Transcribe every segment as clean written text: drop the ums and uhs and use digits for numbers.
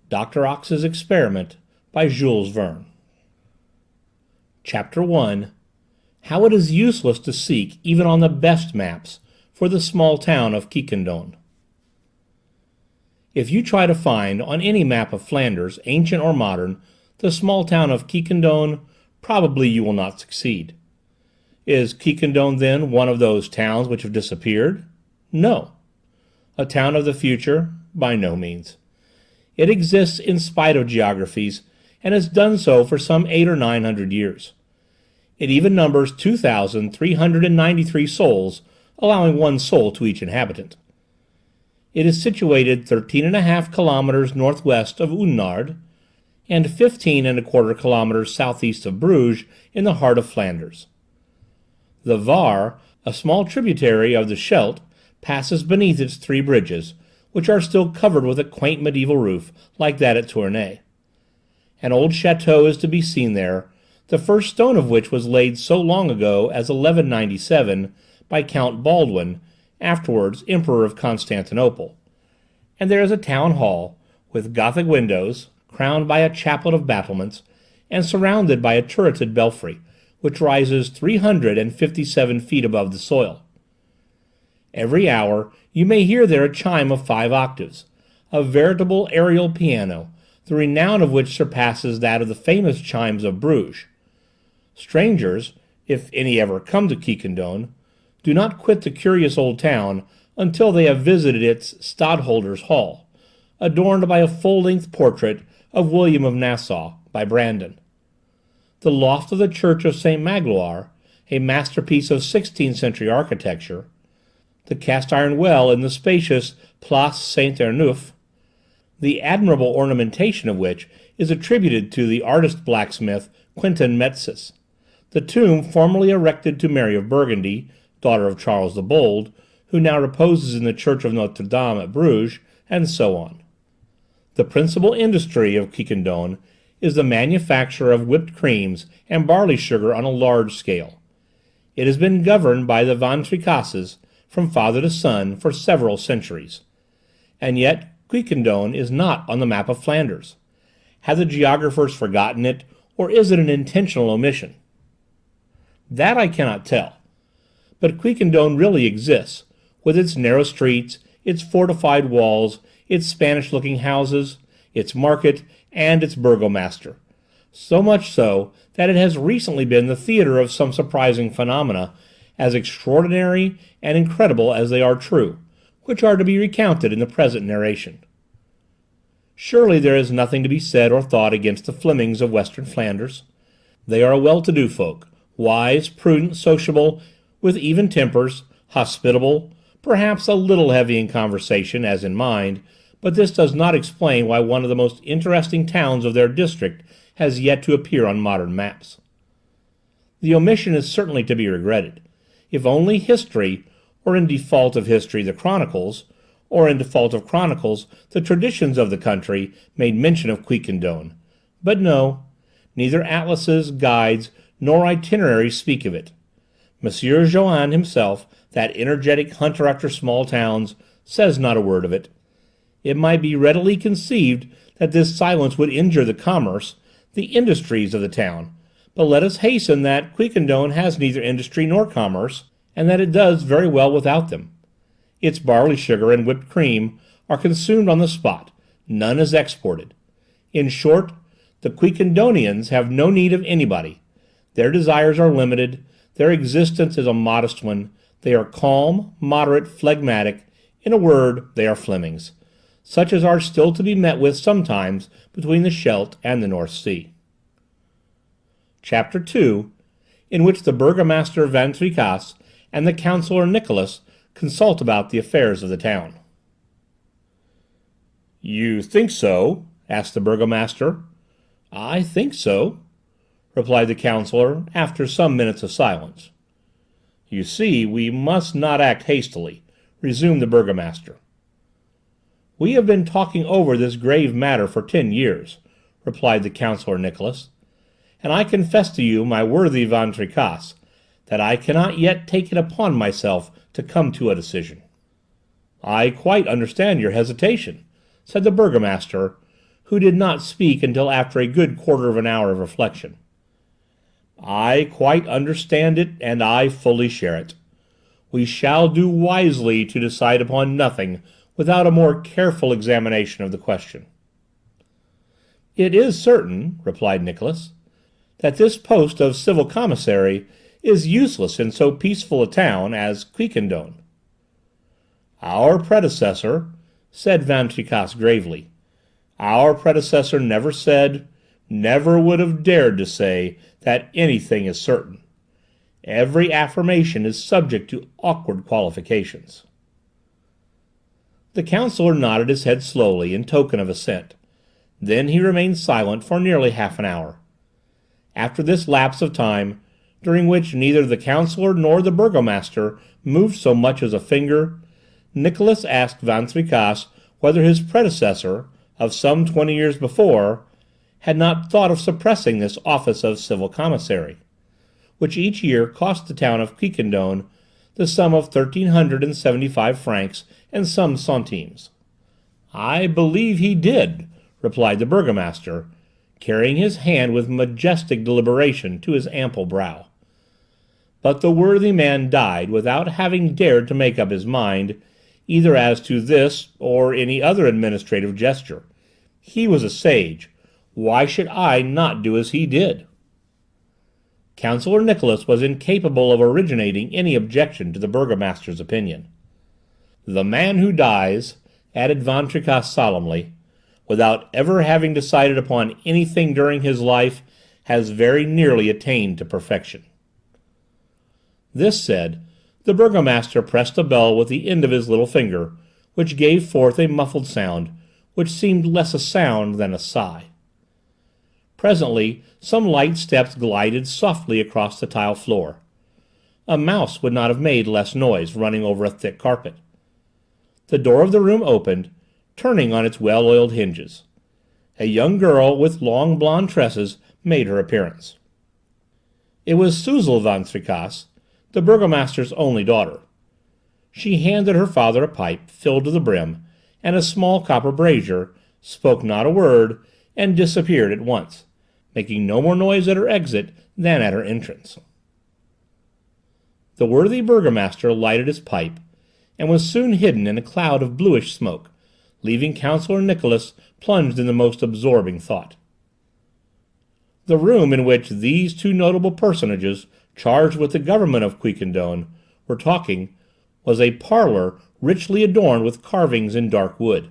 Dr. Ox's Experiment by Jules Verne. Chapter 1. How it is useless to seek, even on the best maps, for the small town of Quiquendone. If you try to find, on any map of Flanders, ancient or modern, the small town of Quiquendone, probably you will not succeed. Is Quiquendone, then, one of those towns which have disappeared? No. A town of the future? By no means. It exists in spite of geographies, and has done so for some 800 or 900 years. It even numbers 2,393 souls, allowing one soul to each inhabitant. It is situated 13.5 kilometers northwest of Oudenarde, and 15.25 kilometers southeast of Bruges, in the heart of Flanders. The Var, a small tributary of the Scheldt, passes beneath its 3 bridges, which are still covered with a quaint medieval roof like that at Tournai. An old chateau is to be seen there, the first stone of which was laid so long ago as 1197 by Count Baldwin, afterwards Emperor of Constantinople. And there is a town hall, with Gothic windows, crowned by a chaplet of battlements, and surrounded by a turreted belfry, which rises 357 feet above the soil. Every hour you may hear there a chime of 5 octaves, a veritable aerial piano, the renown of which surpasses that of the famous chimes of Bruges. Strangers, if any ever come to Quiquendone, do not quit the curious old town until they have visited its Stadtholder's Hall, adorned by a full-length portrait of William of Nassau, by Brandon. The loft of the Church of St. Magloire, a masterpiece of 16th century architecture, the cast-iron well in the spacious Place Saint-Erneuf, the admirable ornamentation of which is attributed to the artist-blacksmith Quentin Metzys, the tomb formerly erected to Mary of Burgundy, daughter of Charles the Bold, who now reposes in the Church of Notre Dame at Bruges, and so on. The principal industry of Quiquendone is the manufacture of whipped creams and barley sugar on a large scale. It has been governed by the Van Tricasses, from father to son, for several centuries. And yet Quiquendone is not on the map of Flanders. Have the geographers forgotten it, or is it an intentional omission? That I cannot tell. But Quiquendone really exists, with its narrow streets, its fortified walls, its Spanish-looking houses, its market, and its burgomaster. So much so that it has recently been the theatre of some surprising phenomena, as extraordinary and incredible as they are true, which are to be recounted in the present narration. Surely there is nothing to be said or thought against the Flemings of Western Flanders. They are a well-to-do folk, wise, prudent, sociable, with even tempers, hospitable, perhaps a little heavy in conversation as in mind, but this does not explain why one of the most interesting towns of their district has yet to appear on modern maps. The omission is certainly to be regretted. If only history, or in default of history the chronicles, or in default of chronicles the traditions of the country, made mention of Quiquendone. But no, neither atlases, guides, nor itineraries speak of it. Monsieur Joanne himself, that energetic hunter after small towns, says not a word of it. It might be readily conceived that this silence would injure the commerce, the industries of the town, but let us hasten that Quiquendone has neither industry nor commerce, and that it does very well without them. Its barley sugar and whipped cream are consumed on the spot, none is exported. In short, the Quiquendonians have no need of anybody. Their desires are limited, their existence is a modest one, they are calm, moderate, phlegmatic, in a word, they are Flemings, such as are still to be met with sometimes between the Scheldt and the North Sea. Chapter 2, in which the burgomaster Van Tricasse and the councillor Nicholas consult about the affairs of the town. "You think so?" asked the burgomaster. "I think so," replied the councillor, after some minutes of silence. "You see, we must not act hastily," resumed the burgomaster. "We have been talking over this grave matter for 10 years," replied the councillor Nicholas, "and I confess to you, my worthy Van Tricasse, that I cannot yet take it upon myself to come to a decision." "I quite understand your hesitation," said the burgomaster, who did not speak until after a good quarter of an hour of reflection. "I quite understand it, and I fully share it. We shall do wisely to decide upon nothing without a more careful examination of the question." "It is certain," replied Nicholas, "that this post of civil commissary is useless in so peaceful a town as Quiquendone." "Our predecessor," said Van Tricasse gravely, "our predecessor never said, never would have dared to say, that anything is certain. Every affirmation is subject to awkward qualifications." The counsellor nodded his head slowly in token of assent. Then he remained silent for nearly half an hour. After this lapse of time, during which neither the counsellor nor the burgomaster moved so much as a finger, Nicholas asked Van Tricasse whether his predecessor, of some 20 years before, had not thought of suppressing this office of civil commissary, which each year cost the town of Quiquendone the sum of 1,375 francs and some centimes. "I believe he did," replied the burgomaster, carrying his hand with majestic deliberation to his ample brow. "But the worthy man died without having dared to make up his mind, either as to this or any other administrative gesture. He was a sage. Why should I not do as he did?" Counsellor Nicholas was incapable of originating any objection to the burgomaster's opinion. "The man who dies," added Van Tricasse solemnly, "without ever having decided upon anything during his life, has very nearly attained to perfection." This said, the burgomaster pressed a bell with the end of his little finger, which gave forth a muffled sound, which seemed less a sound than a sigh. Presently some light steps glided softly across the tile floor. A mouse would not have made less noise running over a thick carpet. The door of the room opened, turning on its well-oiled hinges. A young girl with long blonde tresses made her appearance. It was Suzel Van Tricasse, the burgomaster's only daughter. She handed her father a pipe filled to the brim and a small copper brazier, spoke not a word, and disappeared at once, making no more noise at her exit than at her entrance. The worthy burgomaster lighted his pipe, and was soon hidden in a cloud of bluish smoke, leaving Counsellor Nicholas plunged in the most absorbing thought. The room in which these two notable personages, charged with the government of Quiquendone, were talking, was a parlour richly adorned with carvings in dark wood.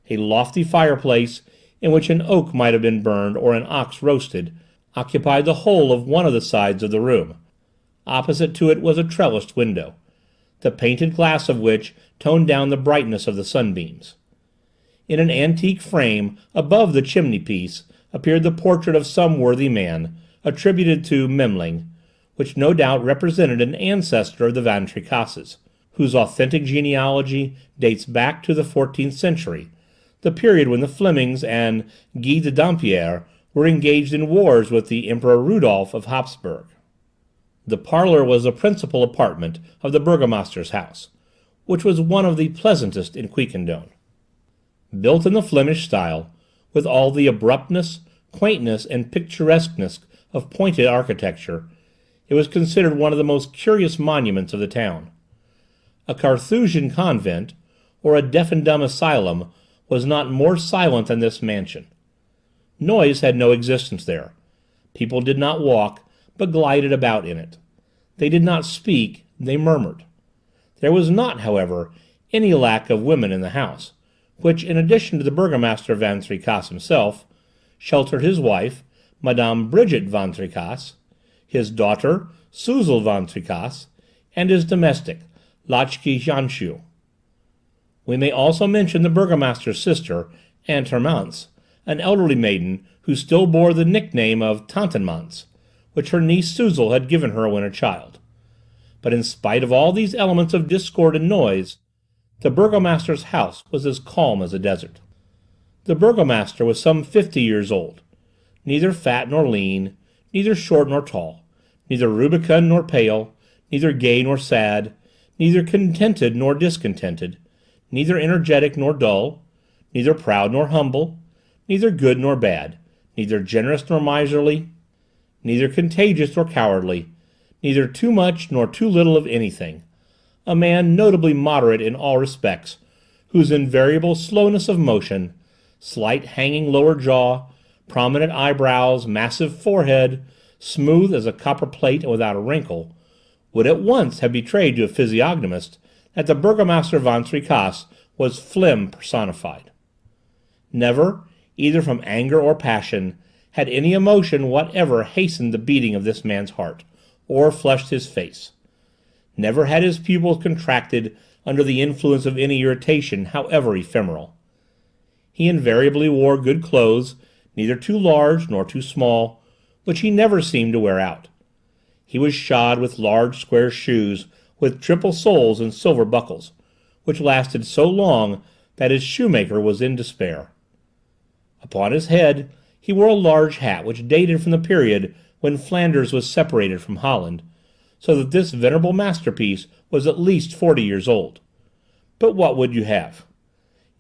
A lofty fireplace, in which an oak might have been burned or an ox roasted, occupied the whole of one of the sides of the room. Opposite to it was a trellised window, the painted glass of which toned down the brightness of the sunbeams. In an antique frame above the chimney-piece appeared the portrait of some worthy man, attributed to Memling, which no doubt represented an ancestor of the Van Tricasses, whose authentic genealogy dates back to the 14th century, the period when the Flemings and Guy de Dampierre were engaged in wars with the Emperor Rudolph of Habsburg. The parlour was the principal apartment of the burgomaster's house, which was one of the pleasantest in Quiquendone. Built in the Flemish style, with all the abruptness, quaintness, and picturesqueness of pointed architecture, it was considered one of the most curious monuments of the town. A Carthusian convent, or a deaf and dumb asylum, was not more silent than this mansion. Noise had no existence there. People did not walk, but glided about in it. They did not speak, they murmured. There was not, however, any lack of women in the house, which, in addition to the burgomaster Van Tricasse himself, sheltered his wife, Madame Brigitte Van Tricasse, his daughter, Suzel Van Tricasse, and his domestic, Lachki Janshu. We may also mention the burgomaster's sister, Aunt Hermance, an elderly maiden who still bore the nickname of Tantenmance, which her niece Suzel had given her when a child. But in spite of all these elements of discord and noise, the burgomaster's house was as calm as a desert. The burgomaster was some 50 years old, neither fat nor lean, neither short nor tall, neither rubicund nor pale, neither gay nor sad, neither contented nor discontented, neither energetic nor dull, neither proud nor humble, neither good nor bad, neither generous nor miserly, neither contagious nor cowardly, neither too much nor too little of anything, a man notably moderate in all respects, whose invariable slowness of motion, slight hanging lower jaw, prominent eyebrows, massive forehead, smooth as a copper plate and without a wrinkle, would at once have betrayed to a physiognomist that the Burgomaster van Tricasse was phlegm personified. Never, either from anger or passion, had any emotion whatever hastened the beating of this man's heart, or flushed his face. Never had his pupils contracted under the influence of any irritation, however ephemeral. He invariably wore good clothes, neither too large nor too small, which he never seemed to wear out. He was shod with large square shoes with triple soles and silver buckles, which lasted so long that his shoemaker was in despair. Upon his head he wore a large hat which dated from the period when Flanders was separated from Holland, so that this venerable masterpiece was at least 40 years old. But what would you have?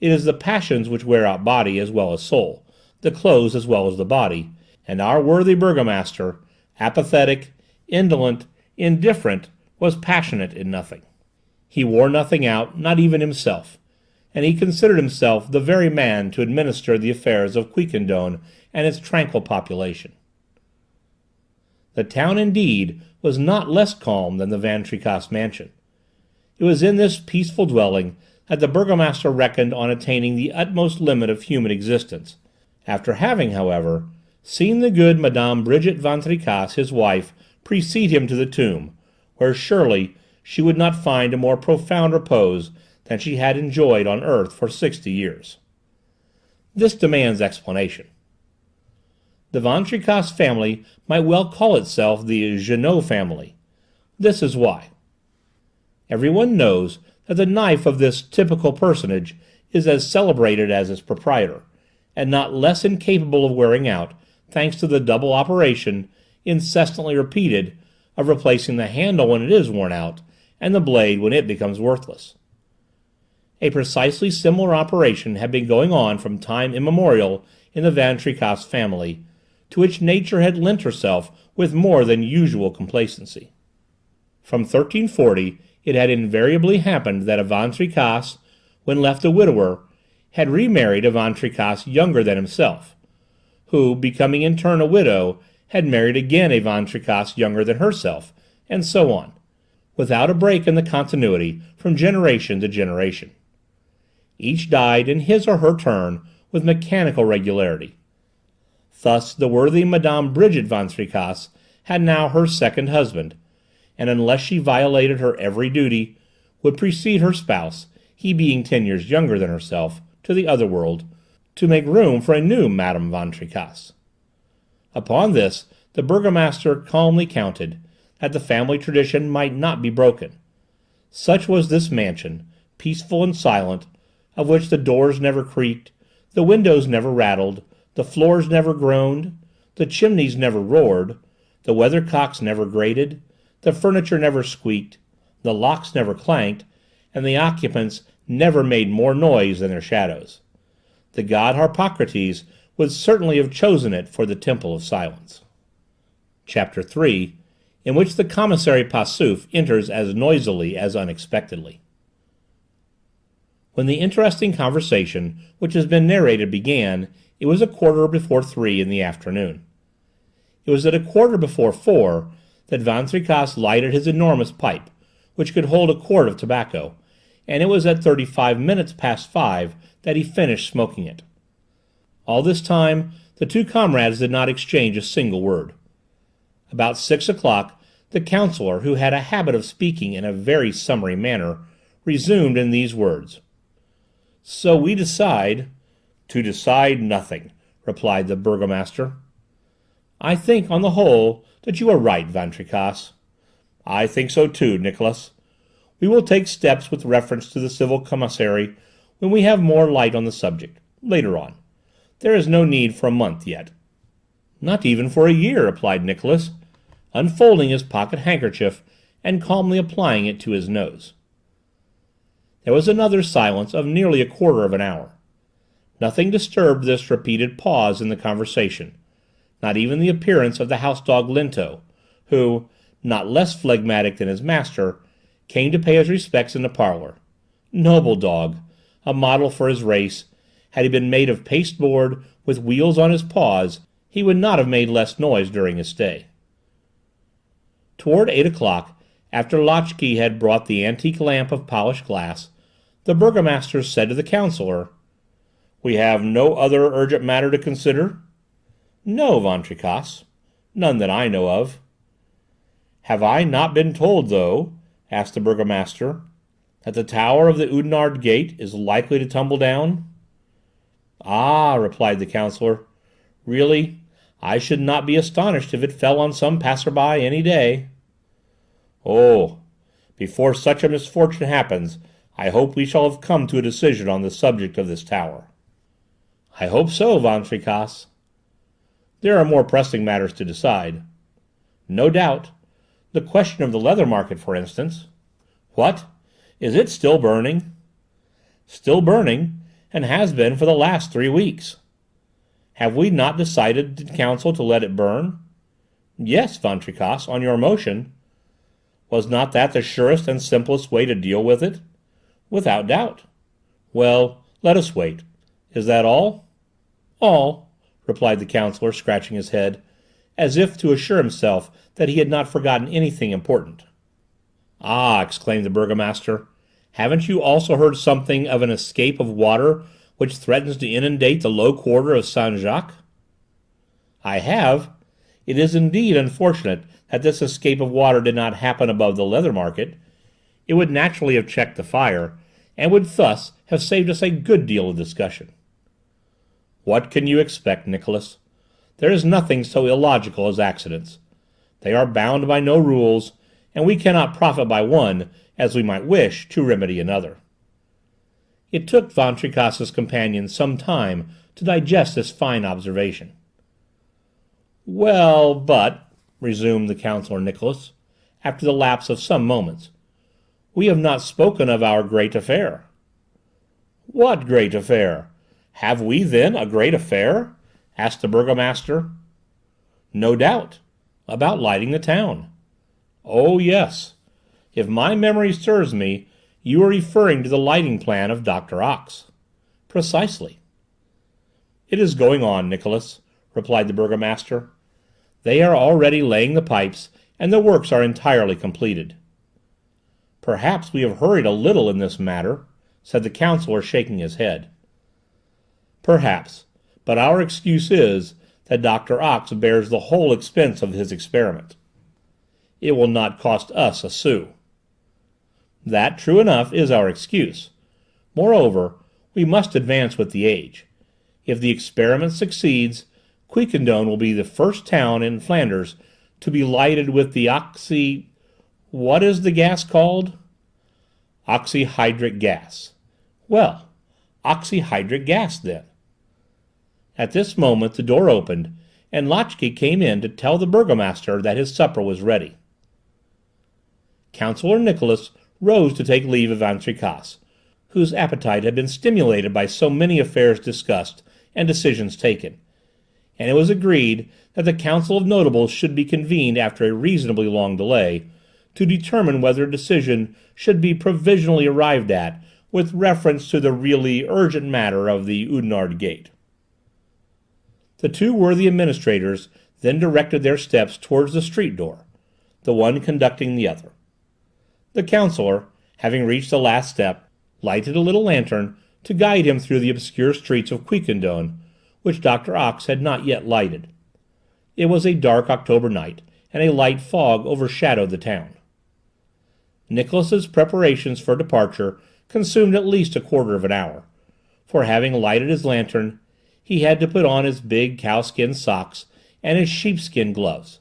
It is the passions which wear out body as well as soul, the clothes as well as the body, and our worthy burgomaster, apathetic, indolent, indifferent, was passionate in nothing. He wore nothing out, not even himself, and he considered himself the very man to administer the affairs of Quiquendone and its tranquil population. The town, indeed, was not less calm than the Van Tricasse mansion. It was in this peaceful dwelling that the burgomaster reckoned on attaining the utmost limit of human existence, after having, however, seen the good Madame Brigitte Van Tricasse, his wife, precede him to the tomb, where surely she would not find a more profound repose than she had enjoyed on earth for 60 years. This demands explanation. The Van Tricasse family might well call itself the Jeannot family. This is why. Everyone knows that the knife of this typical personage is as celebrated as its proprietor, and not less incapable of wearing out, thanks to the double operation, incessantly repeated, of replacing the handle when it is worn out, and the blade when it becomes worthless. A precisely similar operation had been going on from time immemorial in the Van Tricasse family, to which nature had lent herself with more than usual complacency. From 1340 it had invariably happened that a Van Tricasse, when left a widower, had remarried a Van Tricasse younger than himself, who, becoming in turn a widow, had married again a Van Tricasse younger than herself, and so on, without a break in the continuity from generation to generation. Each died in his or her turn with mechanical regularity. Thus the worthy Madame Brigitte Van Tricasse had now her second husband, and unless she violated her every duty, would precede her spouse, he being 10 years younger than herself, to the other world, to make room for a new Madame Van Tricasse. Upon this the burgomaster calmly counted, that the family tradition might not be broken. Such was this mansion, peaceful and silent, of which the doors never creaked, the windows never rattled, the floors never groaned, the chimneys never roared, the weathercocks never grated, the furniture never squeaked, the locks never clanked, and the occupants never made more noise than their shadows. The god Harpocrates would certainly have chosen it for the Temple of Silence. Chapter 3, in which the commissary Passauf enters as noisily as unexpectedly. When the interesting conversation which has been narrated began, it was 3:15 in the afternoon. It was at 4:15 that Van Tricasse lighted his enormous pipe, which could hold a quart of tobacco, and it was at 5 that he finished smoking it. All this time the two comrades did not exchange a single word. About 6 o'clock the counsellor, who had a habit of speaking in a very summary manner, resumed in these words: "So we decide—" "To decide nothing," replied the burgomaster. "I think, on the whole, that you are right, Van Tricasse." "I think so too, Nicholas. We will take steps with reference to the civil commissary when we have more light on the subject, later on. There is no need for a month yet." "Not even for a year," replied Nicholas, unfolding his pocket handkerchief and calmly applying it to his nose. There was another silence of nearly a quarter of an hour. Nothing disturbed this repeated pause in the conversation, not even the appearance of the house dog Linto, who, not less phlegmatic than his master, came to pay his respects in the parlour. Noble dog, a model for his race. Had he been made of pasteboard, with wheels on his paws, he would not have made less noise during his stay. Toward 8 o'clock, after Lotchkey had brought the antique lamp of polished glass, the burgomaster said to the counsellor, "We have no other urgent matter to consider?" "No, Van Tricasse. None that I know of." "Have I not been told, though," asked the burgomaster, "that the tower of the Oudenarde gate is likely to tumble down?" "Ah," replied the counsellor, "really, I should not be astonished if it fell on some passer-by any day." "Oh, before such a misfortune happens, I hope we shall have come to a decision on the subject of this tower." "I hope so, Van Tricasse." "There are more pressing matters to decide." "No doubt. The question of the leather market, for instance." "What? Is it still burning?" "Still burning, and has been for the last 3 weeks." "Have we not decided in council to let it burn?" "Yes, Van Tricasse, on your motion." "Was not that the surest and simplest way to deal with it?" "Without doubt." "Well, let us wait. Is that all?" "All," replied the counsellor, scratching his head, as if to assure himself that he had not forgotten anything important. "Ah," exclaimed the burgomaster, "haven't you also heard something of an escape of water which threatens to inundate the low quarter of Saint-Jacques?" "I have. It is indeed unfortunate that this escape of water did not happen above the leather market. It would naturally have checked the fire, and would thus have saved us a good deal of discussion." "What can you expect, Nicholas? There is nothing so illogical as accidents. They are bound by no rules, and we cannot profit by one, as we might wish, to remedy another." It took Van Tricasse's companion some time to digest this fine observation. "Well, but," resumed the counsellor Nicholas, after the lapse of some moments, "we have not spoken of our great affair." "What great affair? Have we, then, a great affair?" asked the burgomaster. "No doubt. About lighting the town." "Oh, yes. If my memory serves me, you are referring to the lighting plan of Dr. Ox." "Precisely." "It is going on, Nicholas," replied the burgomaster. "They are already laying the pipes, and the works are entirely completed." "Perhaps we have hurried a little in this matter," said the counsellor, shaking his head. "Perhaps, but our excuse is, that Dr. Ox bears the whole expense of his experiment. It will not cost us a sou." "That, true enough, is our excuse. Moreover, we must advance with the age. If the experiment succeeds, Quiquendone will be the first town in Flanders to be lighted with the what is the gas called?" "Oxyhydric gas." "Well, oxyhydric gas, then." At this moment the door opened, and Lotchkey came in to tell the burgomaster that his supper was ready. Counsellor Nicholas rose to take leave of Van Tricasse, whose appetite had been stimulated by so many affairs discussed and decisions taken, and it was agreed that the Council of Notables should be convened after a reasonably long delay, to determine whether a decision should be provisionally arrived at with reference to the really urgent matter of the Oudenarde gate. The two worthy administrators then directed their steps towards the street door, the one conducting the other. The counsellor, having reached the last step, lighted a little lantern to guide him through the obscure streets of Quiquendone, which Dr. Ox had not yet lighted. It was a dark October night, and a light fog overshadowed the town. Nicholas's preparations for departure consumed at least a quarter of an hour, for having lighted his lantern, he had to put on his big cowskin socks and his sheepskin gloves.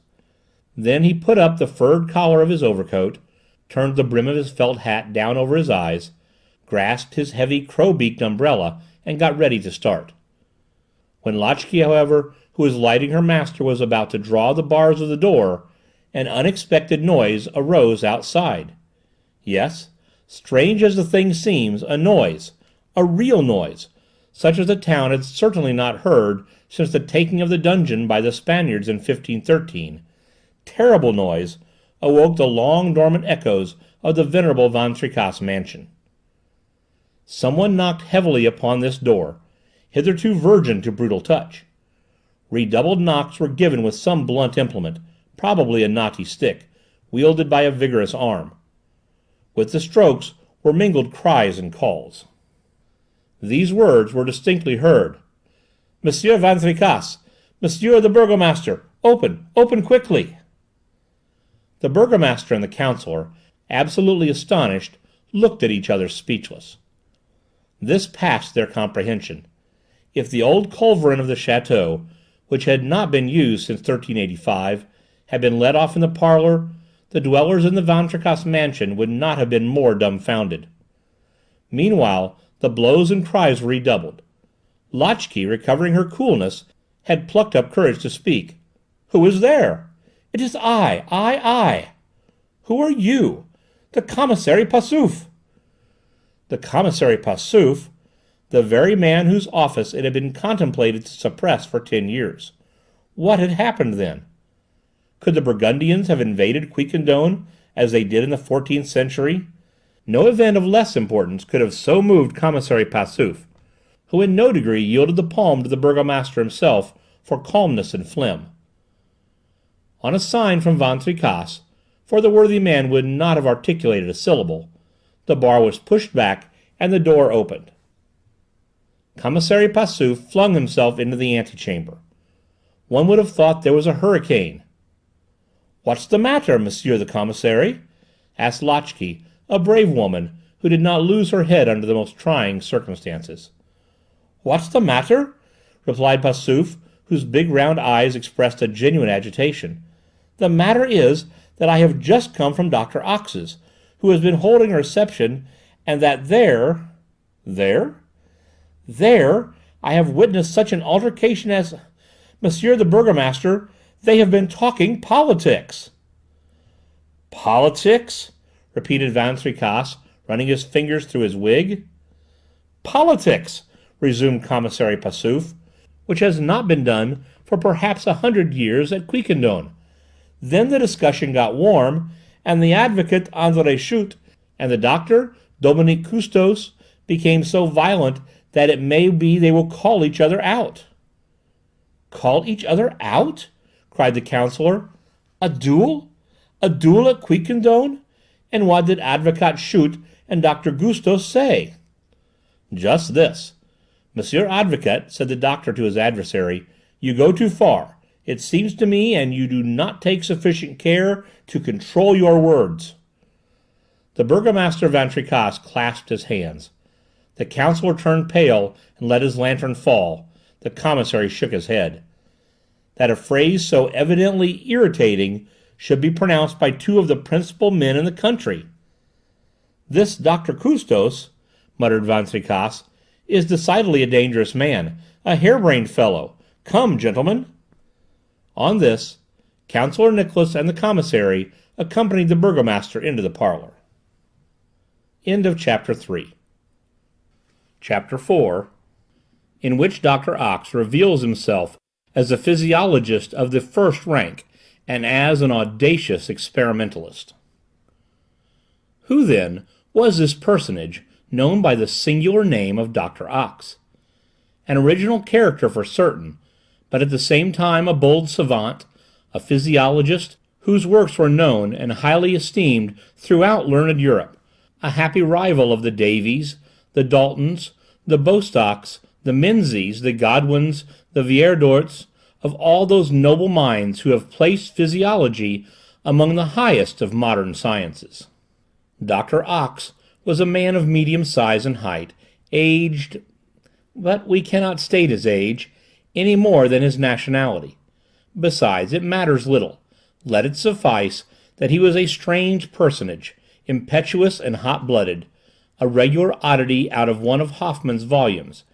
Then he put up the furred collar of his overcoat, turned the brim of his felt hat down over his eyes, grasped his heavy crow-beaked umbrella, and got ready to start. When Lotchkey, however, who was lighting her master, was about to draw the bars of the door, an unexpected noise arose outside. Yes, strange as the thing seems, a noise, a real noise, such as the town had certainly not heard since the taking of the dungeon by the Spaniards in 1513, terrible noise awoke the long dormant echoes of the venerable Van Tricasse mansion. Someone knocked heavily upon this door, hitherto virgin to brutal touch. Redoubled knocks were given with some blunt implement, probably a knotty stick, wielded by a vigorous arm. With the strokes were mingled cries and calls. These words were distinctly heard. "Monsieur Van Tricasse! Monsieur the burgomaster! Open! Open quickly!" The burgomaster and the counsellor, absolutely astonished, looked at each other speechless. This passed their comprehension. If the old culverin of the château, which had not been used since 1385, had been let off in the parlour, the dwellers in the Van Tricasse mansion would not have been more dumbfounded. Meanwhile, the blows and cries were redoubled. Lotchkey, recovering her coolness, had plucked up courage to speak. "Who is there?" "It is I. "Who are you?" "The commissary Passauf." The commissary Passauf, the very man whose office it had been contemplated to suppress for 10 years. What had happened then? Could the Burgundians have invaded Quiquendone as they did in the 14th century? No event of less importance could have so moved commissary Passauf, who in no degree yielded the palm to the burgomaster himself for calmness and phlegm. On a sign from Van Tricasse, for the worthy man would not have articulated a syllable, the bar was pushed back and the door opened. Commissary Passauf flung himself into the antechamber. One would have thought there was a hurricane. "What's the matter, monsieur the commissary?" asked Lotchkey, a brave woman who did not lose her head under the most trying circumstances. "What's the matter?" replied Passauf, whose big round eyes expressed a genuine agitation. "The matter is that I have just come from Dr. Ox's, who has been holding a reception, and that there I have witnessed such an altercation as... Monsieur the burgomaster, they have been talking politics." "Politics?" repeated Van Tricasse, running his fingers through his wig. "Politics," resumed commissary Passauf, "which has not been done for perhaps 100 years at Quiquendone. Then the discussion got warm, and the advocate André Schut and the doctor Dominique Custos became so violent that it may be they will call each other out." "Call each other out?" cried the counsellor. "A duel? A duel at Quiquendone? And what did Advocate Schut and Dr. Gustos say?" "Just this. Monsieur Advocate," said the doctor to his adversary, "you go too far, it seems to me, and you do not take sufficient care to control your words." The burgomaster Van Tricasse clasped his hands. The counsellor turned pale and let his lantern fall. The commissary shook his head. That a phrase so evidently irritating should be pronounced by two of the principal men in the country! "This Dr. Custos," muttered Van Tricasse, "is decidedly a dangerous man, a harebrained fellow. Come, gentlemen!" On this, Counsellor Niklausse and the commissary accompanied the burgomaster into the parlour. End of Chapter 3. Chapter 4, in which Dr. Ox reveals himself as a physiologist of the first rank, and as an audacious experimentalist. Who, then, was this personage known by the singular name of Dr. Ox? An original character for certain, but at the same time a bold savant, a physiologist whose works were known and highly esteemed throughout learned Europe, a happy rival of the Davies, the Daltons, the Bostocks, the Menzies, the Godwins, the Vierorts, of all those noble minds who have placed physiology among the highest of modern sciences. Dr. Ox was a man of medium size and height, aged, but we cannot state his age, any more than his nationality. Besides, it matters little. Let it suffice that he was a strange personage, impetuous and hot-blooded, a regular oddity out of one of Hoffmann's volumes,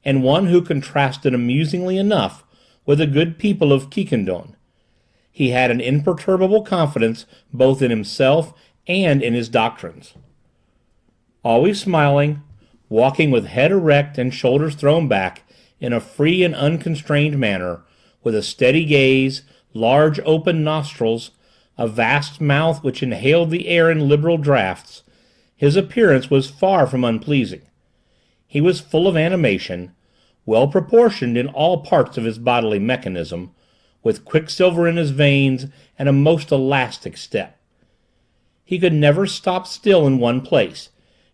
and one who contrasted amusingly enough with the good people of Quiquendone. He had an imperturbable confidence both in himself and in his doctrines. Always smiling, walking with head erect and shoulders thrown back in a free and unconstrained manner, with a steady gaze, large open nostrils, a vast mouth which inhaled the air in liberal draughts, his appearance was far from unpleasing. He was full of animation, well proportioned in all parts of his bodily mechanism, with quicksilver in his veins and a most elastic step. He could never stop still in one place,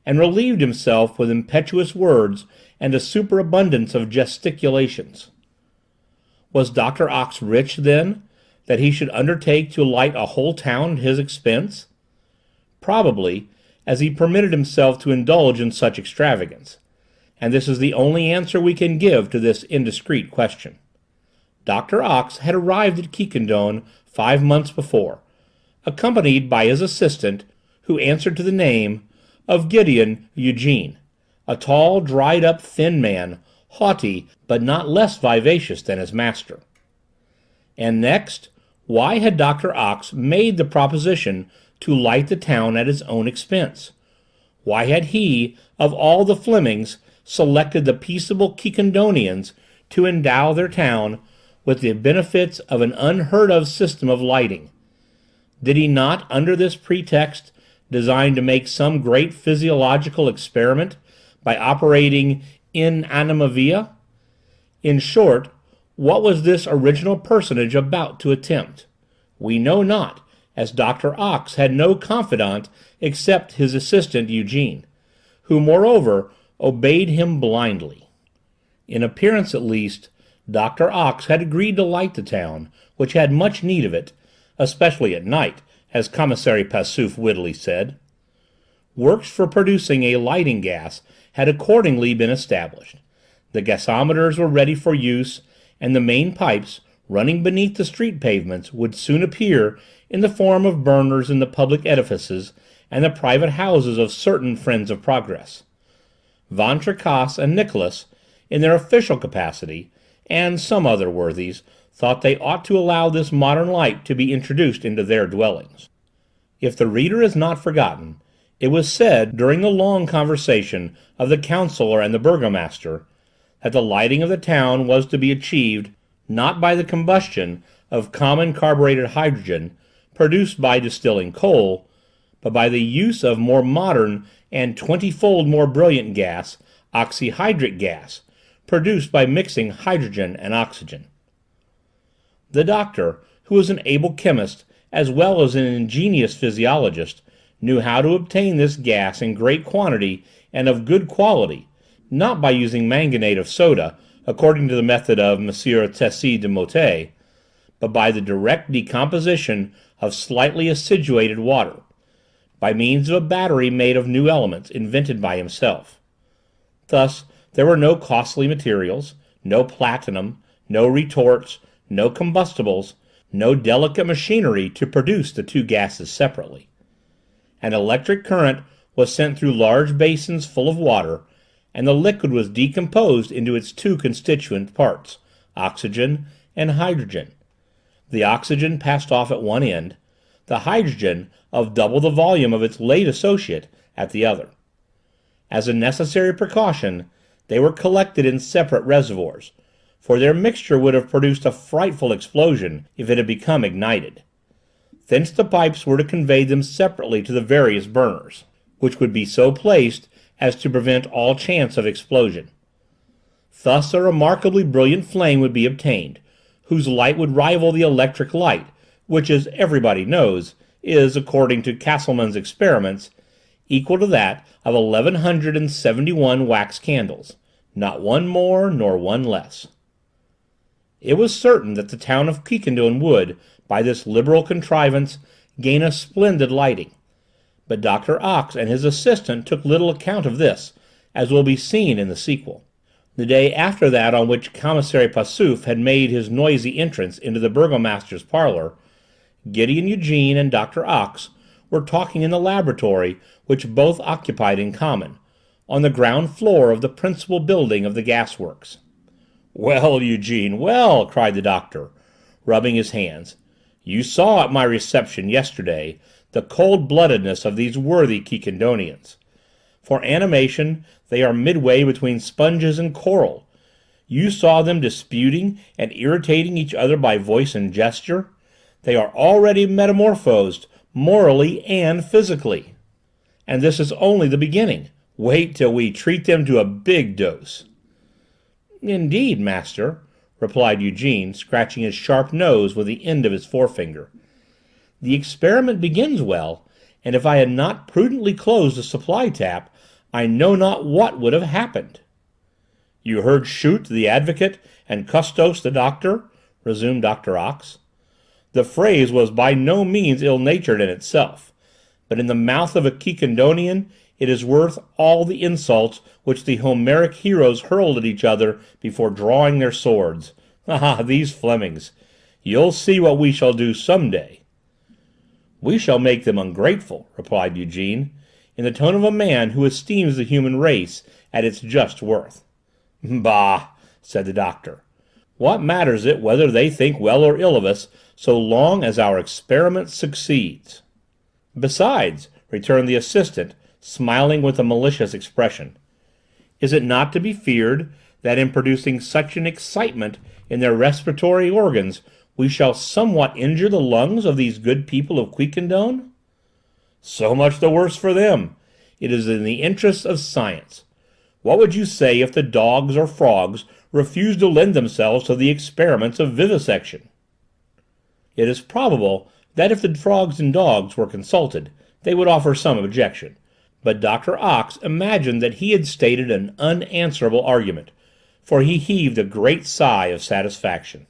and relieved himself with impetuous words and a superabundance of gesticulations. Was Dr. Ox rich, then, that he should undertake to light a whole town at his expense? Probably, as he permitted himself to indulge in such extravagance, and this is the only answer we can give to this indiscreet question. Dr. Ox had arrived at Quiquendone 5 months before, accompanied by his assistant, who answered to the name of Gideon Eugene, a tall, dried-up, thin man, haughty, but not less vivacious than his master. And next, why had Dr. Ox made the proposition to light the town at his own expense? Why had he, of all the Flemings, selected the peaceable Quiquendonians to endow their town with the benefits of an unheard-of system of lighting? Did he not, under this pretext, design to make some great physiological experiment by operating in anima via? In short, what was this original personage about to attempt? We know not, as Dr. Ox had no confidant except his assistant Eugene, who moreover obeyed him blindly. In appearance at least, Dr. Ox had agreed to light the town, which had much need of it, especially at night, as Commissary Passeuf wittily said. Works for producing a lighting gas had accordingly been established. The gasometers were ready for use, and the main pipes, running beneath the street pavements, would soon appear in the form of burners in the public edifices and the private houses of certain friends of progress. Van Tricasse and Nicholas, in their official capacity, and some other worthies, thought they ought to allow this modern light to be introduced into their dwellings. If the reader has not forgotten, it was said, during the long conversation of the councillor and the burgomaster, that the lighting of the town was to be achieved, not by the combustion of common carbureted hydrogen, produced by distilling coal, but by the use of more modern and 20-fold more brilliant gas, oxyhydric gas, produced by mixing hydrogen and oxygen. The doctor, who was an able chemist as well as an ingenious physiologist, knew how to obtain this gas in great quantity and of good quality, not by using manganate of soda, according to the method of M. Tessy de Motet, but by the direct decomposition of slightly acidulated water, by means of a battery made of new elements invented by himself. Thus, there were no costly materials, no platinum, no retorts, no combustibles, no delicate machinery to produce the two gases separately. An electric current was sent through large basins full of water, and the liquid was decomposed into its two constituent parts, oxygen and hydrogen. The oxygen passed off at one end, the hydrogen, of double the volume of its late associate, at the other. As a necessary precaution, they were collected in separate reservoirs, for their mixture would have produced a frightful explosion if it had become ignited. Thence the pipes were to convey them separately to the various burners, which would be so placed as to prevent all chance of explosion. Thus a remarkably brilliant flame would be obtained, whose light would rival the electric light, which, as everybody knows, is, according to Castleman's experiments, equal to that of 1171 wax candles, not one more nor one less. It was certain that the town of Quiquendone would, by this liberal contrivance, gain a splendid lighting, but Dr. Ox and his assistant took little account of this, as will be seen in the sequel. The day after that on which Commissary Passeuf had made his noisy entrance into the burgomaster's parlour, Gideon Eugene and Dr. Ox were talking in the laboratory which both occupied in common, on the ground floor of the principal building of the gas-works. "Well, Eugene, well!" cried the doctor, rubbing his hands. "You saw at my reception yesterday the cold-bloodedness of these worthy Quiquendonians. For animation, they are midway between sponges and coral. You saw them disputing and irritating each other by voice and gesture. They are already metamorphosed, morally and physically. And this is only the beginning. Wait till we treat them to a big dose." "Indeed, master," replied Eugene, scratching his sharp nose with the end of his forefinger. "The experiment begins well, and if I had not prudently closed the supply tap, I know not what would have happened." "You heard Schut, the advocate, and Custos, the doctor?" resumed Dr. Ox. "The phrase was by no means ill-natured in itself, but in the mouth of a Quiquendonian it is worth all the insults which the Homeric heroes hurled at each other before drawing their swords. Ah, these Flemings! You'll see what we shall do some day." "We shall make them ungrateful," replied Eugene, in the tone of a man who esteems the human race at its just worth. "Bah!" said the doctor. "What matters it whether they think well or ill of us, so long as our experiment succeeds?" "Besides," returned the assistant, smiling with a malicious expression, "is it not to be feared that in producing such an excitement in their respiratory organs we shall somewhat injure the lungs of these good people of Quiquendone?" "So much the worse for them. It is in the interests of science. What would you say if the dogs or frogs refused to lend themselves to the experiments of vivisection?" It is probable that if the frogs and dogs were consulted, they would offer some objection, but Dr. Ox imagined that he had stated an unanswerable argument, for he heaved a great sigh of satisfaction.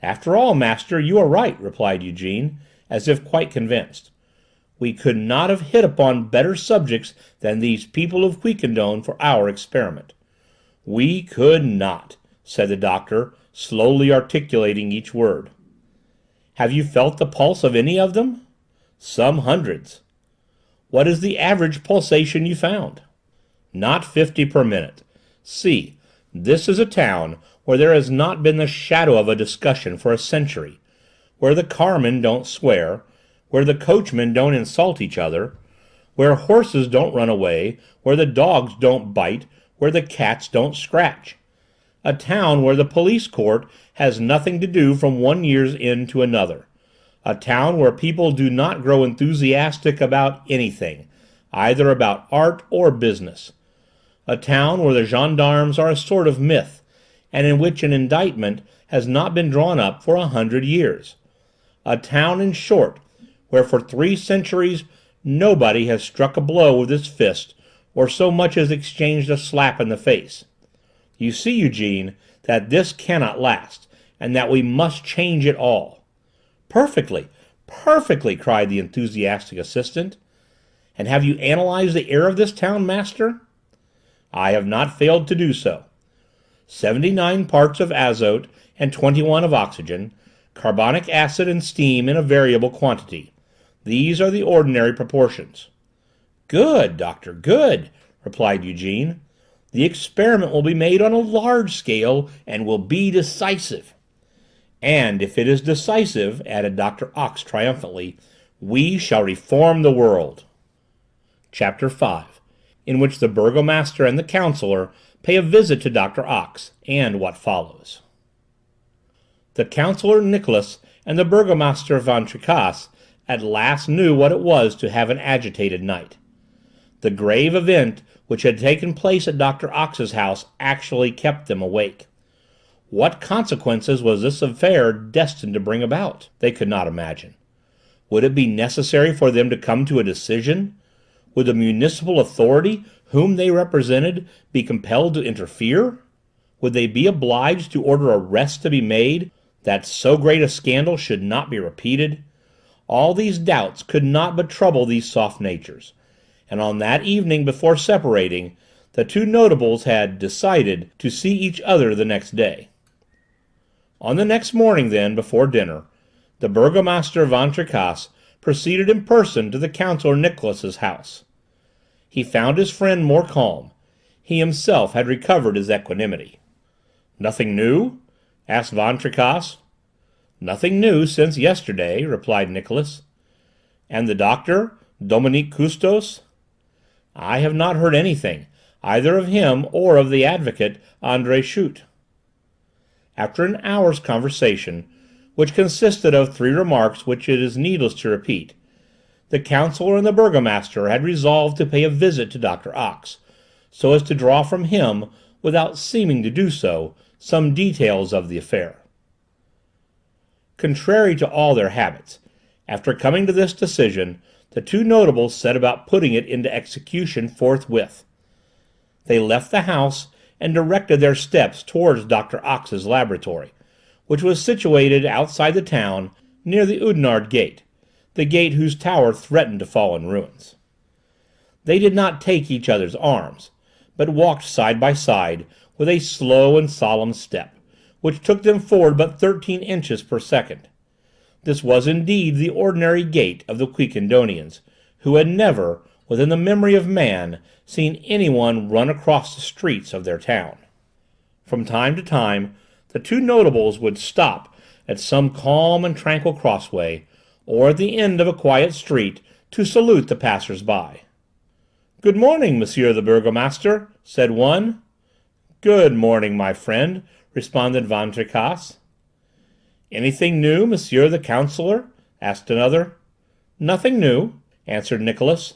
"After all, master, you are right," replied Eugene, as if quite convinced. "We could not have hit upon better subjects than these people of Quiquendone for our experiment." "We could not," said the doctor, slowly articulating each word. "Have you felt the pulse of any of them?" "Some hundreds." "What is the average pulsation you found?" "Not 50 per minute. See, this is a town where there has not been the shadow of a discussion for a century, where the carmen don't swear, where the coachmen don't insult each other, where horses don't run away, where the dogs don't bite, where the cats don't scratch. A town where the police court has nothing to do from one year's end to another. A town where people do not grow enthusiastic about anything, either about art or business. A town where the gendarmes are a sort of myth, and in which an indictment has not been drawn up for 100 years. A town, in short, where for 3 centuries nobody has struck a blow with his fist, or so much as exchanged a slap in the face. You see, Eugene, that this cannot last, and that we must change it all." "Perfectly, perfectly!" cried the enthusiastic assistant. "And have you analyzed the air of this town, master?" "I have not failed to do so. 79 parts of azote and 21 of oxygen, carbonic acid and steam in a variable quantity. These are the ordinary proportions." "Good, doctor, good!" replied Eugene. "The experiment will be made on a large scale and will be decisive." "And if it is decisive," added Dr. Ox triumphantly, "we shall reform the world." Chapter 5, in which the burgomaster and the councillor pay a visit to Dr. Ox, and what follows. The councillor Nicholas and the burgomaster Van Tricasse at last knew what it was to have an agitated night. The grave event which had taken place at Dr. Ox's house actually kept them awake. What consequences was this affair destined to bring about? They could not imagine. Would it be necessary for them to come to a decision? Would the municipal authority, whom they represented, be compelled to interfere? Would they be obliged to order arrests to be made, that so great a scandal should not be repeated? All these doubts could not but trouble these soft natures, and on that evening before separating, the two notables had decided to see each other the next day. On the next morning, then, before dinner, the burgomaster Van Tricasse proceeded in person to the councillor Nicholas's house. He found his friend more calm. He himself had recovered his equanimity. "Nothing new?" asked Van Tricasse. "Nothing new since yesterday," replied Nicholas. "And the doctor, Dominique Custos?" I have not heard anything, either of him or of the advocate, André Schut." After an hour's conversation, which consisted of 3 remarks which it is needless to repeat, the counsellor and the burgomaster had resolved to pay a visit to Doctor Ox, so as to draw from him, without seeming to do so, some details of the affair. Contrary to all their habits, after coming to this decision, the 2 notables set about putting it into execution forthwith. They left the house and directed their steps towards Dr. Ox's laboratory, which was situated outside the town near the Oudenarde gate, the gate whose tower threatened to fall in ruins. They did not take each other's arms, but walked side by side with a slow and solemn step, which took them forward but 13 inches per second. This was indeed the ordinary gait of the Quiquendonians, who had never, within the memory of man, seen anyone run across the streets of their town. From time to time, the 2 notables would stop at some calm and tranquil crossway, or at the end of a quiet street, to salute the passers-by. "Good morning, Monsieur the Burgomaster," said one. "Good morning, my friend," responded Van Tricasse. "Anything new, Monsieur the Counsellor?" asked another. "Nothing new," answered Nicholas.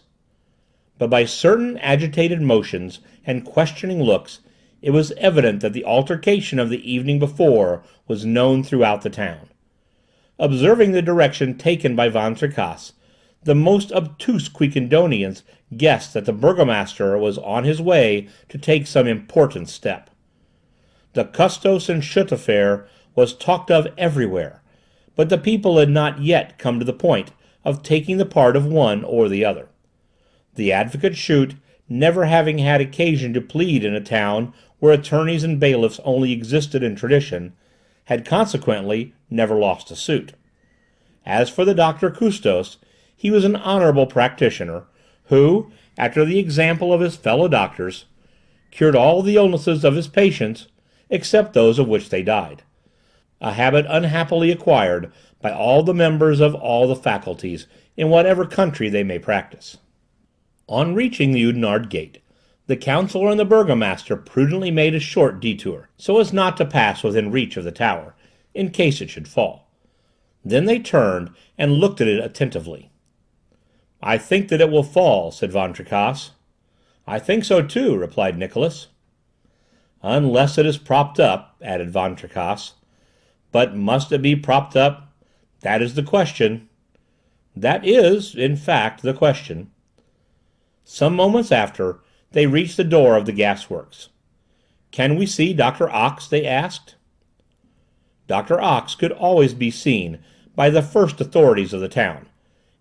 But by certain agitated motions and questioning looks, it was evident that the altercation of the evening before was known throughout the town. Observing the direction taken by Van Tricasse, the most obtuse Quiquendonians guessed that the burgomaster was on his way to take some important step. The Custos and Schut affair was talked of everywhere, but the people had not yet come to the point of taking the part of one or the other. The advocate Schut, never having had occasion to plead in a town where attorneys and bailiffs only existed in tradition, had consequently never lost a suit. As for the Doctor Custos, he was an honourable practitioner, who, after the example of his fellow doctors, cured all the illnesses of his patients, except those of which they died, a habit unhappily acquired by all the members of all the faculties, in whatever country they may practice. On reaching the Oudenarde gate, the counsellor and the burgomaster prudently made a short detour, so as not to pass within reach of the tower, in case it should fall. Then they turned and looked at it attentively. "I think that it will fall," said Van Tricasse. "I think so too," replied Nicholas. "Unless it is propped up," added Van Tricasse. "But must it be propped up? That is the question." "That is, in fact, the question." Some moments after, they reached the door of the gasworks. "Can we see Dr. Ox?" they asked. Dr. Ox could always be seen by the first authorities of the town,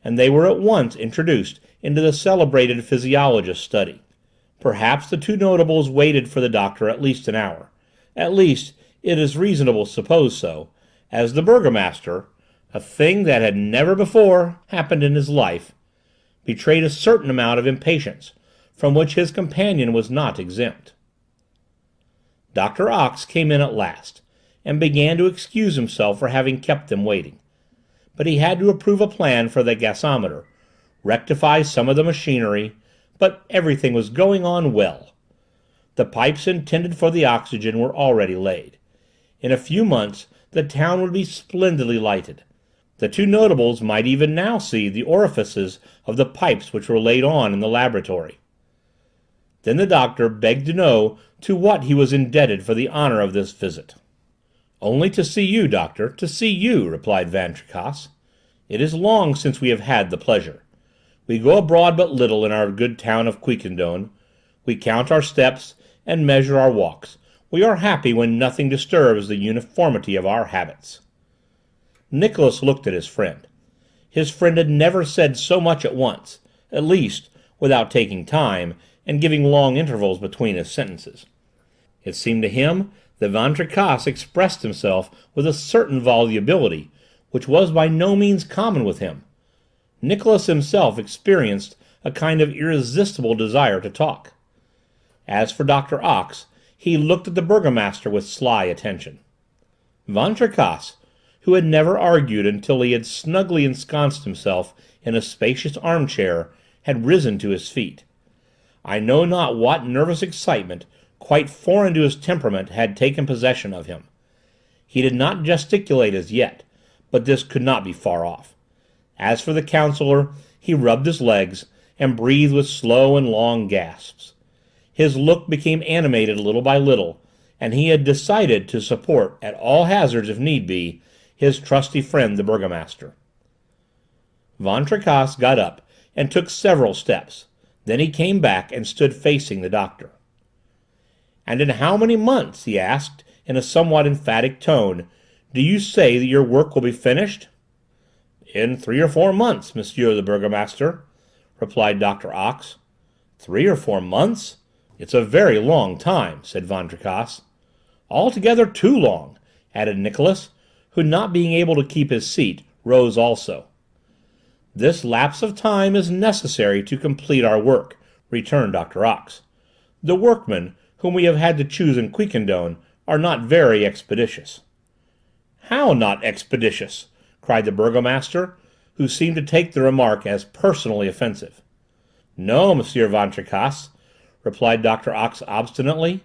and they were at once introduced into the celebrated physiologist's study. Perhaps the 2 notables waited for the doctor at least an hour. At least, it is reasonable to suppose so, as the burgomaster, a thing that had never before happened in his life, betrayed a certain amount of impatience, from which his companion was not exempt. Dr. Ox came in at last, and began to excuse himself for having kept them waiting. But he had to approve a plan for the gasometer, rectify some of the machinery, but everything was going on well. The pipes intended for the oxygen were already laid. In a few months the town would be splendidly lighted. The 2 notables might even now see the orifices of the pipes which were laid on in the laboratory. Then the doctor begged to know to what he was indebted for the honour of this visit. "Only to see you, doctor, to see you," replied Van Tricasse. "It is long since we have had the pleasure. We go abroad but little in our good town of Quiquendone. We count our steps and measure our walks. We are happy when nothing disturbs the uniformity of our habits." Nicholas looked at his friend. His friend had never said so much at once, at least, without taking time, and giving long intervals between his sentences. It seemed to him that Van Tricasse expressed himself with a certain volubility, which was by no means common with him. Nicholas himself experienced a kind of irresistible desire to talk. As for Dr. Ox, he looked at the burgomaster with sly attention. Van Tricasse, who had never argued until he had snugly ensconced himself in a spacious armchair, had risen to his feet. I know not what nervous excitement, quite foreign to his temperament, had taken possession of him. He did not gesticulate as yet, but this could not be far off. As for the counsellor, he rubbed his legs, and breathed with slow and long gasps. His look became animated little by little, and he had decided to support, at all hazards if need be, his trusty friend the burgomaster. Van Tricasse got up and took several steps. Then he came back and stood facing the doctor. "And in how many months," he asked, in a somewhat emphatic tone, "do you say that your work will be finished?" "In 3 or 4 months, Monsieur the Burgomaster," replied Dr. Ox. 3 or 4 months? It's a very long time," said Van Tricasse. "Altogether too long," added Nicholas, who, not being able to keep his seat, rose also. "This lapse of time is necessary to complete our work," returned Dr. Ox. "The workmen, whom we have had to choose in Quiquendone, are not very expeditious." "How not expeditious?" cried the burgomaster, who seemed to take the remark as personally offensive. "No, Monsieur Van Tricasse," replied Dr. Ox obstinately.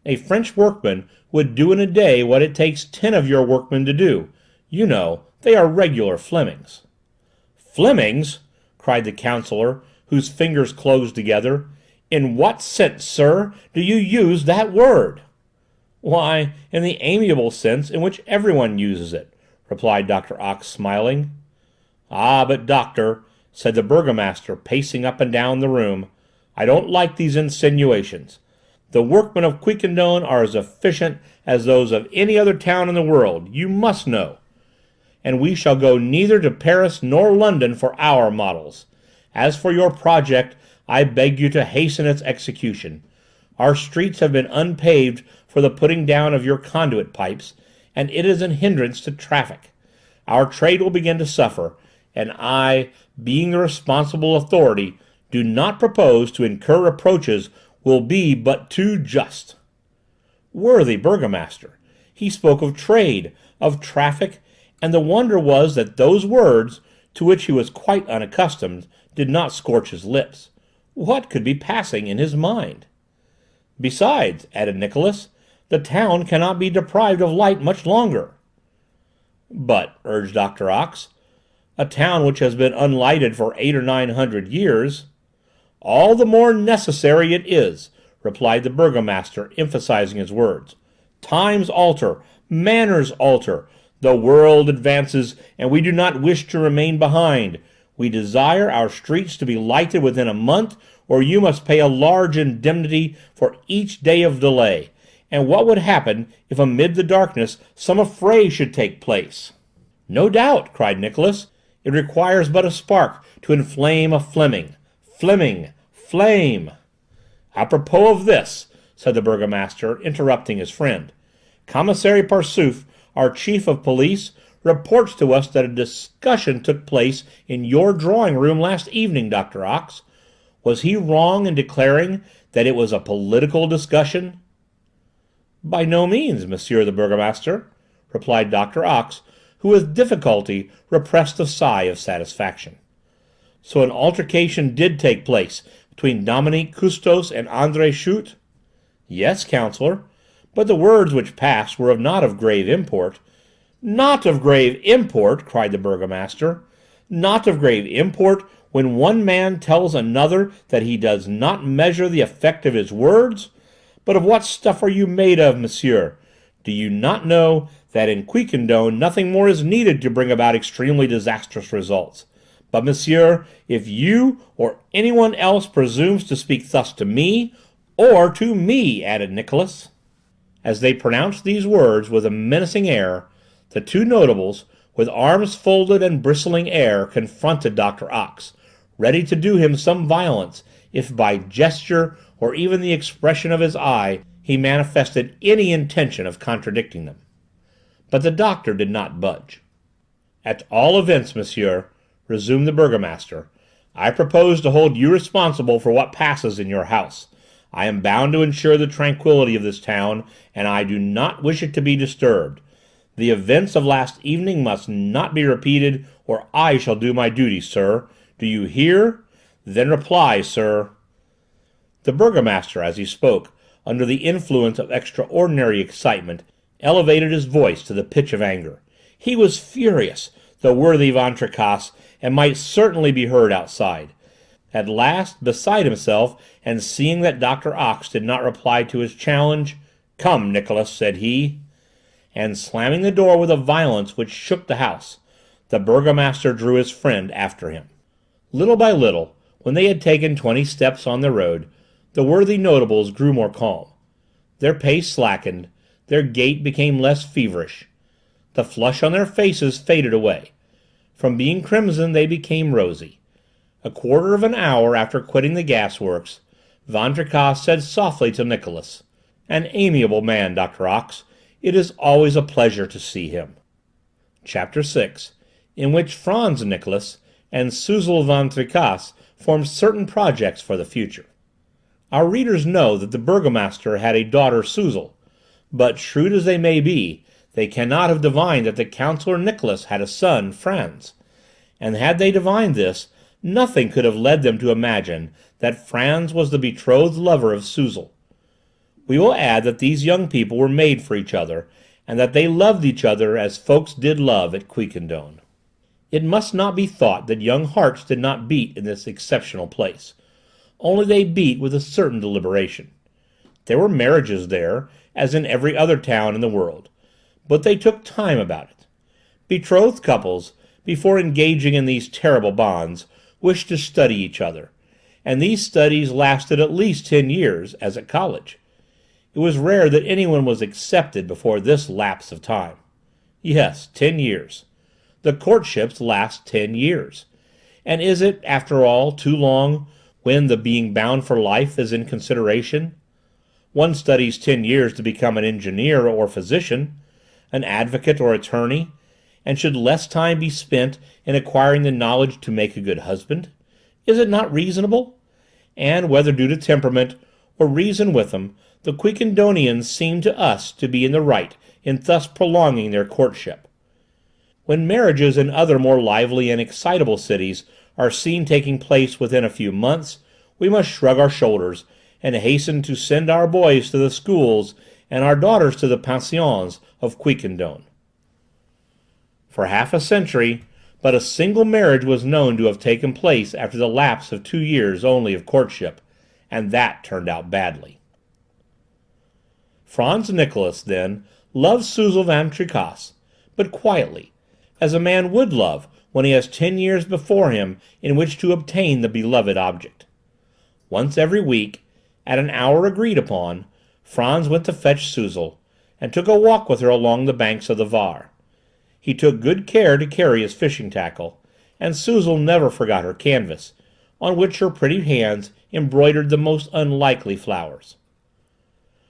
"A French workman would do in a day what it takes 10 of your workmen to do. You know, they are regular Flemings." "Flemings!" cried the counsellor, whose fingers closed together. "In what sense, sir, do you use that word?" "Why, in the amiable sense in which everyone uses it," replied Dr. Ox, smiling. "Ah, but doctor," said the burgomaster, pacing up and down the room, "I don't like these insinuations. The workmen of Quiquendone are as efficient as those of any other town in the world, you must know. And we shall go neither to Paris nor London for our models. As for your project, I beg you to hasten its execution. Our streets have been unpaved for the putting down of your conduit pipes, and it is an hindrance to traffic. Our trade will begin to suffer, and I, being the responsible authority, do not propose to incur reproaches will be but too just." Worthy burgomaster! He spoke of trade, of traffic, and the wonder was that those words, to which he was quite unaccustomed, did not scorch his lips. What could be passing in his mind? "Besides," added Nicholas, "the town cannot be deprived of light much longer." "But," urged Dr. Ox, "a town which has been unlighted for 800 or 900 years—" "All the more necessary it is," replied the burgomaster, emphasizing his words. "Times alter, manners alter, the world advances, and we do not wish to remain behind. We desire our streets to be lighted within a month, or you must pay a large indemnity for each day of delay. And what would happen if amid the darkness some affray should take place?" "No doubt," cried Nicholas. "It requires but a spark to inflame a Fleming. Fleming! Flame!" "Apropos of this," said the burgomaster, interrupting his friend, "Commissary Parsouf, our chief of police, reports to us that a discussion took place in your drawing-room last evening, Dr. Ox. Was he wrong in declaring that it was a political discussion?" "By no means, Monsieur the burgomaster," replied Dr. Ox, who with difficulty repressed a sigh of satisfaction. "So an altercation did take place between Dominique Custos and André Schut?" "Yes, counsellor, but the words which passed were not of grave import." "Not of grave import!" cried the burgomaster. "Not of grave import when one man tells another that he does not measure the effect of his words? But of what stuff are you made of, monsieur? Do you not know that in Quiquendone nothing more is needed to bring about extremely disastrous results? But, monsieur, if you or anyone else presumes to speak thus to me, or to me," added Nicholas. As they pronounced these words with a menacing air, the two notables, with arms folded and bristling air, confronted Dr. Ox, ready to do him some violence if by gesture or even the expression of his eye he manifested any intention of contradicting them. But the doctor did not budge. "At all events, monsieur," resumed the burgomaster, "I propose to hold you responsible for what passes in your house. I am bound to ensure the tranquillity of this town, and I do not wish it to be disturbed. The events of last evening must not be repeated, or I shall do my duty, sir. Do you hear? Then reply, sir." The burgomaster, as he spoke, under the influence of extraordinary excitement, elevated his voice to the pitch of anger. He was furious, the worthy Van Tricasse, and might certainly be heard outside. At last, beside himself, and seeing that Dr. Ox did not reply to his challenge, "Come, Nicholas," said he, and slamming the door with a violence which shook the house, the burgomaster drew his friend after him. Little by little, when they had taken 20 steps on the road, the worthy notables grew more calm. Their pace slackened, their gait became less feverish. The flush on their faces faded away. From being crimson they became rosy. A quarter of an hour after quitting the gasworks, Van Tricasse said softly to Nicholas, "An amiable man, Dr. Ox. It is always a pleasure to see him." Chapter 6, in which Franz Nicholas and Suzel Van Tricasse formed certain projects for the future. Our readers know that the burgomaster had a daughter Suzel, but shrewd as they may be, they cannot have divined that the counsellor Nicholas had a son, Franz, and had they divined this, nothing could have led them to imagine that Franz was the betrothed lover of Suzel. We will add that these young people were made for each other, and that they loved each other as folks did love at Quiquendone. It must not be thought that young hearts did not beat in this exceptional place, only they beat with a certain deliberation. There were marriages there, as in every other town in the world, but they took time about it. Betrothed couples, before engaging in these terrible bonds, wished to study each other, and these studies lasted at least 10 years, as at college. It was rare that anyone was accepted before this lapse of time. Yes, 10 years. The courtships last 10 years. And is it, after all, too long when the being bound for life is in consideration? One studies 10 years to become an engineer or physician, an advocate or attorney, and should less time be spent in acquiring the knowledge to make a good husband? Is it not reasonable? And whether due to temperament or reason with them, the Quiquendonians seem to us to be in the right in thus prolonging their courtship. When marriages in other more lively and excitable cities are seen taking place within a few months, we must shrug our shoulders and hasten to send our boys to the schools and our daughters to the pensions of Quiquendone. For half a century, but a single marriage was known to have taken place after the lapse of 2 years only of courtship, and that turned out badly. Franz Nicholas, then, loved Suzel Van Tricasse, but quietly, as a man would love when he has 10 years before him in which to obtain the beloved object. Once every week, at an hour agreed upon, Franz went to fetch Suzel, and took a walk with her along the banks of the Var. He took good care to carry his fishing tackle, and Suzel never forgot her canvas, on which her pretty hands embroidered the most unlikely flowers.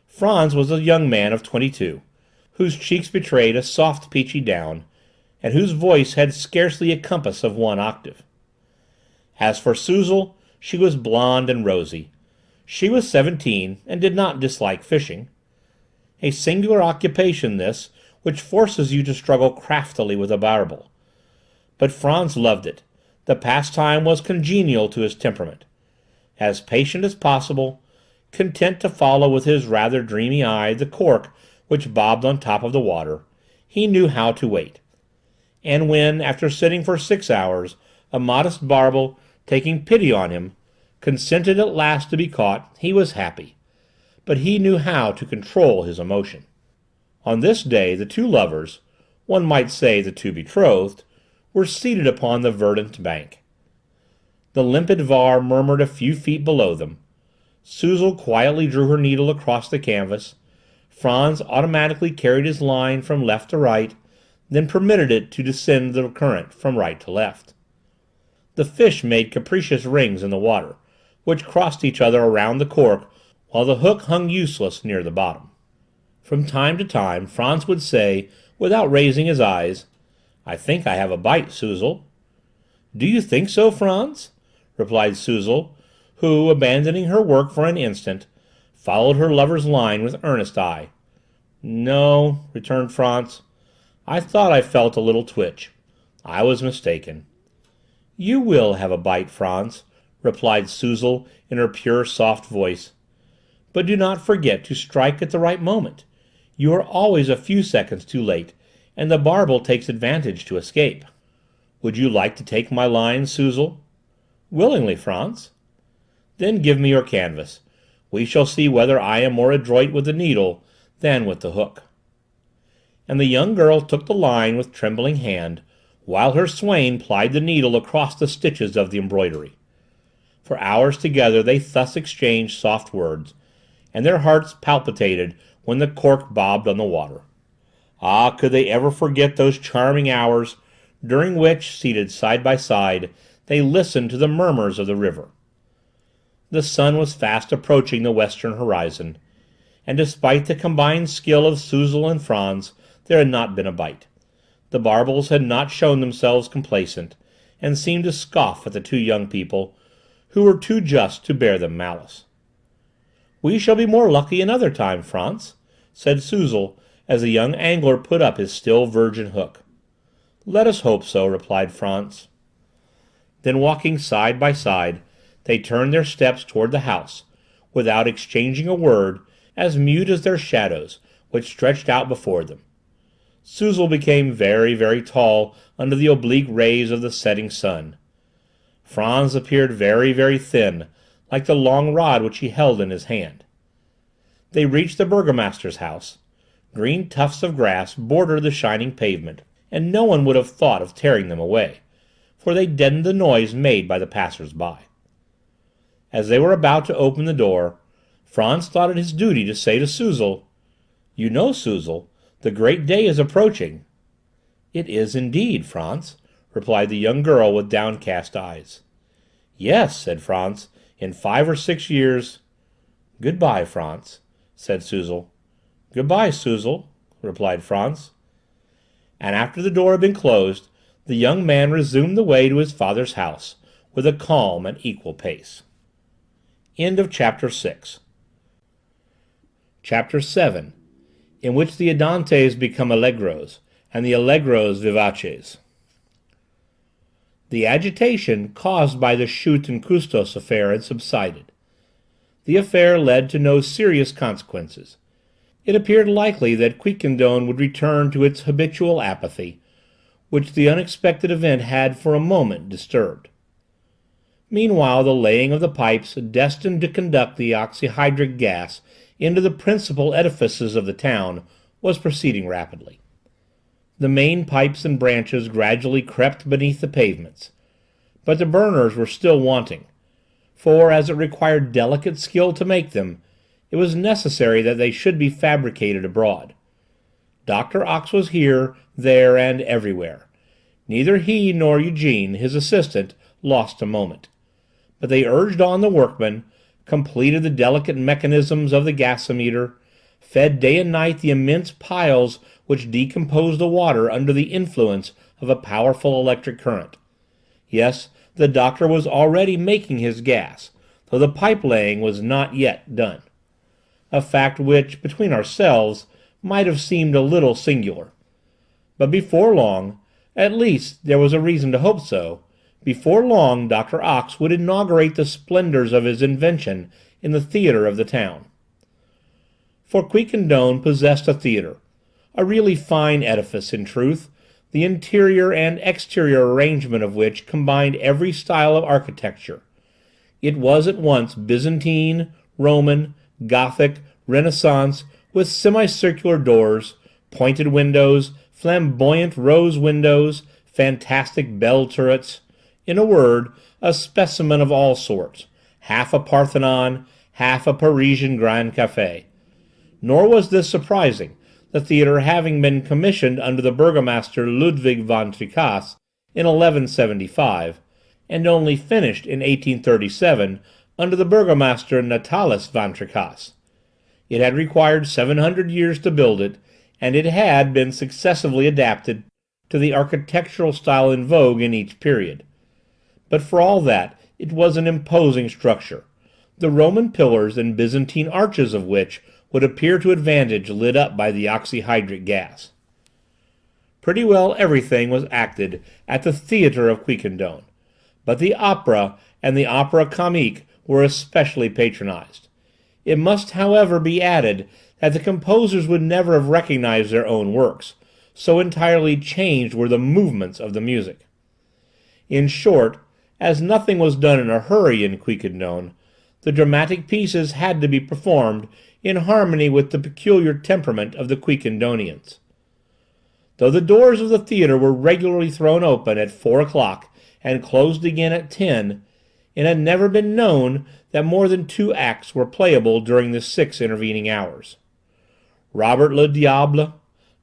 Franz was a young man of 22, whose cheeks betrayed a soft peachy down, and whose voice had scarcely a compass of 1 octave. As for Suzel, she was blonde and rosy. She was 17, and did not dislike fishing. A singular occupation this, which forces you to struggle craftily with a barbel. But Franz loved it. The pastime was congenial to his temperament. As patient as possible, content to follow with his rather dreamy eye the cork which bobbed on top of the water, he knew how to wait. And when, after sitting for 6 hours, a modest barbel, taking pity on him, consented at last to be caught, he was happy. But he knew how to control his emotion. On this day the two lovers, one might say the two betrothed, were seated upon the verdant bank. The limpid Var murmured a few feet below them. Suzel quietly drew her needle across the canvas. Franz automatically carried his line from left to right, then permitted it to descend the current from right to left. The fish made capricious rings in the water, which crossed each other around the cork, while the hook hung useless near the bottom. From time to time Franz would say, without raising his eyes, "I think I have a bite, Suzel." "Do you think so, Franz?" replied Suzel, who, abandoning her work for an instant, followed her lover's line with earnest eye. "No," returned Franz. "I thought I felt a little twitch. I was mistaken." "You will have a bite, Franz," replied Suzel in her pure, soft voice. "But do not forget to strike at the right moment. You are always a few seconds too late, and the barbel takes advantage to escape." "Would you like to take my lines, Suzel?" "Willingly, Frantz." "Then give me your canvas. We shall see whether I am more adroit with the needle than with the hook." And the young girl took the line with trembling hand, while her swain plied the needle across the stitches of the embroidery. For hours together they thus exchanged soft words, and their hearts palpitated when the cork bobbed on the water. Ah, could they ever forget those charming hours, during which, seated side by side, they listened to the murmurs of the river? The sun was fast approaching the western horizon, and despite the combined skill of Suzel and Frantz, there had not been a bite. The barbels had not shown themselves complacent, and seemed to scoff at the two young people, who were too just to bear them malice. "We shall be more lucky another time, Frantz," said Suzel, as the young angler put up his still virgin hook. "Let us hope so," replied Frantz. Then, walking side by side, they turned their steps toward the house, without exchanging a word, as mute as their shadows, which stretched out before them. Suzel became very, very tall under the oblique rays of the setting sun. Frantz appeared very, very thin, like the long rod which he held in his hand. They reached the burgomaster's house. Green tufts of grass bordered the shining pavement, and no one would have thought of tearing them away, for they deadened the noise made by the passers-by. As they were about to open the door, Frantz thought it his duty to say to Suzel, "You know, Suzel, the great day is approaching." "It is indeed, Frantz," replied the young girl with downcast eyes. "Yes," said Frantz, "in 5 or 6 years—" "Good-bye, Frantz," said Suzel. "Good-bye, Suzel," replied Frantz. And after the door had been closed, the young man resumed the way to his father's house, with a calm and equal pace. End of Chapter 6. Chapter 7, in which the Andantes become Allegros, and the Allegros vivaces. The agitation caused by the Chute and Custos affair had subsided. The affair led to no serious consequences. It appeared likely that Quiquendone would return to its habitual apathy, which the unexpected event had for a moment disturbed. Meanwhile the laying of the pipes destined to conduct the oxyhydric gas into the principal edifices of the town was proceeding rapidly. The main pipes and branches gradually crept beneath the pavements, but the burners were still wanting, for as it required delicate skill to make them, it was necessary that they should be fabricated abroad. Dr. Ox was here, there, and everywhere. Neither he nor Eugene, his assistant, lost a moment. But they urged on the workmen, completed the delicate mechanisms of the gasometer, fed day and night the immense piles which decomposed the water under the influence of a powerful electric current. Yes, the doctor was already making his gas, though the pipe laying was not yet done. A fact which, between ourselves, might have seemed a little singular. But before long, at least there was a reason to hope so, before long Dr. Ox would inaugurate the splendors of his invention in the theatre of the town. For Quiquendone possessed a theatre, a really fine edifice in truth, the interior and exterior arrangement of which combined every style of architecture. It was at once Byzantine, Roman, Gothic, Renaissance, with semicircular doors, pointed windows, flamboyant rose windows, fantastic bell turrets, in a word, a specimen of all sorts, half a Parthenon, half a Parisian Grand Café. Nor was this surprising, the theatre having been commissioned under the burgomaster Ludwig von Tricasse in 1175, and only finished in 1837 under the burgomaster Natalis von Tricasse. It had required 700 years to build it, and it had been successively adapted to the architectural style in vogue in each period. But for all that, it was an imposing structure, the Roman pillars and Byzantine arches of which would appear to advantage lit up by the oxyhydric gas. Pretty well everything was acted at the theatre of Quiquendone, but the opera and the opera comique were especially patronized. It must, however, be added that the composers would never have recognized their own works, so entirely changed were the movements of the music. In short, as nothing was done in a hurry in Quiquendone, the dramatic pieces had to be performed in harmony with the peculiar temperament of the Quiquendonians. Though the doors of the theatre were regularly thrown open at 4 o'clock and closed again at 10, it had never been known that more than 2 acts were playable during the 6 intervening hours. Robert le Diable,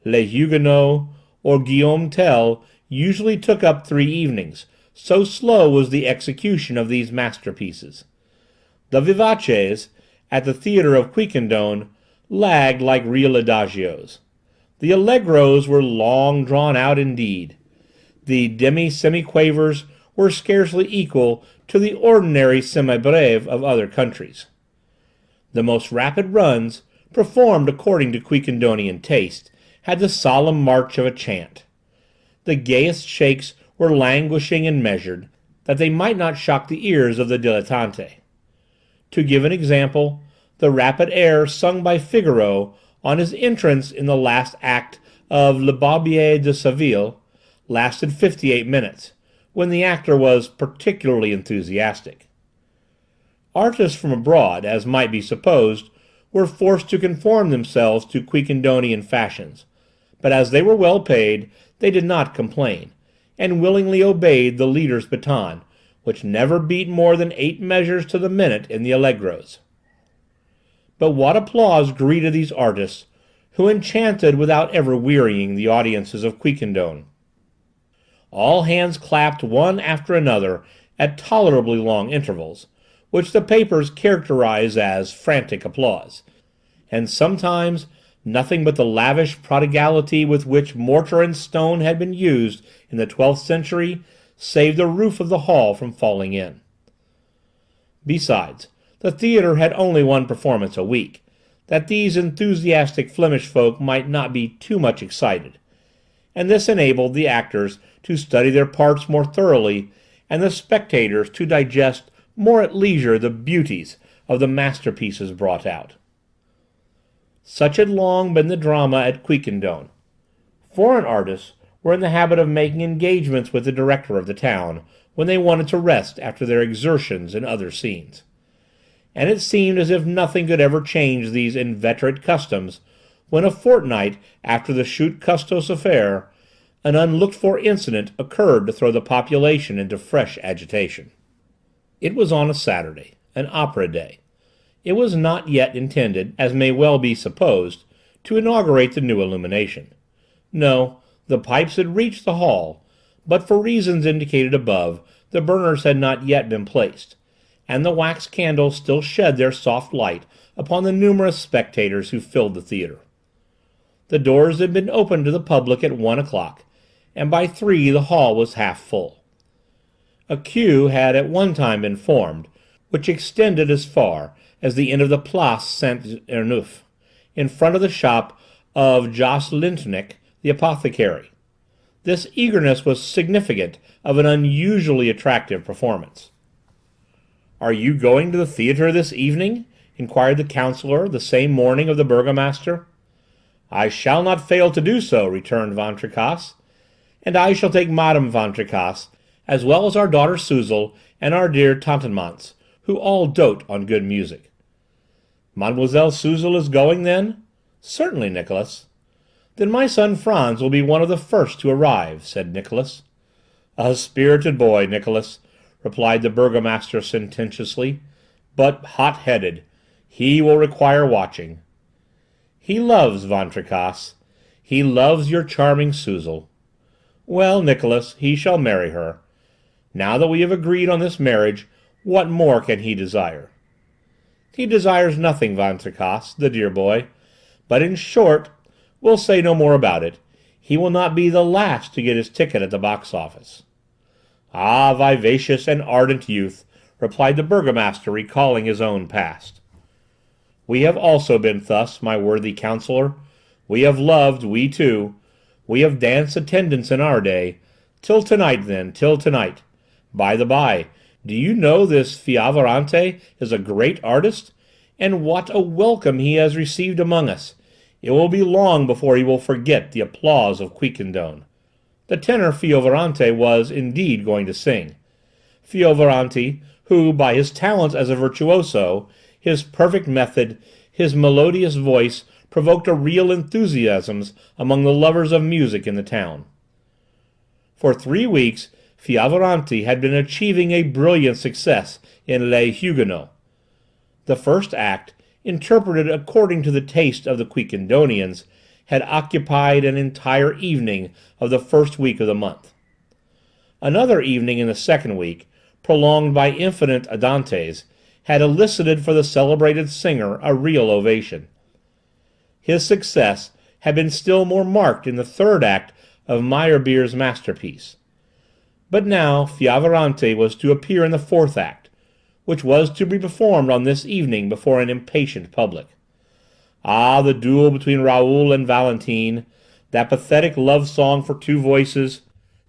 Les Huguenots, or Guillaume Tell usually took up 3 evenings, so slow was the execution of these masterpieces. The vivaces, at the theatre of Quiquendone, lagged like real adagios. The allegros were long drawn out indeed. The demi-semiquavers were scarcely equal to the ordinary semi-breve of other countries. The most rapid runs, performed according to Quiquendonian taste, had the solemn march of a chant. The gayest shakes were languishing and measured, that they might not shock the ears of the dilettante. To give an example, the rapid air sung by Figaro on his entrance in the last act of Le Barbier de Séville lasted 58 minutes, when the actor was particularly enthusiastic. Artists from abroad, as might be supposed, were forced to conform themselves to Quiquendonian fashions, but as they were well paid, they did not complain, and willingly obeyed the leader's baton, which never beat more than 8 measures to the minute in the allegros. But what applause greeted these artists, who enchanted without ever wearying the audiences of Quiquendone! All hands clapped one after another at tolerably long intervals, which the papers characterize as frantic applause, and sometimes nothing but the lavish prodigality with which mortar and stone had been used in the 12th century saved the roof of the hall from falling in. Besides, the theatre had only 1 performance a week, that these enthusiastic Flemish folk might not be too much excited, and this enabled the actors to study their parts more thoroughly, and the spectators to digest more at leisure the beauties of the masterpieces brought out. Such had long been the drama at Quiquendone. Foreign artists were in the habit of making engagements with the director of the town when they wanted to rest after their exertions in other scenes, and it seemed as if nothing could ever change these inveterate customs, when a fortnight after the Chute Custos affair, an unlooked-for incident occurred to throw the population into fresh agitation. It was on a Saturday, an opera day. It was not yet intended, as may well be supposed, to inaugurate the new illumination. No, the pipes had reached the hall, but for reasons indicated above, the burners had not yet been placed, and the wax candles still shed their soft light upon the numerous spectators who filled the theatre. The doors had been opened to the public at 1 o'clock, and by 3 the hall was half full. A queue had at one time been formed, which extended as far as the end of the Place Saint-Ernuph, in front of the shop of Jos Lintnick, the apothecary. This eagerness was significant of an unusually attractive performance. "Are you going to the theatre this evening?" inquired the counsellor the same morning of the burgomaster. "I shall not fail to do so," returned Van Tricasse, "and I shall take Madame Van Tricasse, as well as our daughter Suzel and our dear Tatanemance, who all dote on good music." "Mademoiselle Suzel is going, then?" "Certainly, Nicholas." "Then my son Franz will be one of the first to arrive," said Nicholas. "A spirited boy, Nicholas," replied the burgomaster sententiously, "but hot-headed. He will require watching." "He loves Van Tricasse. He loves your charming Suzel. Well, Nicholas, he shall marry her. Now that we have agreed on this marriage, what more can he desire?" "He desires nothing, Van Tricasse, the dear boy. But in short, we'll say no more about it. He will not be the last to get his ticket at the box office." "Ah, vivacious and ardent youth," replied the burgomaster, recalling his own past. "We have also been thus, my worthy counsellor. We have loved, we too. We have danced attendance in our day. Till tonight, then, till tonight. By the by, do you know this Fiovaranti is a great artist? And what a welcome he has received among us! It will be long before he will forget the applause of Quiquendone." The tenor Fiovaranti was, indeed, going to sing. Fiovaranti, who, by his talents as a virtuoso, his perfect method, his melodious voice, provoked a real enthusiasm among the lovers of music in the town. For 3 weeks Fiovaranti had been achieving a brilliant success in Les Huguenots. The first act, interpreted according to the taste of the Quiquendonians, had occupied an entire evening of the first week of the month. Another evening in the second week, prolonged by infinite andantes, had elicited for the celebrated singer a real ovation. His success had been still more marked in the third act of Meyerbeer's masterpiece. But now Fiovaranti was to appear in the fourth act, which was to be performed on this evening before an impatient public. Ah, the duel between Raoul and Valentine, that pathetic love song for two voices,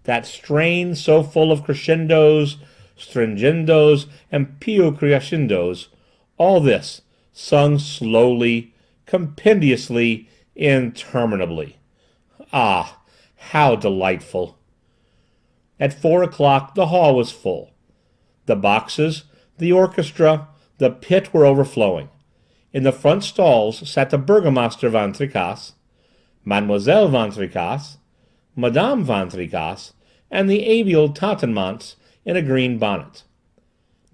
that strain so full of crescendos, stringendos, and più crescendos, all this, sung slowly, compendiously, interminably. Ah, how delightful! At 4 o'clock the hall was full. The boxes, the orchestra, the pit were overflowing. In the front stalls sat the Burgomaster Van Tricasse, Mademoiselle Van Tricasse, Madame Van Tricasse, and the amiable Tatanemance in a green bonnet.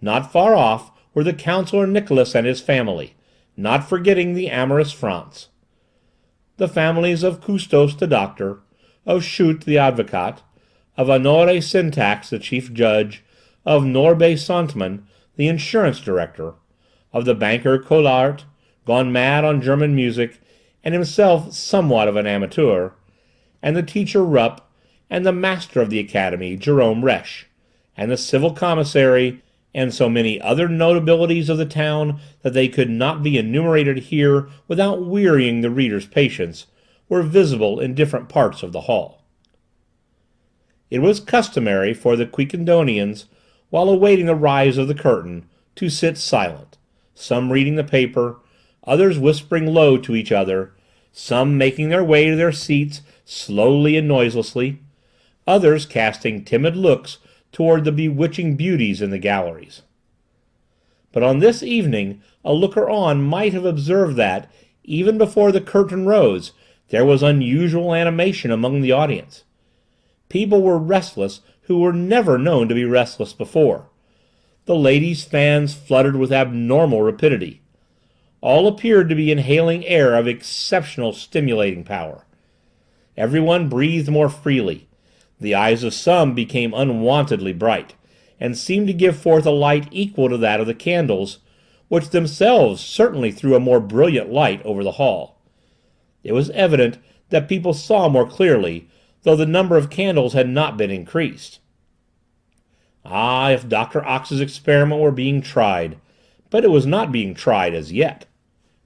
Not far off were the Counsellor Nicholas and his family, not forgetting the amorous Franz. The families of Custos the doctor, of Schut the advocate, of Honore Syntax the chief judge, of Norbe Santman the insurance director, of the banker Collard, gone mad on German music, and himself somewhat of an amateur, and the teacher Rupp, and the master of the academy, Jerome Resch, and the civil commissary, and so many other notabilities of the town that they could not be enumerated here without wearying the reader's patience, were visible in different parts of the hall. It was customary for the Quiquendonians, while awaiting the rise of the curtain, to sit silent, some reading the paper, others whispering low to each other, some making their way to their seats slowly and noiselessly, others casting timid looks toward the bewitching beauties in the galleries. But on this evening a looker-on might have observed that, even before the curtain rose, there was unusual animation among the audience. People were restless who were never known to be restless before. The ladies' fans fluttered with abnormal rapidity. All appeared to be inhaling air of exceptional stimulating power. Everyone breathed more freely. The eyes of some became unwontedly bright, and seemed to give forth a light equal to that of the candles, which themselves certainly threw a more brilliant light over the hall. It was evident that people saw more clearly, though the number of candles had not been increased. Ah, if Dr. Ox's experiment were being tried! But it was not being tried as yet.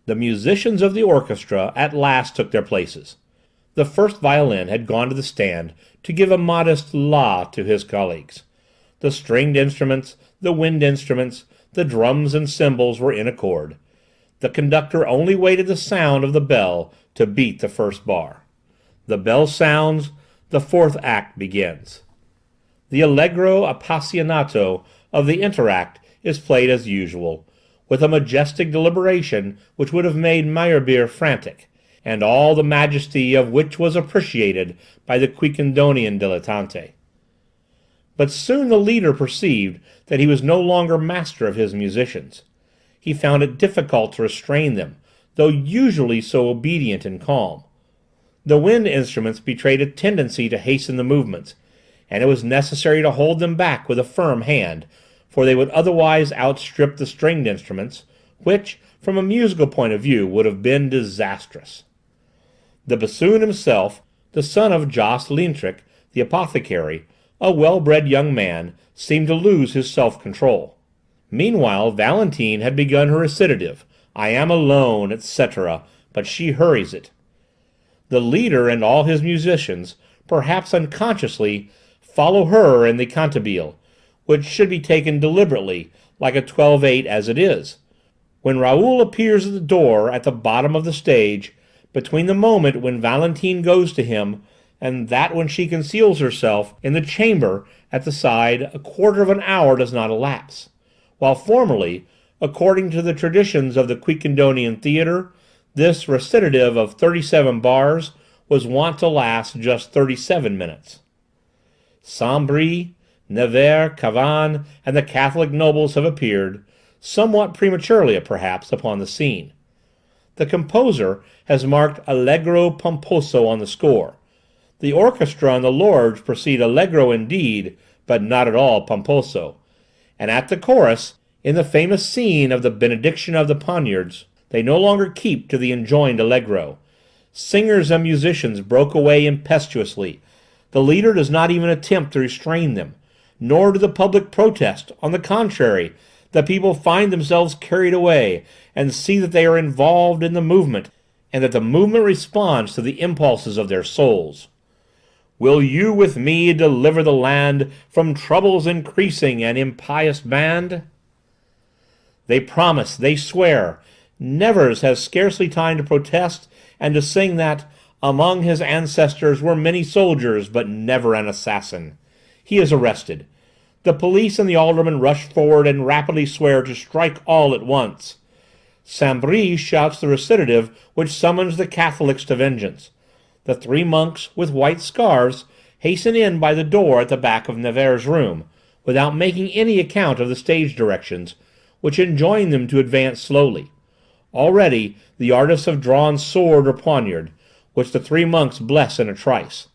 The musicians of the orchestra at last took their places. The first violin had gone to the stand to give a modest la to his colleagues. The stringed instruments, the wind instruments, the drums and cymbals were in accord. The conductor only waited the sound of the bell to beat the first bar. The bell sounds, the fourth act begins. The allegro appassionato of the interact is played as usual, with a majestic deliberation which would have made Meyerbeer frantic, and all the majesty of which was appreciated by the Quiquendonian dilettante. But soon the leader perceived that he was no longer master of his musicians. He found it difficult to restrain them, though usually so obedient and calm. The wind instruments betrayed a tendency to hasten the movements, and it was necessary to hold them back with a firm hand, for they would otherwise outstrip the stringed instruments, which, from a musical point of view, would have been disastrous. The bassoon himself, the son of Jos Lientrich, the apothecary, a well-bred young man, seemed to lose his self-control. Meanwhile Valentine had begun her recitative, "I am alone," etc., but she hurries it. The leader and all his musicians, perhaps unconsciously, follow her in the cantabile, which should be taken deliberately, like a 12/8 as it is. When Raoul appears at the door at the bottom of the stage, between the moment when Valentine goes to him and that when she conceals herself in the chamber at the side, a quarter of an hour does not elapse, while formerly, according to the traditions of the Quiquendonian theatre, this recitative of 37 bars was wont to last just 37 minutes. Saint-Bris, Nevers, Cavan, and the Catholic nobles have appeared, somewhat prematurely perhaps, upon the scene. The composer has marked allegro pomposo on the score. The orchestra and the lords proceed allegro indeed, but not at all pomposo. And at the chorus, in the famous scene of the benediction of the poniards, they no longer keep to the enjoined allegro. Singers and musicians broke away impetuously. The leader does not even attempt to restrain them, nor do the public protest. On the contrary, the people find themselves carried away, and see that they are involved in the movement, and that the movement responds to the impulses of their souls. Will you with me deliver the land from troubles increasing and impious band? They promise, they swear. Nevers has scarcely time to protest and to sing that among his ancestors were many soldiers, but never an assassin. He is arrested. The police and the aldermen rush forward and rapidly swear to strike all at once. Saint-Bris shouts the recitative which summons the Catholics to vengeance. The 3 monks with white scarves hasten in by the door at the back of Nevers' room, without making any account of the stage directions, which enjoin them to advance slowly. Already the artists have drawn sword or poniard, which the 3 monks bless in a trice.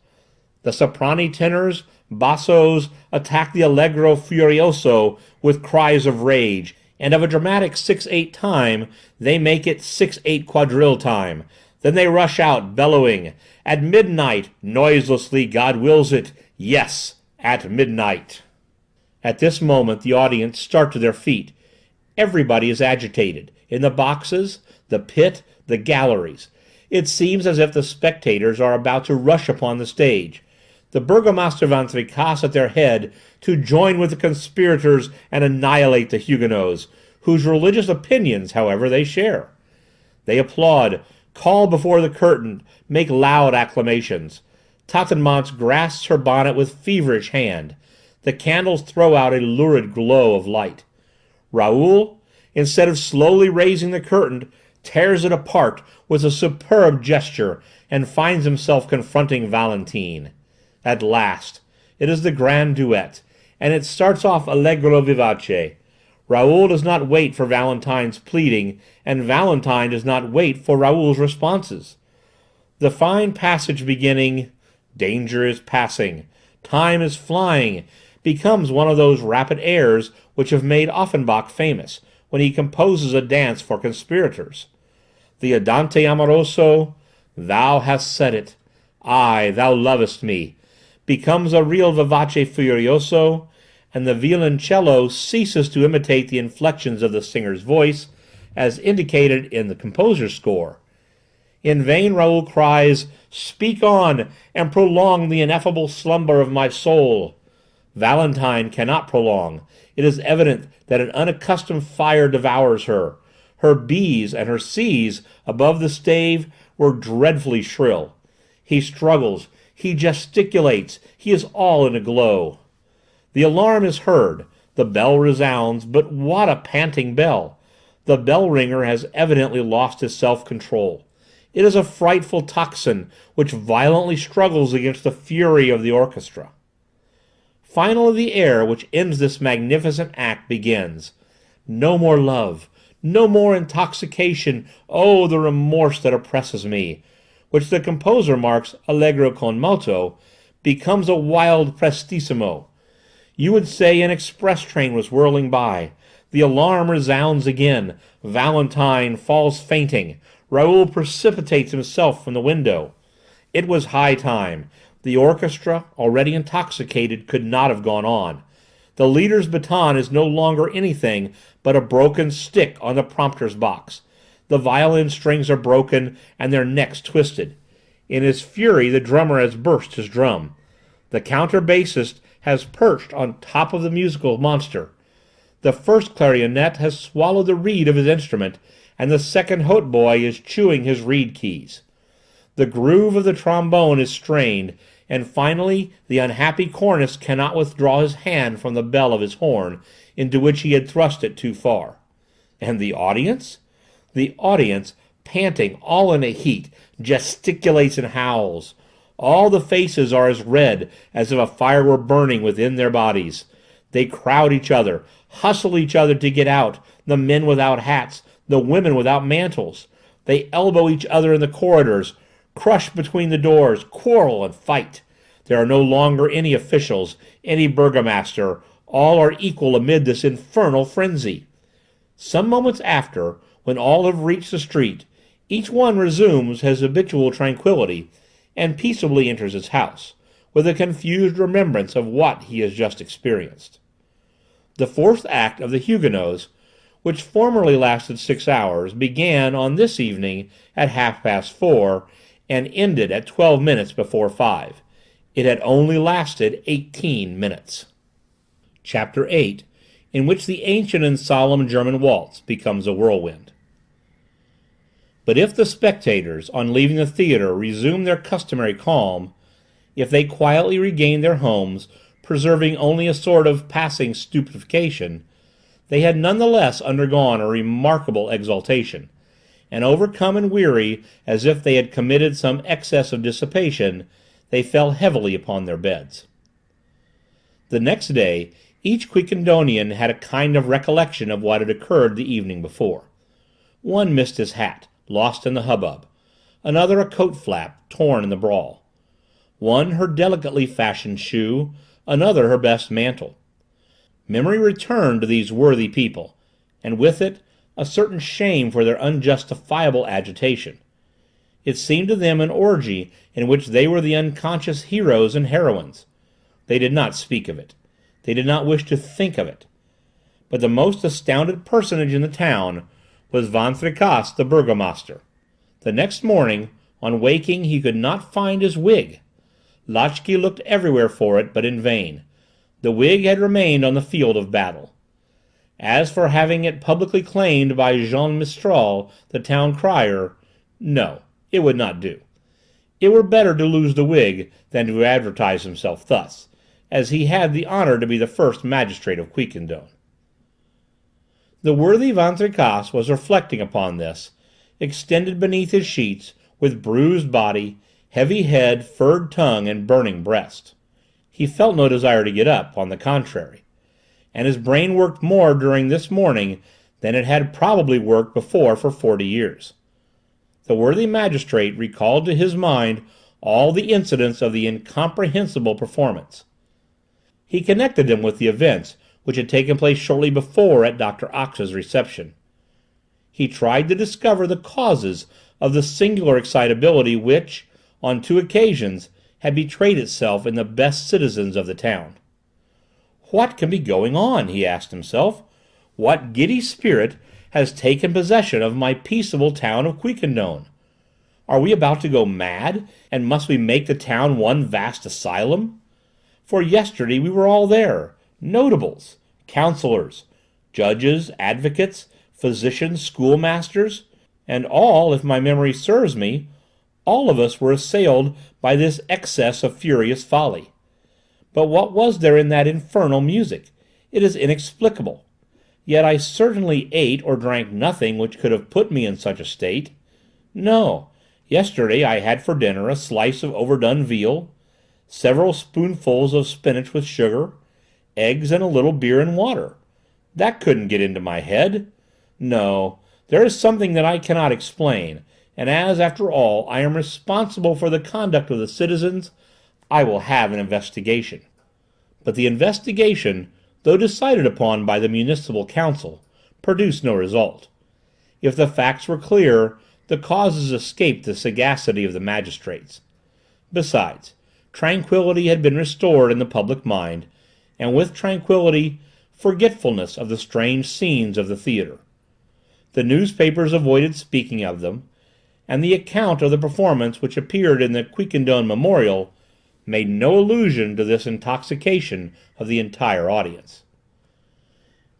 The soprani tenors, bassos, attack the allegro furioso with cries of rage, and of a dramatic 6/8 time they make it 6/8 quadrille time. Then they rush out, bellowing, "At midnight, noiselessly, God wills it, yes, at midnight." At this moment the audience start to their feet. Everybody is agitated, in the boxes, the pit, the galleries. It seems as if the spectators are about to rush upon the stage, the Burgomaster Van Tricasse at their head, to join with the conspirators and annihilate the Huguenots, whose religious opinions, however, they share. They applaud, call before the curtain, make loud acclamations. Tatanemance grasps her bonnet with feverish hand. The candles throw out a lurid glow of light. Raoul, instead of slowly raising the curtain, tears it apart with a superb gesture and finds himself confronting Valentine. At last, it is the grand duet, and it starts off allegro vivace. Raoul does not wait for Valentine's pleading, and Valentine does not wait for Raoul's responses. The fine passage beginning, "Danger is passing, time is flying," becomes one of those rapid airs which have made Offenbach famous, when he composes a dance for conspirators. The Andante amoroso, "Thou hast said it, aye, thou lovest me," becomes a real vivace furioso, and the violoncello ceases to imitate the inflections of the singer's voice, as indicated in the composer's score. In vain Raoul cries, "Speak on, and prolong the ineffable slumber of my soul." Valentine cannot prolong. It is evident that an unaccustomed fire devours her. Her B's and her C's above the stave were dreadfully shrill. He struggles, he gesticulates, he is all in a glow. The alarm is heard, the bell resounds, but what a panting bell! The bell-ringer has evidently lost his self-control. It is a frightful tocsin which violently struggles against the fury of the orchestra. Finally the air which ends this magnificent act begins. No more love, no more intoxication, oh, the remorse that oppresses me, which the composer marks allegro con moto, becomes a wild prestissimo. You would say an express train was whirling by. The alarm resounds again. Valentine falls fainting. Raoul precipitates himself from the window. It was high time. The orchestra, already intoxicated, could not have gone on. The leader's baton is no longer anything but a broken stick on the prompter's box. The violin strings are broken and their necks twisted. In his fury the drummer has burst his drum. The counterbassist has perched on top of the musical monster. The first clarionet has swallowed the reed of his instrument, and the second hautboy is chewing his reed keys. The groove of the trombone is strained, and finally the unhappy cornist cannot withdraw his hand from the bell of his horn, into which he had thrust it too far. And the audience? The audience, panting, all in a heat, gesticulates and howls. All the faces are as red as if a fire were burning within their bodies. They crowd each other, hustle each other to get out, the men without hats, the women without mantles. They elbow each other in the corridors, crush between the doors, quarrel and fight. There are no longer any officials, any burgomaster. All are equal amid this infernal frenzy. Some moments after, when all have reached the street, each one resumes his habitual tranquillity, and peaceably enters his house, with a confused remembrance of what he has just experienced. The fourth act of the Huguenots, which formerly lasted 6 hours, began on this evening at 4:30, and ended at 12 minutes before 5. It had only lasted 18 minutes. Chapter 8, in which the ancient and solemn German waltz becomes a whirlwind. But if the spectators, on leaving the theatre, resume their customary calm, if they quietly regain their homes, preserving only a sort of passing stupefaction, they had none the less undergone a remarkable exaltation, and overcome and weary as if they had committed some excess of dissipation, they fell heavily upon their beds. The next day each Quiquendonian had a kind of recollection of what had occurred the evening before. One missed his hat, lost in the hubbub; another a coat flap, torn in the brawl; one her delicately fashioned shoe; another her best mantle. Memory returned to these worthy people, and with it a certain shame for their unjustifiable agitation. It seemed to them an orgy in which they were the unconscious heroes and heroines. They did not speak of it. They did not wish to think of it. But the most astounded personage in the town was Van Tricasse, the burgomaster. The next morning, on waking, he could not find his wig. Lotchke looked everywhere for it, but in vain. The wig had remained on the field of battle. As for having it publicly claimed by Jean Mistral, the town crier, no, it would not do. It were better to lose the wig than to advertise himself thus, as he had the honour to be the first magistrate of Quiquendone. The worthy Van Tricasse was reflecting upon this, extended beneath his sheets, with bruised body, heavy head, furred tongue, and burning breast. He felt no desire to get up, on the contrary, and his brain worked more during this morning than it had probably worked before for 40 years. The worthy magistrate recalled to his mind all the incidents of the incomprehensible performance. He connected them with the events which had taken place shortly before at Dr. Ox's reception. He tried to discover the causes of the singular excitability which, on 2 occasions, had betrayed itself in the best citizens of the town. What can be going on? He asked himself. What giddy spirit has taken possession of my peaceable town of Quiquendone? Are we about to go mad, and must we make the town one vast asylum? For yesterday we were all there, notables, councillors, judges, advocates, physicians, schoolmasters, and all, if my memory serves me, all of us were assailed by this excess of furious folly. But what was there in that infernal music? It is inexplicable. Yet I certainly ate or drank nothing which could have put me in such a state. No, yesterday I had for dinner a slice of overdone veal, several spoonfuls of spinach with sugar, eggs, and a little beer and water. That couldn't get into my head. No, there is something that I cannot explain, and as, after all, I am responsible for the conduct of the citizens, I will have an investigation. But the investigation, though decided upon by the municipal council, produced no result. If the facts were clear, the causes escaped the sagacity of the magistrates. Besides, tranquillity had been restored in the public mind, and with tranquillity, forgetfulness of the strange scenes of the theatre. The newspapers avoided speaking of them, and the account of the performance which appeared in the Quiquendone Memorial made no allusion to this intoxication of the entire audience.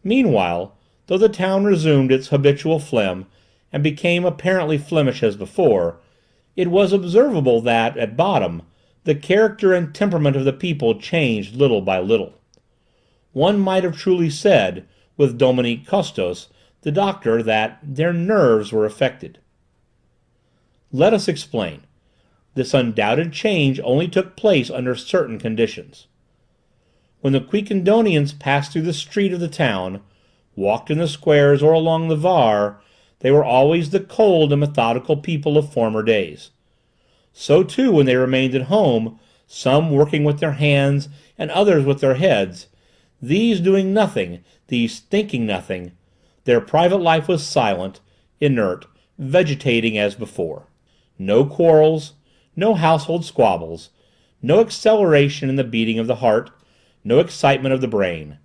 Meanwhile, though the town resumed its habitual phlegm, and became apparently Flemish as before, it was observable that, at bottom, the character and temperament of the people changed little by little. One might have truly said, with Dominique Custos, the doctor, that their nerves were affected. Let us explain. This undoubted change only took place under certain conditions. When the Quiquendonians passed through the street of the town, walked in the squares or along the Var, they were always the cold and methodical people of former days. So too when they remained at home, some working with their hands and others with their heads, these doing nothing, these thinking nothing. Their private life was silent, inert, vegetating as before. No quarrels, no household squabbles, no acceleration in the beating of the heart, no excitement of the brain.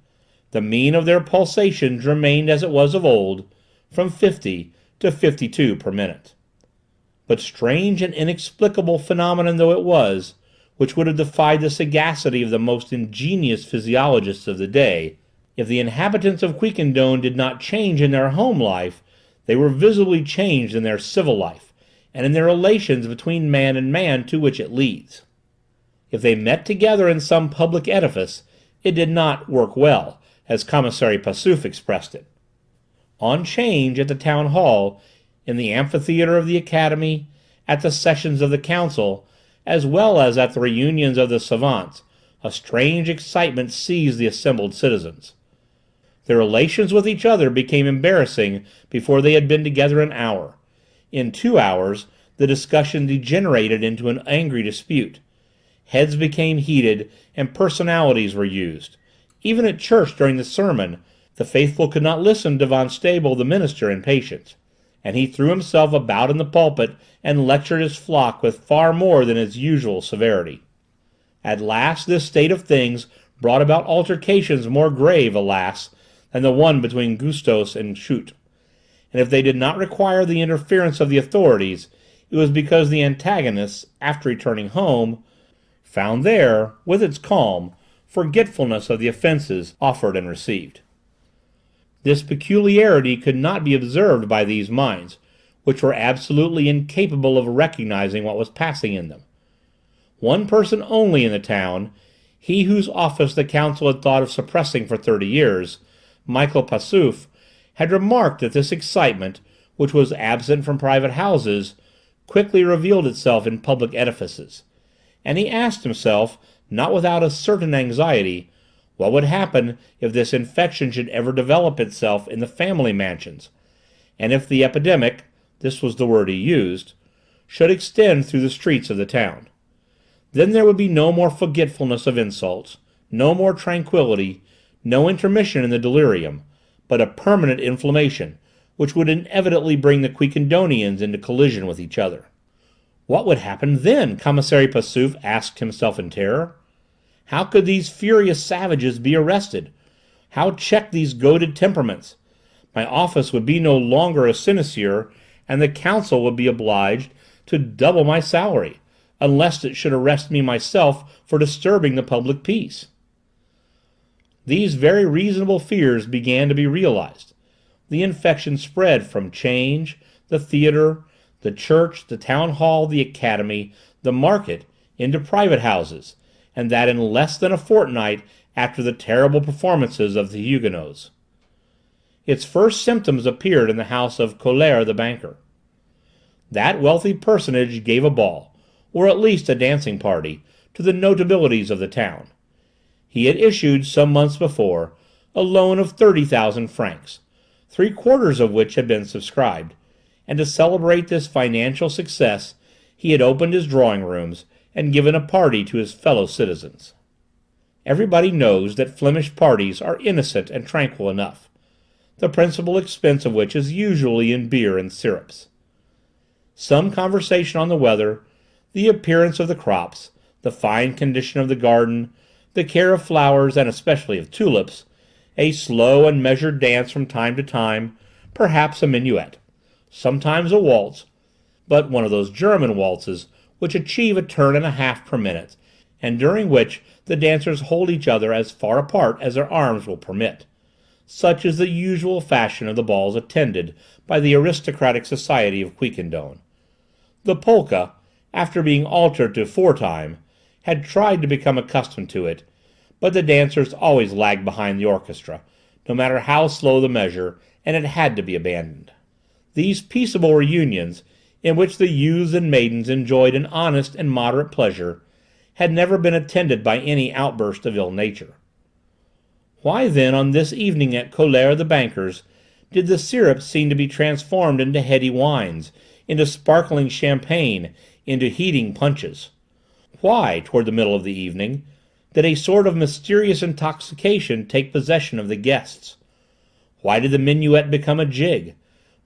The mean of their pulsations remained as it was of old, from 50 to 52 per minute. But strange and inexplicable phenomenon though it was, which would have defied the sagacity of the most ingenious physiologists of the day, if the inhabitants of Quiquendone did not change in their home life, they were visibly changed in their civil life, and in their relations between man and man to which it leads. If they met together in some public edifice, it did not work well, as Commissary Passauf expressed it. On 'change at the town hall, in the amphitheatre of the academy, at the sessions of the council, as well as at the reunions of the savants, a strange excitement seized the assembled citizens. Their relations with each other became embarrassing before they had been together an hour. In 2 hours the discussion degenerated into an angry dispute. Heads became heated and personalities were used. Even at church during the sermon, the faithful could not listen to Von Stabel the minister in patience, and he threw himself about in the pulpit and lectured his flock with far more than his usual severity. At last this state of things brought about altercations more grave, alas, than the one between Gustos and Schut, and if they did not require the interference of the authorities, it was because the antagonists, after returning home, found there, with its calm, forgetfulness of the offences offered and received. This peculiarity could not be observed by these minds, which were absolutely incapable of recognizing what was passing in them. One person only in the town, he whose office the council had thought of suppressing for 30 years, Michael Passauf, had remarked that this excitement, which was absent from private houses, quickly revealed itself in public edifices, and he asked himself, not without a certain anxiety, what would happen if this infection should ever develop itself in the family mansions, and if the epidemic, this was the word he used, should extend through the streets of the town. Then there would be no more forgetfulness of insults, no more tranquillity, no intermission in the delirium, but a permanent inflammation, which would inevitably bring the Quiquendonians into collision with each other. What would happen then? Commissary Passauf asked himself in terror. How could these furious savages be arrested? How check these goaded temperaments? My office would be no longer a sinecure, and the council would be obliged to double my salary, unless it should arrest me myself for disturbing the public peace. These very reasonable fears began to be realized. The infection spread from 'change, the theatre, the church, the town hall, the academy, the market, into private houses, and that in less than a fortnight after the terrible performances of the Huguenots. Its first symptoms appeared in the house of Collaert the banker. That wealthy personage gave a ball, or at least a dancing party, to the notabilities of the town. He had issued, some months before, a loan of 30,000 francs, 3/4 of which had been subscribed, and to celebrate this financial success he had opened his drawing rooms and given a party to his fellow citizens. Everybody knows that Flemish parties are innocent and tranquil enough, the principal expense of which is usually in beer and syrups. Some conversation on the weather, the appearance of the crops, the fine condition of the garden, the care of flowers and especially of tulips, a slow and measured dance from time to time, perhaps a minuet, sometimes a waltz, but one of those German waltzes which achieve a turn and a half per minute, and during which the dancers hold each other as far apart as their arms will permit. Such is the usual fashion of the balls attended by the aristocratic society of Quiquendone. The polka, after being altered to four-time, had tried to become accustomed to it, but the dancers always lagged behind the orchestra, no matter how slow the measure, and it had to be abandoned. These peaceable reunions, in which the youths and maidens enjoyed an honest and moderate pleasure, had never been attended by any outburst of ill nature. Why then, on this evening at Colère the banker's, did the syrup seem to be transformed into heady wines, into sparkling champagne, into heating punches? Why, toward the middle of the evening, did a sort of mysterious intoxication take possession of the guests? Why did the minuet become a jig?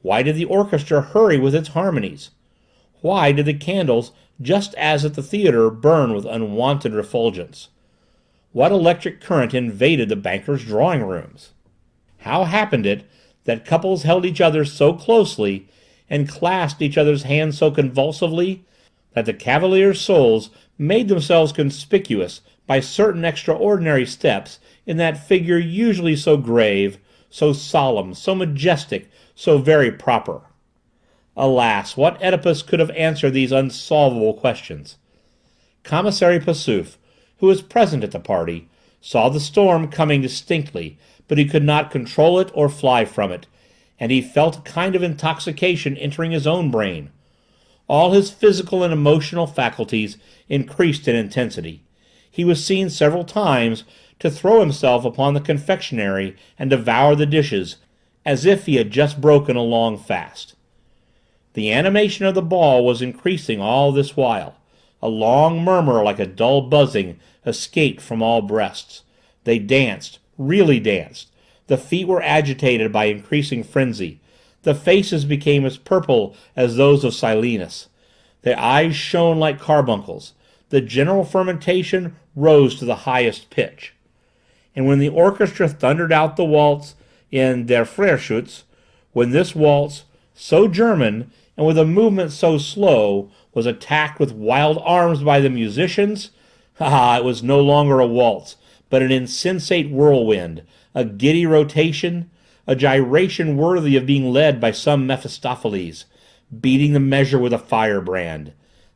Why did the orchestra hurry with its harmonies? Why did the candles, just as at the theatre, burn with unwonted refulgence? What electric current invaded the banker's drawing rooms? How happened it that couples held each other so closely and clasped each other's hands so convulsively that the cavaliers' souls made themselves conspicuous by certain extraordinary steps in that figure usually so grave, so solemn, so majestic, so very proper? Alas, what Oedipus could have answered these unsolvable questions? Commissary Passauf, who was present at the party, saw the storm coming distinctly, but he could not control it or fly from it, and he felt a kind of intoxication entering his own brain. All his physical and emotional faculties increased in intensity. He was seen several times to throw himself upon the confectionery and devour the dishes, as if he had just broken a long fast. The animation of the ball was increasing all this while. A long murmur like a dull buzzing escaped from all breasts. They danced, really danced. The feet were agitated by increasing frenzy. The faces became as purple as those of Silenus. The eyes shone like carbuncles. The general fermentation rose to the highest pitch. And when the orchestra thundered out the waltz in Der Freischütz, when this waltz, so German, and with a movement so slow, was attacked with wild arms by the musicians, it was no longer a waltz, but an insensate whirlwind, a giddy rotation, a gyration worthy of being led by some Mephistopheles, beating the measure with a firebrand.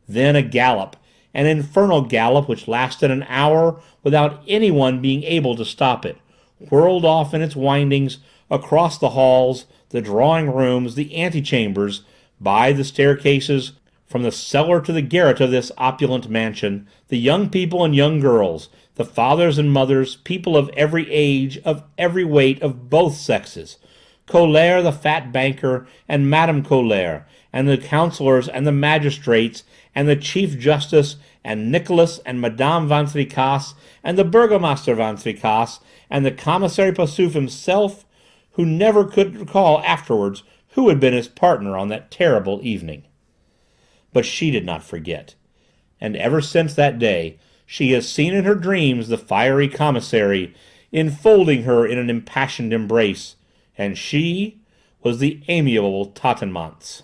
Then a gallop, an infernal gallop which lasted an hour without anyone being able to stop it, whirled off in its windings across the halls, the drawing rooms, the antechambers, by the staircases, from the cellar to the garret of this opulent mansion, the young people and young girls, the fathers and mothers, people of every age, of every weight, of both sexes, Colère the fat banker, and Madame Colère, and the councillors and the magistrates, and the chief justice, and Nicholas and Madame Van Tricasse, and the Burgomaster Van Tricasse, and the Commissary Passauf himself, who never could recall afterwards who had been his partner on that terrible evening. But she did not forget, and ever since that day she has seen in her dreams the fiery commissary enfolding her in an impassioned embrace, and she was the amiable Tatanémance.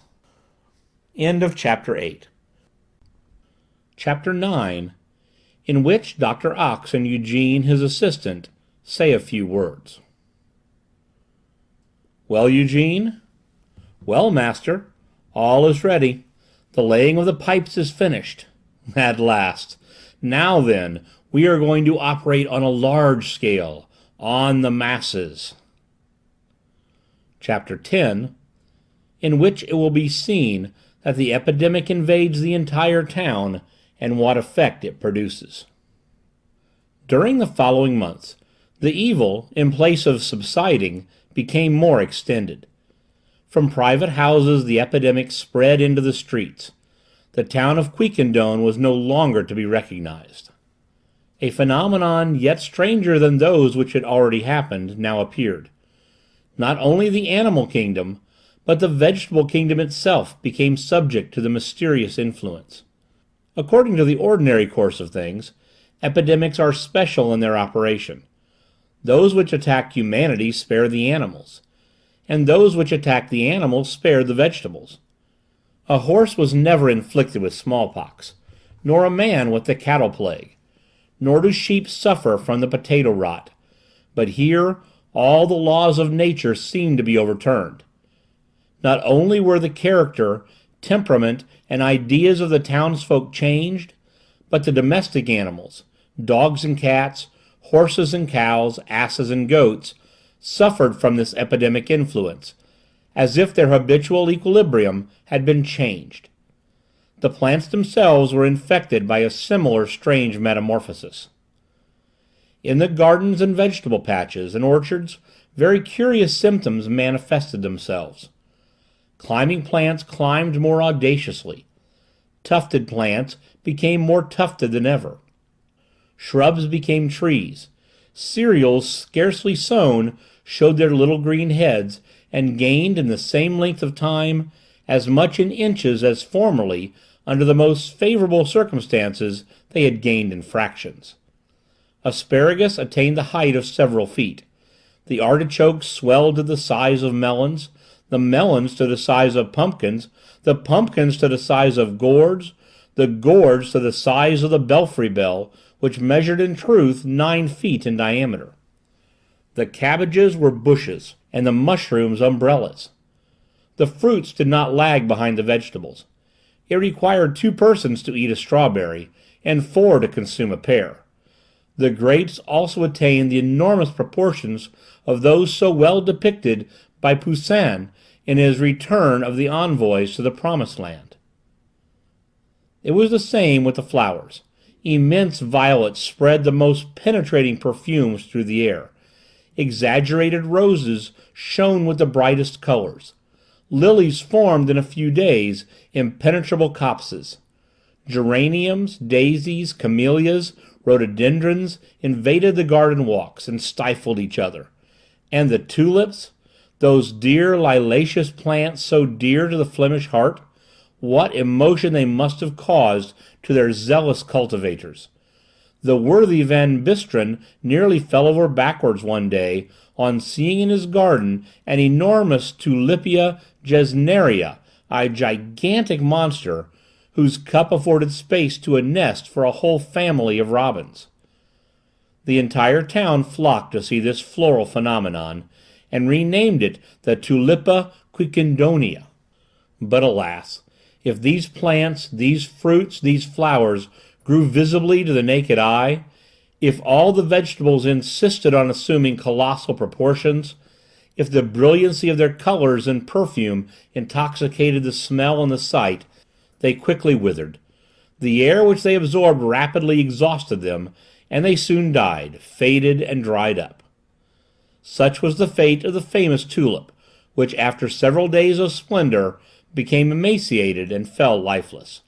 End of Chapter 8. Chapter 9, in which Dr. Ox and Eugene, his assistant, say a few words. Well, Eugene? Well, master, all is ready. The laying of the pipes is finished. At last. Now then, we are going to operate on a large scale, on the masses. Chapter 10, in which it will be seen that the epidemic invades the entire town and what effect it produces. During the following months, the evil, in place of subsiding, became more extended. From private houses the epidemic spread into the streets. The town of Quiquendone was no longer to be recognized. A phenomenon yet stranger than those which had already happened now appeared. Not only the animal kingdom, but the vegetable kingdom itself became subject to the mysterious influence. According to the ordinary course of things, epidemics are special in their operation. Those which attack humanity spare the animals, and those which attack the animals spare the vegetables. A horse was never inflicted with smallpox, nor a man with the cattle plague. nor do sheep suffer from the potato rot. But here all the laws of nature seemed to be overturned. Not only were the character, temperament, and ideas of the townsfolk changed, but the domestic animals, dogs and cats, horses and cows, asses and goats, suffered from this epidemic influence, as if their habitual equilibrium had been changed. The plants themselves were infected by a similar strange metamorphosis. In the gardens and vegetable patches and orchards, very curious symptoms manifested themselves. Climbing plants climbed more audaciously. Tufted plants became more tufted than ever. Shrubs became trees. Cereals scarcely sown showed their little green heads and gained in the same length of time as much in inches as formerly under the most favorable circumstances they had gained in fractions. Asparagus attained the height of several feet. The artichokes swelled to the size of melons, the melons to the size of pumpkins, the pumpkins to the size of gourds, the gourds to the size of the belfry bell, which measured in truth 9 feet in diameter. The cabbages were bushes, and the mushrooms umbrellas. The fruits did not lag behind the vegetables. It required 2 persons to eat a strawberry, and 4 to consume a pear. The grapes also attained the enormous proportions of those so well depicted by Poussin in his Return of the Envoys to the Promised Land. It was the same with the flowers. Immense violets spread the most penetrating perfumes through the air. Exaggerated roses shone with the brightest colors. Lilies formed in a few days impenetrable copses. Geraniums, daisies, camellias, rhododendrons invaded the garden walks and stifled each other. And the tulips, those dear liliaceous plants so dear to the Flemish heart, what emotion they must have caused to their zealous cultivators. The worthy Van Bistron nearly fell over backwards one day on seeing in his garden an enormous Tulipia gesneria, a gigantic monster whose cup afforded space to a nest for a whole family of robins. The entire town flocked to see this floral phenomenon, and renamed it the Tulipa quiquendonia. But alas, if these plants, these fruits, these flowers grew visibly to the naked eye, if all the vegetables insisted on assuming colossal proportions, if the brilliancy of their colors and perfume intoxicated the smell and the sight, they quickly withered. The air which they absorbed rapidly exhausted them, and they soon died, faded, and dried up. Such was the fate of the famous tulip, which after several days of splendor became emaciated and fell lifeless.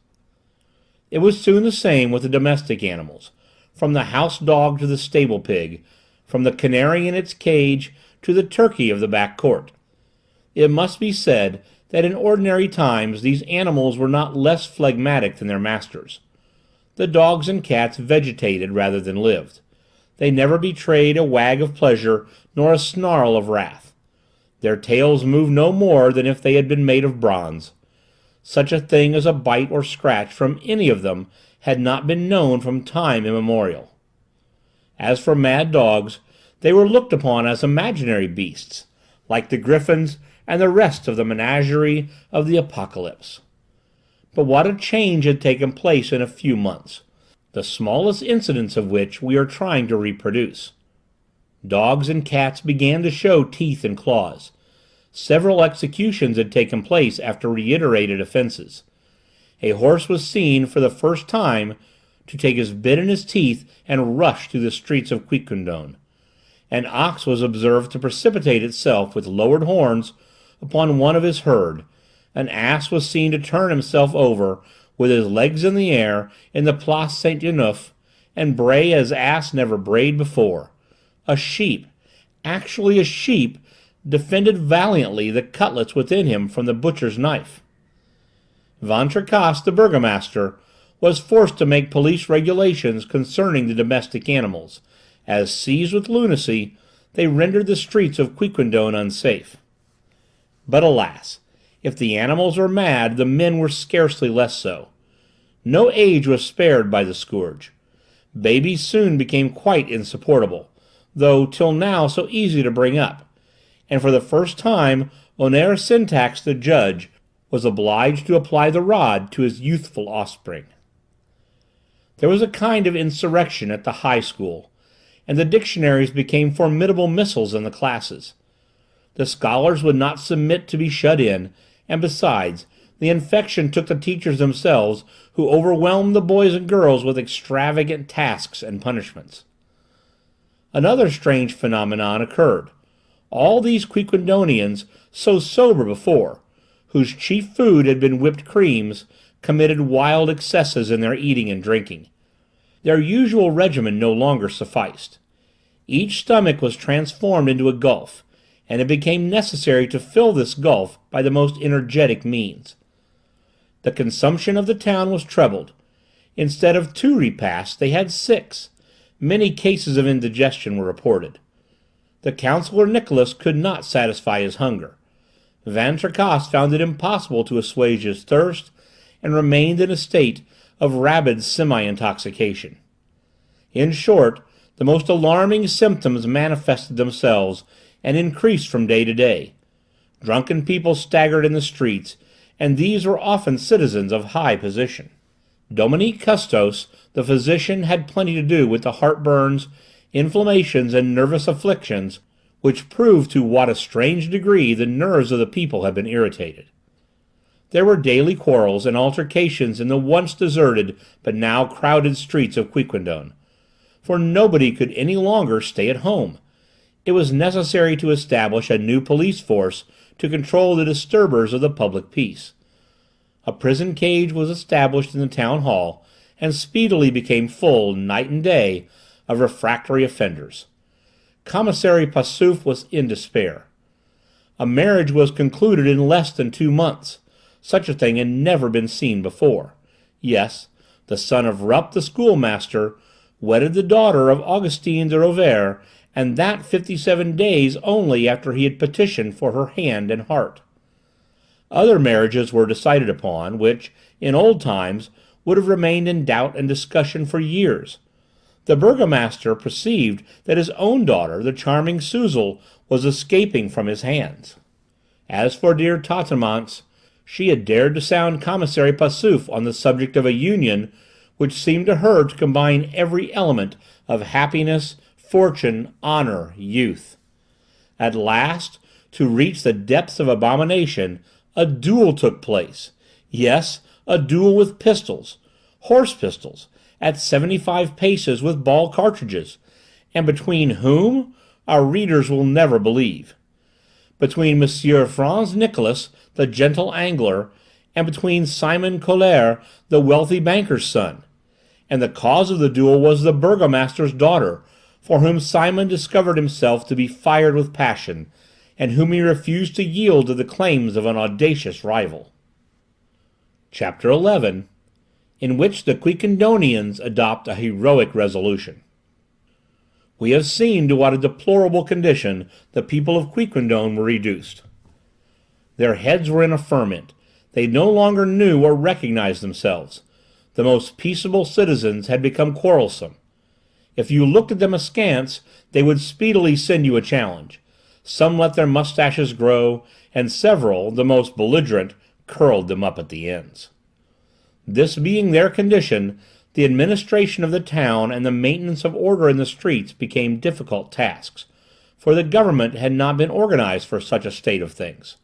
It was soon the same with the domestic animals, from the house dog to the stable pig, from the canary in its cage to the turkey of the back court. It must be said that in ordinary times these animals were not less phlegmatic than their masters. The dogs and cats vegetated rather than lived. They never betrayed a wag of pleasure nor a snarl of wrath. Their tails moved no more than if they had been made of bronze. Such a thing as a bite or scratch from any of them had not been known from time immemorial. As for mad dogs, they were looked upon as imaginary beasts, like the griffins and the rest of the menagerie of the Apocalypse. But what a change had taken place in a few months, the smallest incidents of which we are trying to reproduce. Dogs and cats began to show teeth and claws. Several executions had taken place after reiterated offenses. A horse was seen for the first time to take his bit in his teeth and rush through the streets of Quiquendone. An ox was observed to precipitate itself with lowered horns upon one of his herd. An ass was seen to turn himself over with his legs in the air in the Place Saint-Enouf, and bray as ass never brayed before. A sheep, actually a sheep, defended valiantly the cutlets within him from the butcher's knife. Van Tricasse, the burgomaster, was forced to make police regulations concerning the domestic animals, as, seized with lunacy, they rendered the streets of Quiquendone unsafe. But alas! If the animals were mad, the men were scarcely less so. No age was spared by the scourge. Babies soon became quite insupportable, though till now so easy to bring up, and for the first time Honore Syntax the judge was obliged to apply the rod to his youthful offspring. There was a kind of insurrection at the high school, and the dictionaries became formidable missiles in the classes. The scholars would not submit to be shut in, and besides, the infection took the teachers themselves, who overwhelmed the boys and girls with extravagant tasks and punishments. Another strange phenomenon occurred. All these Quiquendonians, so sober before, whose chief food had been whipped creams, committed wild excesses in their eating and drinking. Their usual regimen no longer sufficed. Each stomach was transformed into a gulf, and it became necessary to fill this gulf by the most energetic means. The consumption of the town was trebled. Instead of 2 repasts, they had 6. Many cases of indigestion were reported. The counsellor Nicholas could not satisfy his hunger. Van Tricasse found it impossible to assuage his thirst, and remained in a state of rabid semi-intoxication. In short, the most alarming symptoms manifested themselves, and increased from day to day. Drunken people staggered in the streets, and these were often citizens of high position. Dominique Custos, the physician, had plenty to do with the heartburns, inflammations, and nervous afflictions, which proved to what a strange degree the nerves of the people had been irritated. There were daily quarrels and altercations in the once deserted but now crowded streets of Quiquendone, for nobody could any longer stay at home. It was necessary to establish a new police force to control the disturbers of the public peace. A prison cage was established in the town hall, and speedily became full, night and day, of refractory offenders. Commissary Passauf was in despair. A marriage was concluded in less than 2 months. Such a thing had never been seen before. Yes, the son of Rupp the schoolmaster wedded the daughter of Augustine de Rovere, and that 57 days only after he had petitioned for her hand and heart. Other marriages were decided upon, which, in old times, would have remained in doubt and discussion for years. The burgomaster perceived that his own daughter, the charming Suzel, was escaping from his hands. As for dear Tatamanx, she had dared to sound Commissary Passauf on the subject of a union which seemed to her to combine every element of happiness, fortune, honor, youth. At last, to reach the depths of abomination, a duel took place. Yes, a duel with pistols, horse pistols, at 75 paces with ball cartridges, and between whom our readers will never believe. Between Monsieur Franz Nicholas, the gentle angler, and between Simon Colère, the wealthy banker's son. And the cause of the duel was the burgomaster's daughter, for whom Simon discovered himself to be fired with passion, and whom he refused to yield to the claims of an audacious rival. Chapter 11, in which the Quiquendonians adopt a heroic resolution. We have seen to what a deplorable condition the people of Quiquendone were reduced. Their heads were in a ferment. They no longer knew or recognized themselves. The most peaceable citizens had become quarrelsome. If you looked at them askance, they would speedily send you a challenge. Some let their mustaches grow, and several, the most belligerent, curled them up at the ends. This being their condition, the administration of the town and the maintenance of order in the streets became difficult tasks, for the government had not been organized for such a state of things.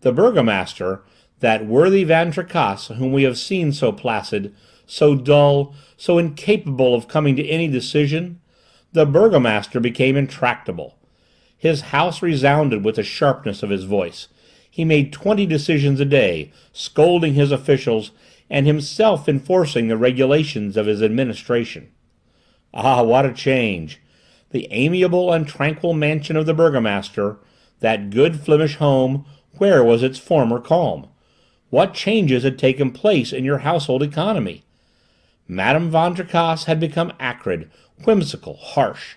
The burgomaster, that worthy Van Tricasse whom we have seen so placid, so dull, so incapable of coming to any decision, the burgomaster became intractable. His house resounded with the sharpness of his voice. He made 20 decisions a day, scolding his officials, and himself enforcing the regulations of his administration. Ah, what a change! The amiable and tranquil mansion of the burgomaster, that good Flemish home, where was its former calm? What changes had taken place in your household economy? Madame Van Tricasse had become acrid, whimsical, harsh.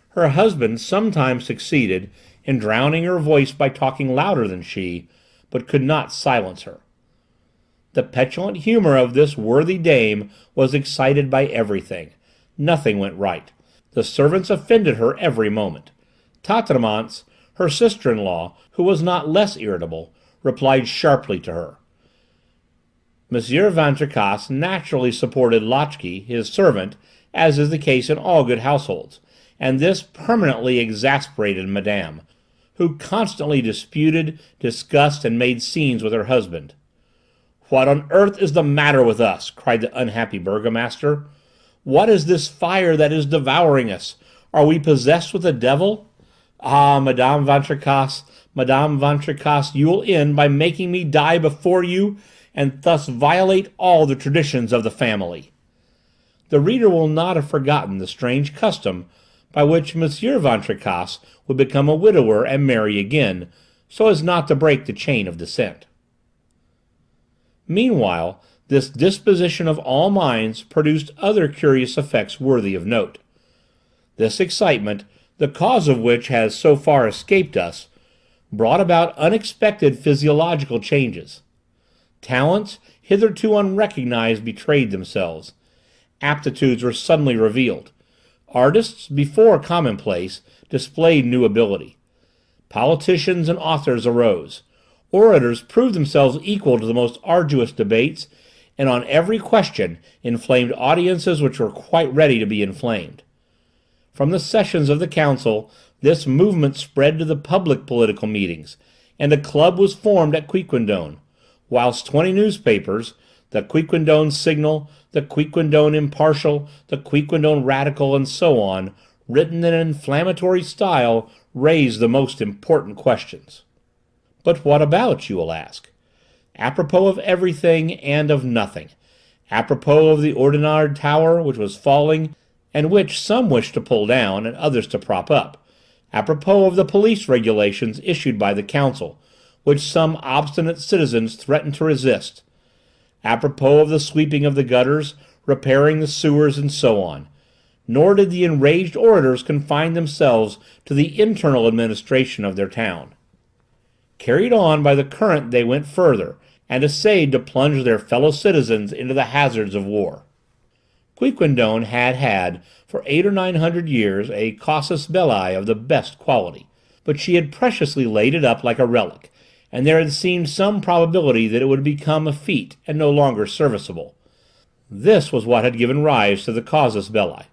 Her husband sometimes succeeded in drowning her voice by talking louder than she, but could not silence her. The petulant humor of this worthy dame was excited by everything. Nothing went right. The servants offended her every moment. Tataramans, her sister-in-law, who was not less irritable, replied sharply to her. Monsieur Van Tricasse naturally supported Lotchkey, his servant, as is the case in all good households, and this permanently exasperated Madame, who constantly disputed, discussed, and made scenes with her husband. "What on earth is the matter with us?" cried the unhappy burgomaster. "What is this fire that is devouring us? Are we possessed with the devil? Ah, Madame Van Tricasse, you will end by making me die before you, and thus violate all the traditions of the family." The reader will not have forgotten the strange custom by which Monsieur Van Tricasse would become a widower and marry again, so as not to break the chain of descent. Meanwhile, this disposition of all minds produced other curious effects worthy of note. This excitement, the cause of which has so far escaped us, brought about unexpected physiological changes. Talents hitherto unrecognized betrayed themselves. Aptitudes were suddenly revealed. Artists, before commonplace, displayed new ability. Politicians and authors arose. Orators proved themselves equal to the most arduous debates, and on every question inflamed audiences which were quite ready to be inflamed. From the sessions of the council, this movement spread to the public political meetings, and a club was formed at Quiquendone, whilst 20 newspapers, the Quiquendone Signal, the Quiquendone Impartial, the Quiquendone Radical, and so on, written in an inflammatory style, raised the most important questions. But what about, you will ask? Apropos of everything and of nothing. Apropos of the Ordinary Tower, which was falling, and which some wished to pull down and others to prop up. Apropos of the police regulations issued by the council, which some obstinate citizens threatened to resist. Apropos of the sweeping of the gutters, repairing the sewers, and so on. Nor did the enraged orators confine themselves to the internal administration of their town. Carried on by the current, they went further, and essayed to plunge their fellow citizens into the hazards of war. Quiquendone had for 800 or 900 years a casus belli of the best quality, but she had preciously laid it up like a relic, and there had seemed some probability that it would become effete and no longer serviceable. This was what had given rise to the casus belli.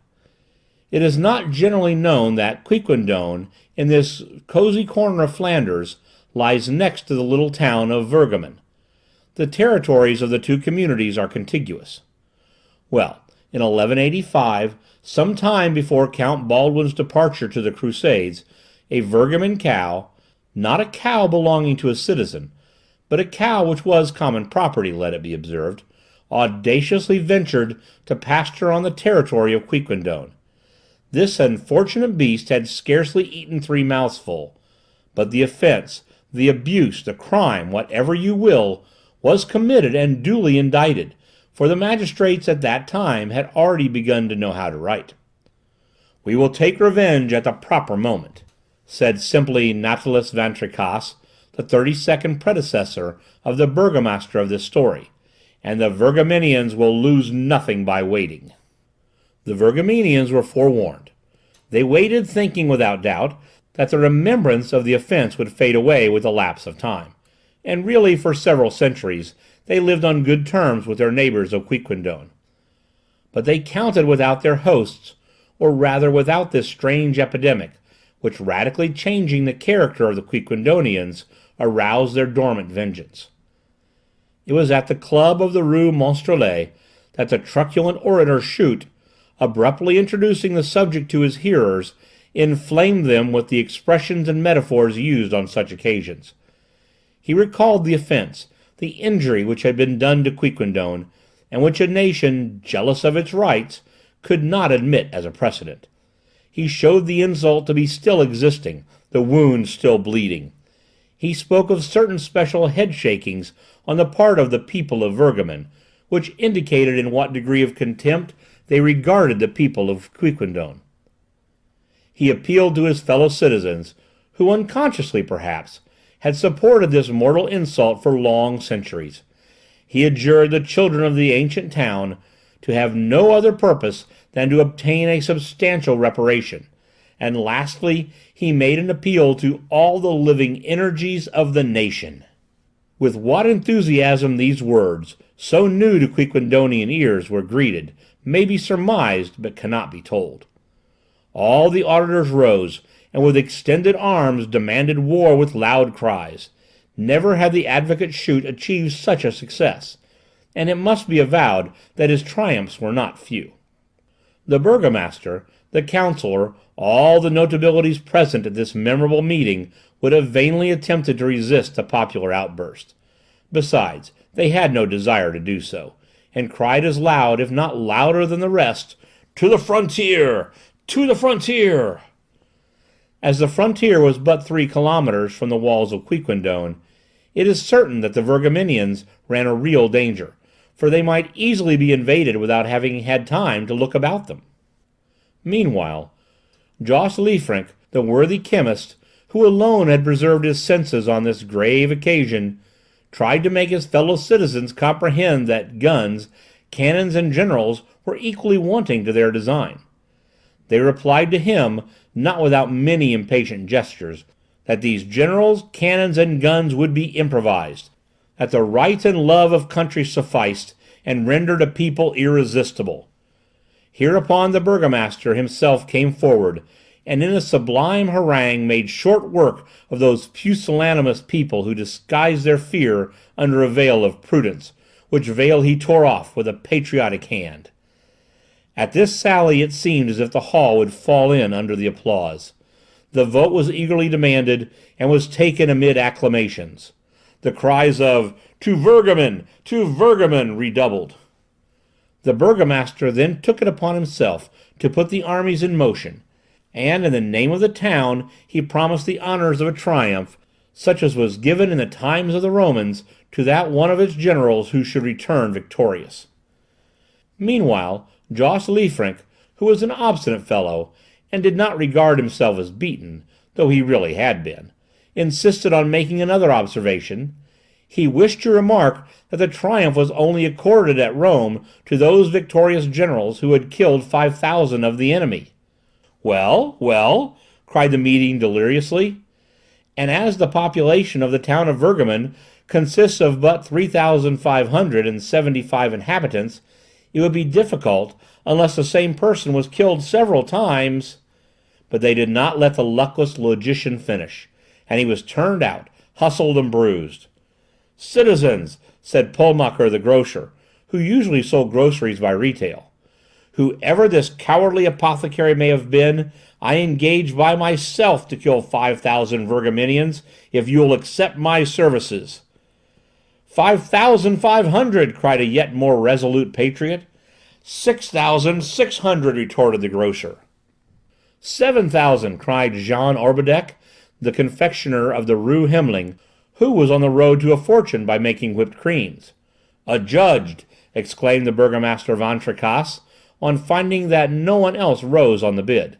It is not generally known that Quiquendone, in this cosy corner of Flanders, lies next to the little town of Virgamen. The territories of the two communities are contiguous. Well, in 1185, some time before Count Baldwin's departure to the Crusades, a Virgamen cow, not a cow belonging to a citizen, but a cow which was common property, let it be observed, audaciously ventured to pasture on the territory of Quiquendone. This unfortunate beast had scarcely eaten 3 mouthfuls, but the offence, the abuse, the crime, whatever you will, was committed and duly indicted, for the magistrates at that time had already begun to know how to write. "We will take revenge at the proper moment," said simply Natalis Van Tricasse, the 32nd predecessor of the burgomaster of this story, "and the Virgamenians will lose nothing by waiting." The Virgamenians were forewarned. They waited, thinking without doubt that the remembrance of the offence would fade away with the lapse of time, and really for several centuries they lived on good terms with their neighbours of Quiquendone. But they counted without their hosts, or rather without this strange epidemic, which, radically changing the character of the Quiquendonians, aroused their dormant vengeance. It was at the club of the Rue Monstrelet that the truculent orator Schut, abruptly introducing the subject to his hearers, inflamed them with the expressions and metaphors used on such occasions. He recalled the offence, the injury which had been done to Quiquendone, and which a nation, jealous of its rights, could not admit as a precedent. He showed the insult to be still existing, the wound still bleeding. He spoke of certain special head-shakings on the part of the people of Virgamen, which indicated in what degree of contempt they regarded the people of Quiquendone. He appealed to his fellow citizens, who unconsciously, perhaps, had supported this mortal insult for long centuries. He adjured the children of the ancient town to have no other purpose than to obtain a substantial reparation. And lastly, he made an appeal to all the living energies of the nation. With what enthusiasm these words, so new to Quiquendonian ears, were greeted, may be surmised, but cannot be told. All the auditors rose, and with extended arms demanded war with loud cries. Never had the Advocate Shute achieved such a success, and it must be avowed that his triumphs were not few. The burgomaster, the councillor, all the notabilities present at this memorable meeting would have vainly attempted to resist the popular outburst. Besides, they had no desire to do so, and cried as loud, if not louder than the rest, "To the frontier! To the frontier!" As the frontier was but 3 kilometers from the walls of Quiquendone, it is certain that the Virgaminians ran a real danger, for they might easily be invaded without having had time to look about them. Meanwhile, Jos Liefrinck, the worthy chemist, who alone had preserved his senses on this grave occasion, tried to make his fellow citizens comprehend that guns, cannons, and generals were equally wanting to their design. They replied to him, not without many impatient gestures, that these generals, cannons, and guns would be improvised, that the right and love of country sufficed, and rendered a people irresistible. Hereupon the burgomaster himself came forward, and in a sublime harangue made short work of those pusillanimous people who disguised their fear under a veil of prudence, which veil he tore off with a patriotic hand. At this sally it seemed as if the hall would fall in under the applause. The vote was eagerly demanded, and was taken amid acclamations. The cries of "To Virgamen! To Virgamen!" redoubled. The burgomaster then took it upon himself to put the armies in motion, and in the name of the town he promised the honors of a triumph, such as was given in the times of the Romans to that one of its generals who should return victorious. Meanwhile, Jos Liefrinck, who was an obstinate fellow, and did not regard himself as beaten, though he really had been, insisted on making another observation. He wished to remark that the triumph was only accorded at Rome to those victorious generals who had killed 5,000 of the enemy. "Well, well," cried the meeting deliriously, "and as the population of the town of Virgamen consists of but 3,575 inhabitants, it would be difficult, unless the same person was killed several times—" But they did not let the luckless logician finish, and he was turned out, hustled and bruised. "Citizens," said Pulmacher the grocer, who usually sold groceries by retail, "whoever this cowardly apothecary may have been, I engage by myself to kill 5,000 Virgaminians, if you will accept my services." 5,500, cried a yet more resolute patriot. 6,600, retorted the grocer. 7,000, cried Jean Orbideck, the confectioner of the Rue Hemling, who was on the road to a fortune by making whipped creams. "Adjudged!" exclaimed the burgomaster Van Tricasse, on finding that no one else rose on the bid.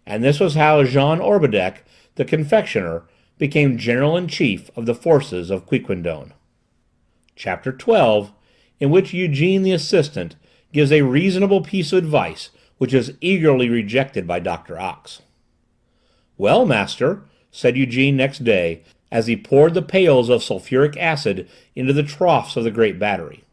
And this was how Jean Orbideck, the confectioner, became general-in-chief of the forces of Quiquendone. Chapter 12, in which Eugene the assistant gives a reasonable piece of advice, which is eagerly rejected by Dr. Ox. "Well, master," said Eugene next day, as he poured the pails of sulphuric acid into the troughs of the great battery.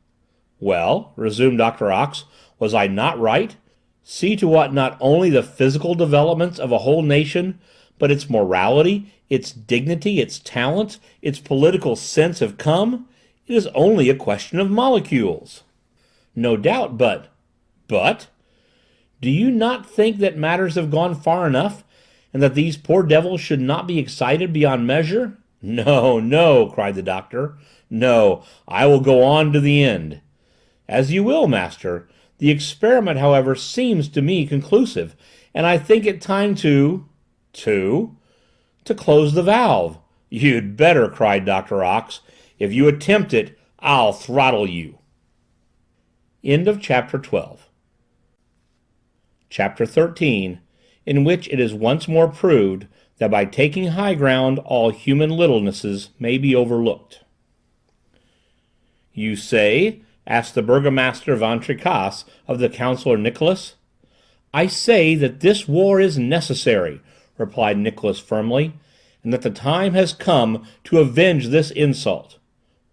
"Well," resumed Dr. Ox, "was I not right? See to what not only the physical developments of a whole nation, but its morality, its dignity, its talent, its political sense have come. It is only a question of molecules." "No doubt, but—" "But? Do you not think that matters have gone far enough, and that these poor devils should not be excited beyond measure?" "No, no," cried the doctor. "No, I will go on to the end." "As you will, master. The experiment, however, seems to me conclusive, and I think it time to—" "To—" "To close the valve." "You'd better," cried Dr. Ox. "If you attempt it, I'll throttle you." End of chapter 12. Chapter 13, in which it is once more proved that by taking high ground all human littlenesses may be overlooked. "You say?" asked the burgomaster Van Tricasse of the counsellor Nicholas. "I say that this war is necessary," replied Nicholas firmly, "and that the time has come to avenge this insult."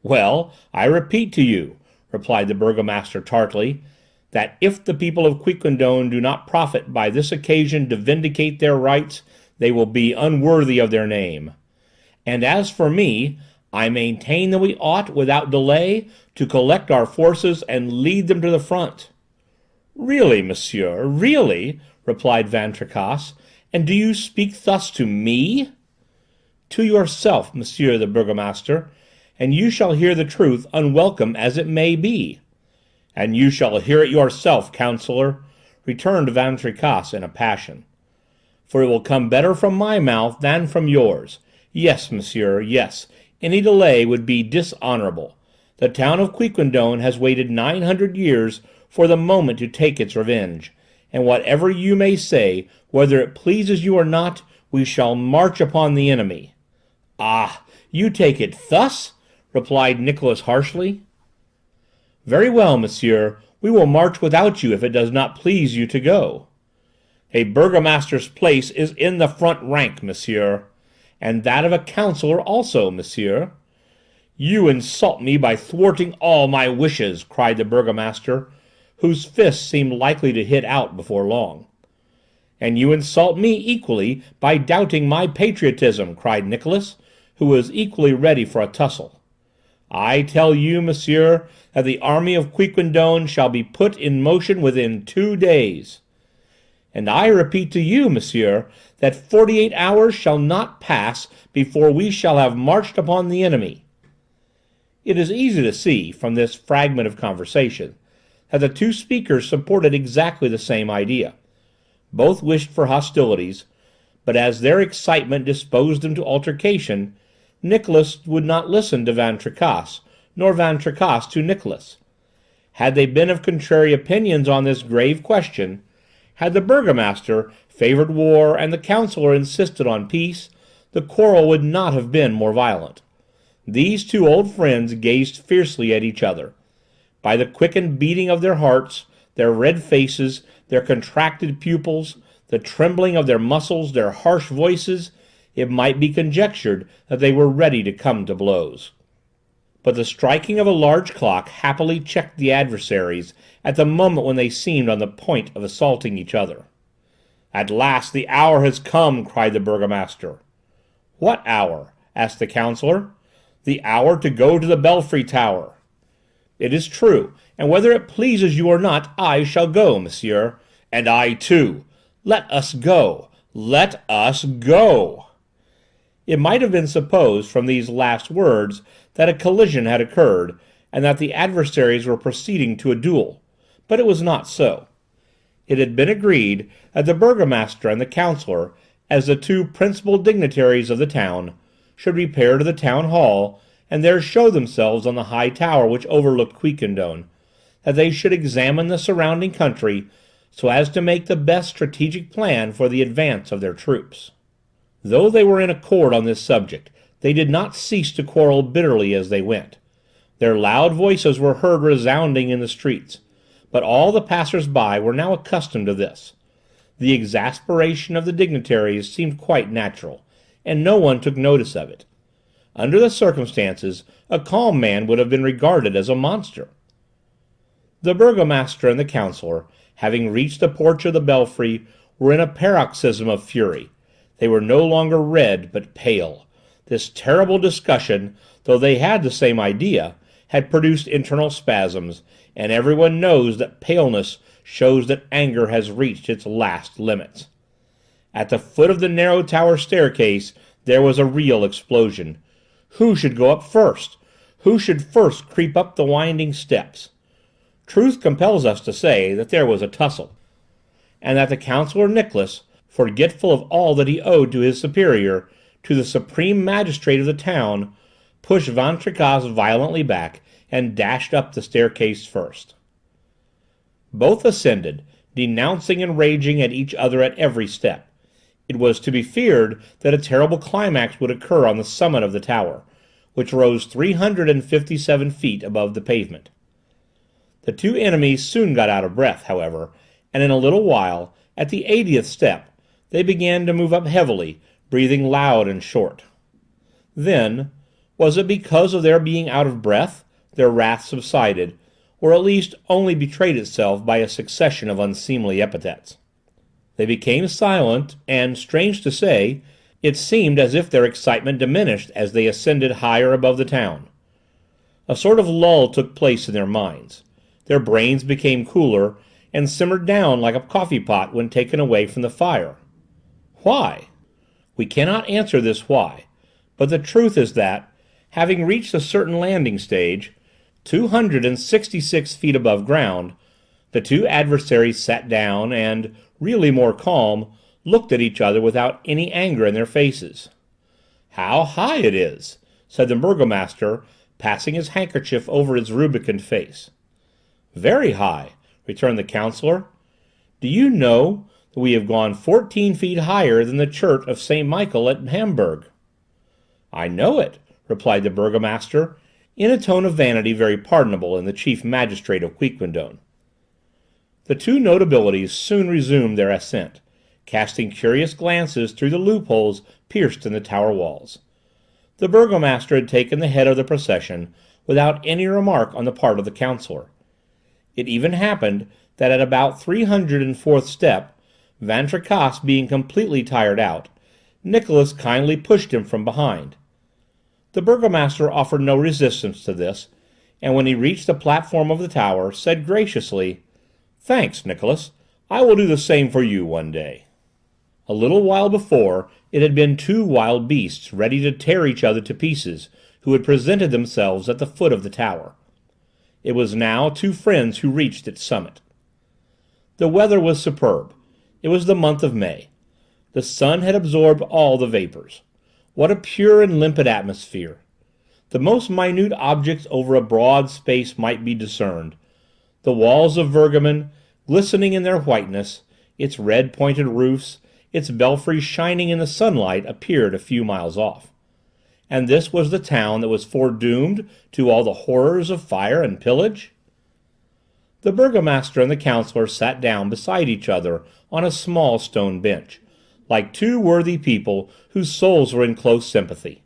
"Well, I repeat to you," replied the burgomaster tartly, "that if the people of Quiquendone do not profit by this occasion to vindicate their rights, they will be unworthy of their name. And as for me, I maintain that we ought, without delay, to collect our forces and lead them to the front." "Really, monsieur, really?" replied Van Tricasse, "and do you speak thus to me?" "To yourself, monsieur the burgomaster, and you shall hear the truth, unwelcome as it may be." "And you shall hear it yourself, counsellor," returned Van Tricasse in a passion, "for it will come better from my mouth than from yours. Yes, monsieur, yes, any delay would be dishonourable. The town of Quiquendone has waited 900 years for the moment to take its revenge, and whatever you may say, whether it pleases you or not, we shall march upon the enemy." "Ah, you take it thus?" replied Nicholas harshly. "Very well, monsieur, we will march without you if it does not please you to go." "A burgomaster's place is in the front rank, monsieur." "And that of a counsellor also, monsieur." "You insult me by thwarting all my wishes," cried the burgomaster, whose fists seemed likely to hit out before long. "And you insult me equally by doubting my patriotism," cried Nicholas, who was equally ready for a tussle. "I tell you, monsieur, that the army of Quiquendone shall be put in motion within 2 days." "And I repeat to you, monsieur, that 48 hours shall not pass before we shall have marched upon the enemy." It is easy to see, from this fragment of conversation, that the two speakers supported exactly the same idea. Both wished for hostilities, but as their excitement disposed them to altercation, Nicholas would not listen to Van Tricasse, nor Van Tricasse to Nicholas. Had they been of contrary opinions on this grave question, had the burgomaster favoured war and the counsellor insisted on peace, the quarrel would not have been more violent. These two old friends gazed fiercely at each other. By the quickened beating of their hearts, their red faces, their contracted pupils, the trembling of their muscles, their harsh voices, it might be conjectured that they were ready to come to blows. But the striking of a large clock happily checked the adversaries at the moment when they seemed on the point of assaulting each other. "At last the hour has come!" cried the burgomaster. "What hour?" asked the counsellor. "The hour to go to the belfry tower." "It is true, and whether it pleases you or not, I shall go, monsieur." "And I too." "Let us go! Let us go!" It might have been supposed from these last words that a collision had occurred, and that the adversaries were proceeding to a duel, but it was not so. It had been agreed that the burgomaster and the counsellor, as the two principal dignitaries of the town, should repair to the town hall, and there show themselves on the high tower which overlooked Quiquendone, that they should examine the surrounding country, so as to make the best strategic plan for the advance of their troops. Though they were in accord on this subject, they did not cease to quarrel bitterly as they went. Their loud voices were heard resounding in the streets, but all the passers-by were now accustomed to this. The exasperation of the dignitaries seemed quite natural, and no one took notice of it. Under the circumstances, a calm man would have been regarded as a monster. The burgomaster and the counsellor, having reached the porch of the belfry, were in a paroxysm of fury. They were no longer red, but pale. This terrible discussion, though they had the same idea, had produced internal spasms, and everyone knows that paleness shows that anger has reached its last limits. At the foot of the narrow tower staircase there was a real explosion. Who should go up first? Who should first creep up the winding steps? Truth compels us to say that there was a tussle, and that the counsellor Nicholas, forgetful of all that he owed to his superior, to the supreme magistrate of the town, pushed Van Tricasse violently back and dashed up the staircase first. Both ascended, denouncing and raging at each other at every step. It was to be feared that a terrible climax would occur on the summit of the tower, which rose 357 feet above the pavement. The two enemies soon got out of breath, however, and in a little while, At the 80th step, they began to move up heavily, breathing loud and short. Then, was it because of their being out of breath, their wrath subsided, or at least only betrayed itself by a succession of unseemly epithets. They became silent, and, strange to say, it seemed as if their excitement diminished as they ascended higher above the town. A sort of lull took place in their minds. Their brains became cooler, and simmered down like a coffee pot when taken away from the fire. Why? We cannot answer this why, but the truth is that, having reached a certain landing stage, 266 feet above ground, the two adversaries sat down and, really more calm, looked at each other without any anger in their faces. "How high it is!" said the burgomaster, passing his handkerchief over his rubicund face. "Very high," returned the counsellor. "Do you know that we have gone 14 feet higher than the church of St. Michael at Hamburg?" "I know it," replied the burgomaster, in a tone of vanity very pardonable in the chief magistrate of Quiquendone. The two notabilities soon resumed their ascent, casting curious glances through the loopholes pierced in the tower walls. The burgomaster had taken the head of the procession without any remark on the part of the counsellor. It even happened that at about 304th step, Van Tricasse being completely tired out, Nicholas kindly pushed him from behind. The burgomaster offered no resistance to this, and when he reached the platform of the tower, said graciously, "Thanks, Nicholas, I will do the same for you one day." A little while before, it had been two wild beasts ready to tear each other to pieces, who had presented themselves at the foot of the tower. It was now two friends who reached its summit. The weather was superb. It was the month of May. The sun had absorbed all the vapors. What a pure and limpid atmosphere! The most minute objects over a broad space might be discerned. The walls of Virgamen, glistening in their whiteness, its red pointed roofs, its belfries shining in the sunlight, appeared a few miles off. And this was the town that was foredoomed to all the horrors of fire and pillage? The burgomaster and the counsellor sat down beside each other on a small stone bench, like two worthy people whose souls were in close sympathy.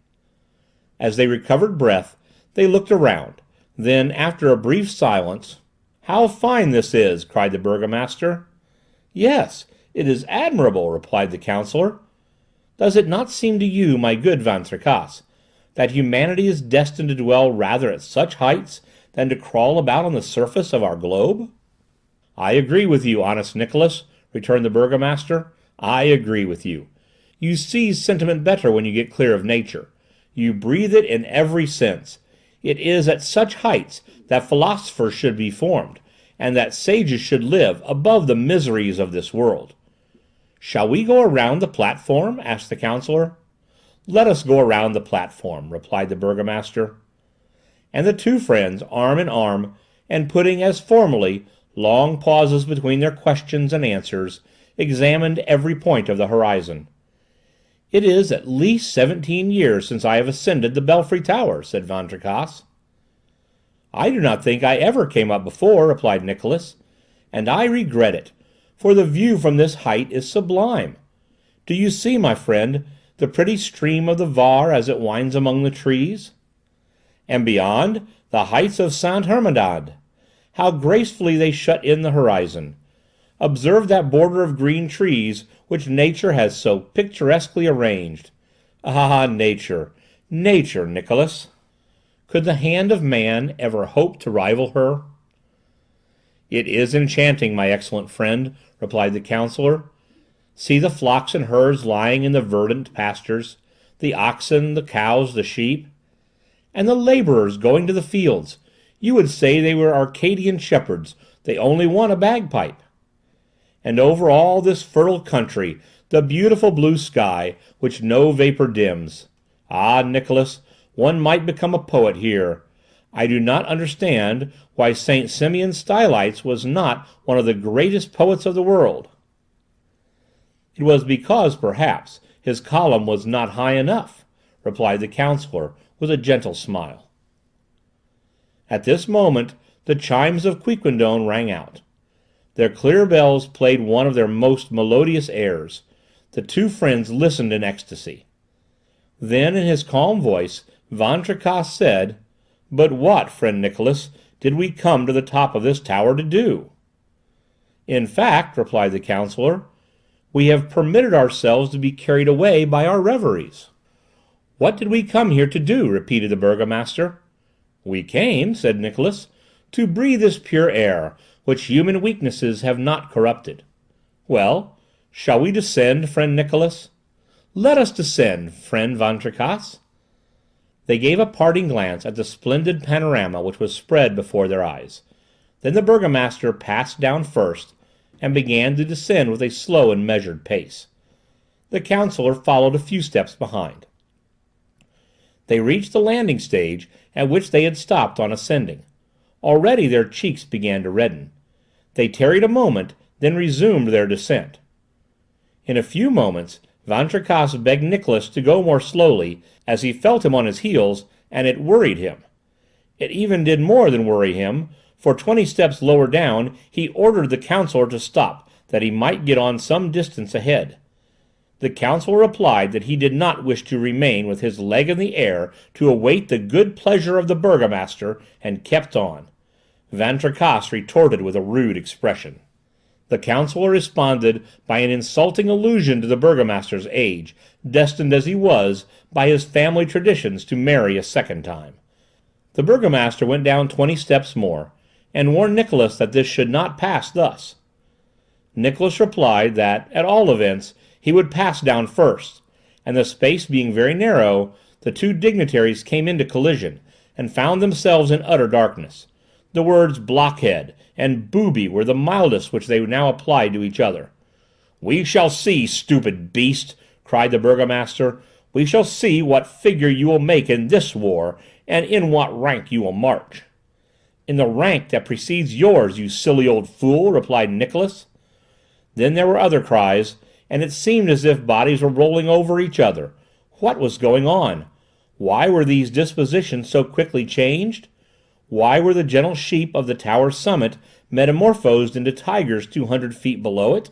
As they recovered breath, they looked around. Then, after a brief silence, "How fine this is!" cried the burgomaster. "Yes, it is admirable," replied the counsellor. "Does it not seem to you, my good Van Tricasse, that humanity is destined to dwell rather at such heights than to crawl about on the surface of our globe?" "I agree with you, honest Nicholas," returned the burgomaster. "I agree with you. You seize sentiment better when you get clear of nature. You breathe it in every sense. It is at such heights that philosophers should be formed, and that sages should live above the miseries of this world." "Shall we go around the platform?" asked the counsellor. "Let us go around the platform," replied the burgomaster. And the two friends, arm in arm, and putting, as formerly, long pauses between their questions and answers, examined every point of the horizon. "It is at least 17 years since I have ascended the belfry tower," said Van Tricasse. "I do not think I ever came up before," replied Nicholas, "and I regret it, for the view from this height is sublime. Do you see, my friend, the pretty stream of the Var as it winds among the trees? And beyond, the heights of Saint Hermandad. How gracefully they shut in the horizon! Observe that border of green trees which nature has so picturesquely arranged. Ah, nature! Nature, Nicholas! Could the hand of man ever hope to rival her?" "It is enchanting, my excellent friend," replied the counsellor. "See the flocks and herds lying in the verdant pastures, the oxen, the cows, the sheep. And the labourers going to the fields, you would say they were Arcadian shepherds, they only want a bagpipe. And over all this fertile country, the beautiful blue sky, which no vapour dims. Ah, Nicholas, one might become a poet here. I do not understand why Saint Simeon Stylites was not one of the greatest poets of the world." "It was because, perhaps, his column was not high enough," replied the counsellor with a gentle smile. At this moment the chimes of Quiquendone rang out. Their clear bells played one of their most melodious airs. The two friends listened in ecstasy. Then, in his calm voice, Van Tricasse said, "But what, friend Nicholas, did we come to the top of this tower to do?" "In fact," replied the counsellor, "we have permitted ourselves to be carried away by our reveries." "What did we come here to do?" repeated the burgomaster. "We came," said Nicholas, "to breathe this pure air, which human weaknesses have not corrupted." "Well, shall we descend, friend Nicholas?" "Let us descend, friend Van Tricasse." They gave a parting glance at the splendid panorama which was spread before their eyes. Then the burgomaster passed down first, and began to descend with a slow and measured pace. The counsellor followed a few steps behind. They reached the landing stage at which they had stopped on ascending. Already their cheeks began to redden. They tarried a moment, then resumed their descent. In a few moments Van Tricasse begged Nicholas to go more slowly, as he felt him on his heels, and it worried him. It even did more than worry him, for 20 steps lower down he ordered the counsellor to stop, that he might get on some distance ahead. The counsellor replied that he did not wish to remain with his leg in the air to await the good pleasure of the burgomaster, and kept on. Van Tricasse retorted with a rude expression. The counsellor responded by an insulting allusion to the burgomaster's age, destined as he was, by his family traditions, to marry a second time. The burgomaster went down 20 steps more, and warned Nicholas that this should not pass thus. Nicholas replied that, at all events, he would pass down first, and the space being very narrow, the two dignitaries came into collision, and found themselves in utter darkness. The words blockhead and booby were the mildest which they now applied to each other. "We shall see, stupid beast!" cried the burgomaster. "We shall see what figure you will make in this war, and in what rank you will march." "In the rank that precedes yours, you silly old fool," replied Nicholas. Then there were other cries, and it seemed as if bodies were rolling over each other. What was going on? Why were these dispositions so quickly changed? Why were the gentle sheep of the tower's summit metamorphosed into tigers 200 feet below it?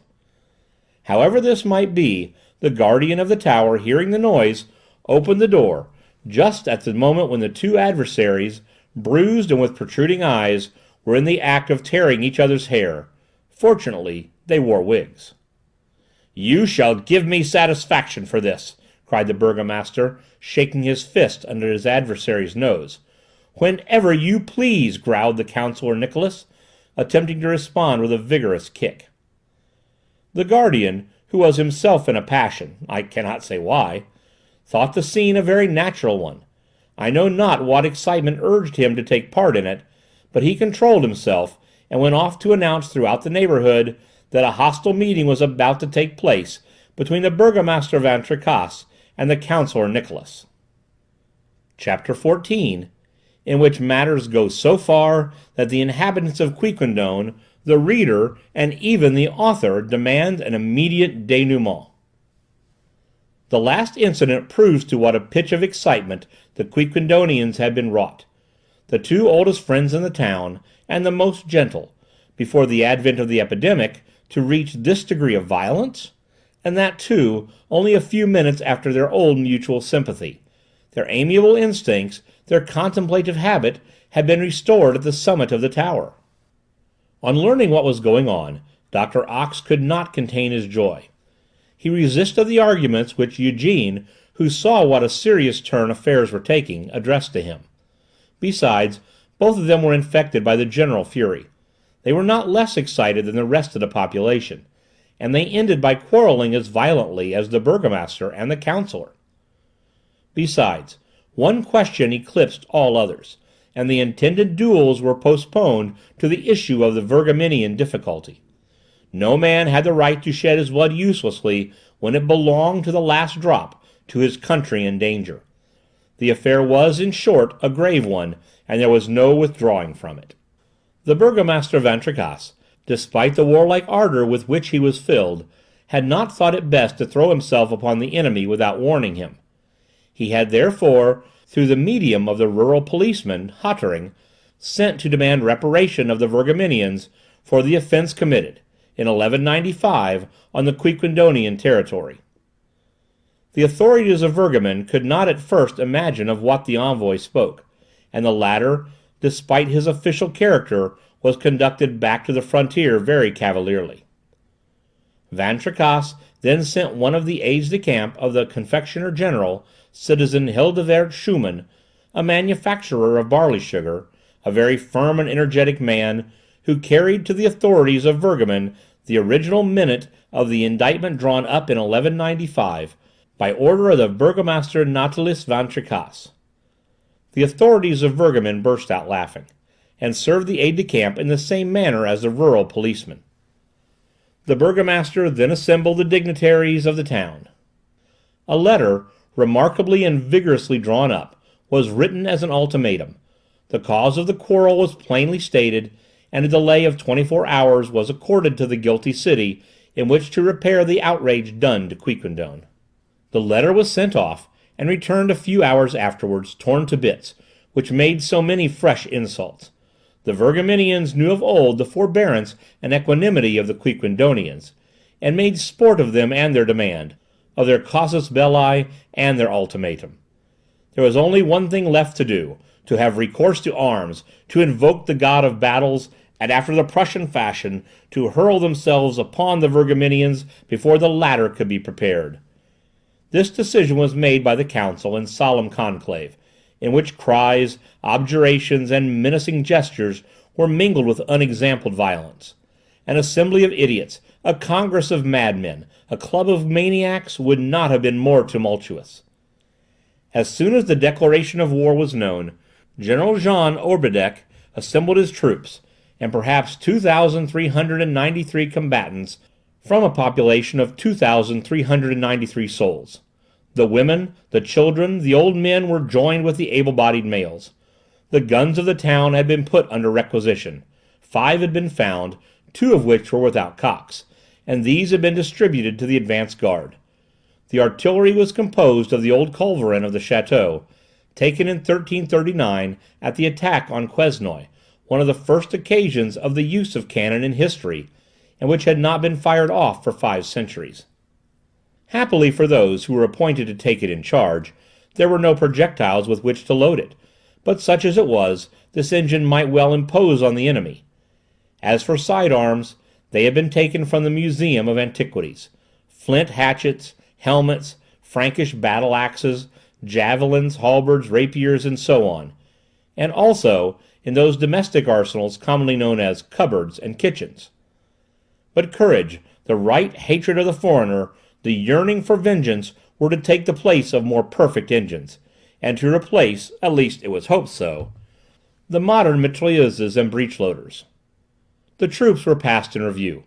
However this might be, the guardian of the tower, hearing the noise, opened the door, just at the moment when the two adversaries, bruised and with protruding eyes, were in the act of tearing each other's hair. Fortunately, they wore wigs. "You shall give me satisfaction for this!" cried the burgomaster, shaking his fist under his adversary's nose. "Whenever you please," growled the counsellor Nicholas, attempting to respond with a vigorous kick. The guardian, who was himself in a passion, I cannot say why, thought the scene a very natural one. I know not what excitement urged him to take part in it, but he controlled himself, and went off to announce throughout the neighbourhood that a hostile meeting was about to take place between the burgomaster Van Tricasse and the counsellor Nicholas. Chapter 14, in which matters go so far that the inhabitants of Quiquendone, the reader, and even the author demand an immediate denouement. The last incident proves to what a pitch of excitement the Quiquendonians had been wrought. The two oldest friends in the town, and the most gentle, before the advent of the epidemic, to reach this degree of violence? And that, too, only a few minutes after their old mutual sympathy. Their amiable instincts, their contemplative habit, had been restored at the summit of the tower. On learning what was going on, Dr. Ox could not contain his joy. He resisted the arguments which Eugene, who saw what a serious turn affairs were taking, addressed to him. Besides, both of them were infected by the general fury. They were not less excited than the rest of the population, and they ended by quarreling as violently as the burgomaster and the counsellor. Besides, one question eclipsed all others, and the intended duels were postponed to the issue of the Virgaminian difficulty. No man had the right to shed his blood uselessly when it belonged to the last drop to his country in danger. The affair was, in short, a grave one, and there was no withdrawing from it. The burgomaster Van Tricasse, despite the warlike ardor with which he was filled, had not thought it best to throw himself upon the enemy without warning him. He had therefore, through the medium of the rural policeman, Hottering, sent to demand reparation of the Virgaminians for the offence committed, in 1195, on the Quiquendonian territory. The authorities of Virgamen could not at first imagine of what the envoy spoke, and the latter, despite his official character, was conducted back to the frontier very cavalierly. Van Tricasse then sent one of the aides-de-camp of the confectioner general, citizen Hildevert Schumann, a manufacturer of barley sugar, a very firm and energetic man, who carried to the authorities of Virgamen the original minute of the indictment drawn up in 1195 by order of the Burgomaster Natalis Van Tricasse. The authorities of Virgamen burst out laughing, and served the aide-de-camp in the same manner as the rural policeman. The burgomaster then assembled the dignitaries of the town. A letter, remarkably and vigorously drawn up, was written as an ultimatum. The cause of the quarrel was plainly stated, and a delay of 24 hours was accorded to the guilty city in which to repair the outrage done to Quiquendone. The letter was sent off, and returned a few hours afterwards, torn to bits, which made so many fresh insults. The Virgamenians knew of old the forbearance and equanimity of the Quiquendonians, and made sport of them and their demand, of their casus belli and their ultimatum. There was only one thing left to do, to have recourse to arms, to invoke the god of battles, and after the Prussian fashion, to hurl themselves upon the Virgamenians before the latter could be prepared. This decision was made by the council in solemn conclave, in which cries, objurgations, and menacing gestures were mingled with unexampled violence. An assembly of idiots, a congress of madmen, a club of maniacs would not have been more tumultuous. As soon as the declaration of war was known, General Jean Orbideck assembled his troops, and perhaps 2,393 combatants from a population of 2,393 souls. The women, the children, the old men were joined with the able-bodied males. The guns of the town had been put under requisition. 5 had been found, 2 of which were without cocks, and these had been distributed to the advance guard. The artillery was composed of the old culverin of the château, taken in 1339 at the attack on Quesnoy, one of the first occasions of the use of cannon in history, and which had not been fired off for 5 centuries. Happily for those who were appointed to take it in charge, there were no projectiles with which to load it, but such as it was, this engine might well impose on the enemy. As for side arms, they had been taken from the Museum of Antiquities. Flint hatchets, helmets, Frankish battle axes, javelins, halberds, rapiers, and so on, and also in those domestic arsenals commonly known as cupboards and kitchens. But courage, the right hatred of the foreigner, the yearning for vengeance were to take the place of more perfect engines, and to replace, at least it was hoped so, the modern mitrailleuses and breech-loaders. The troops were passed in review.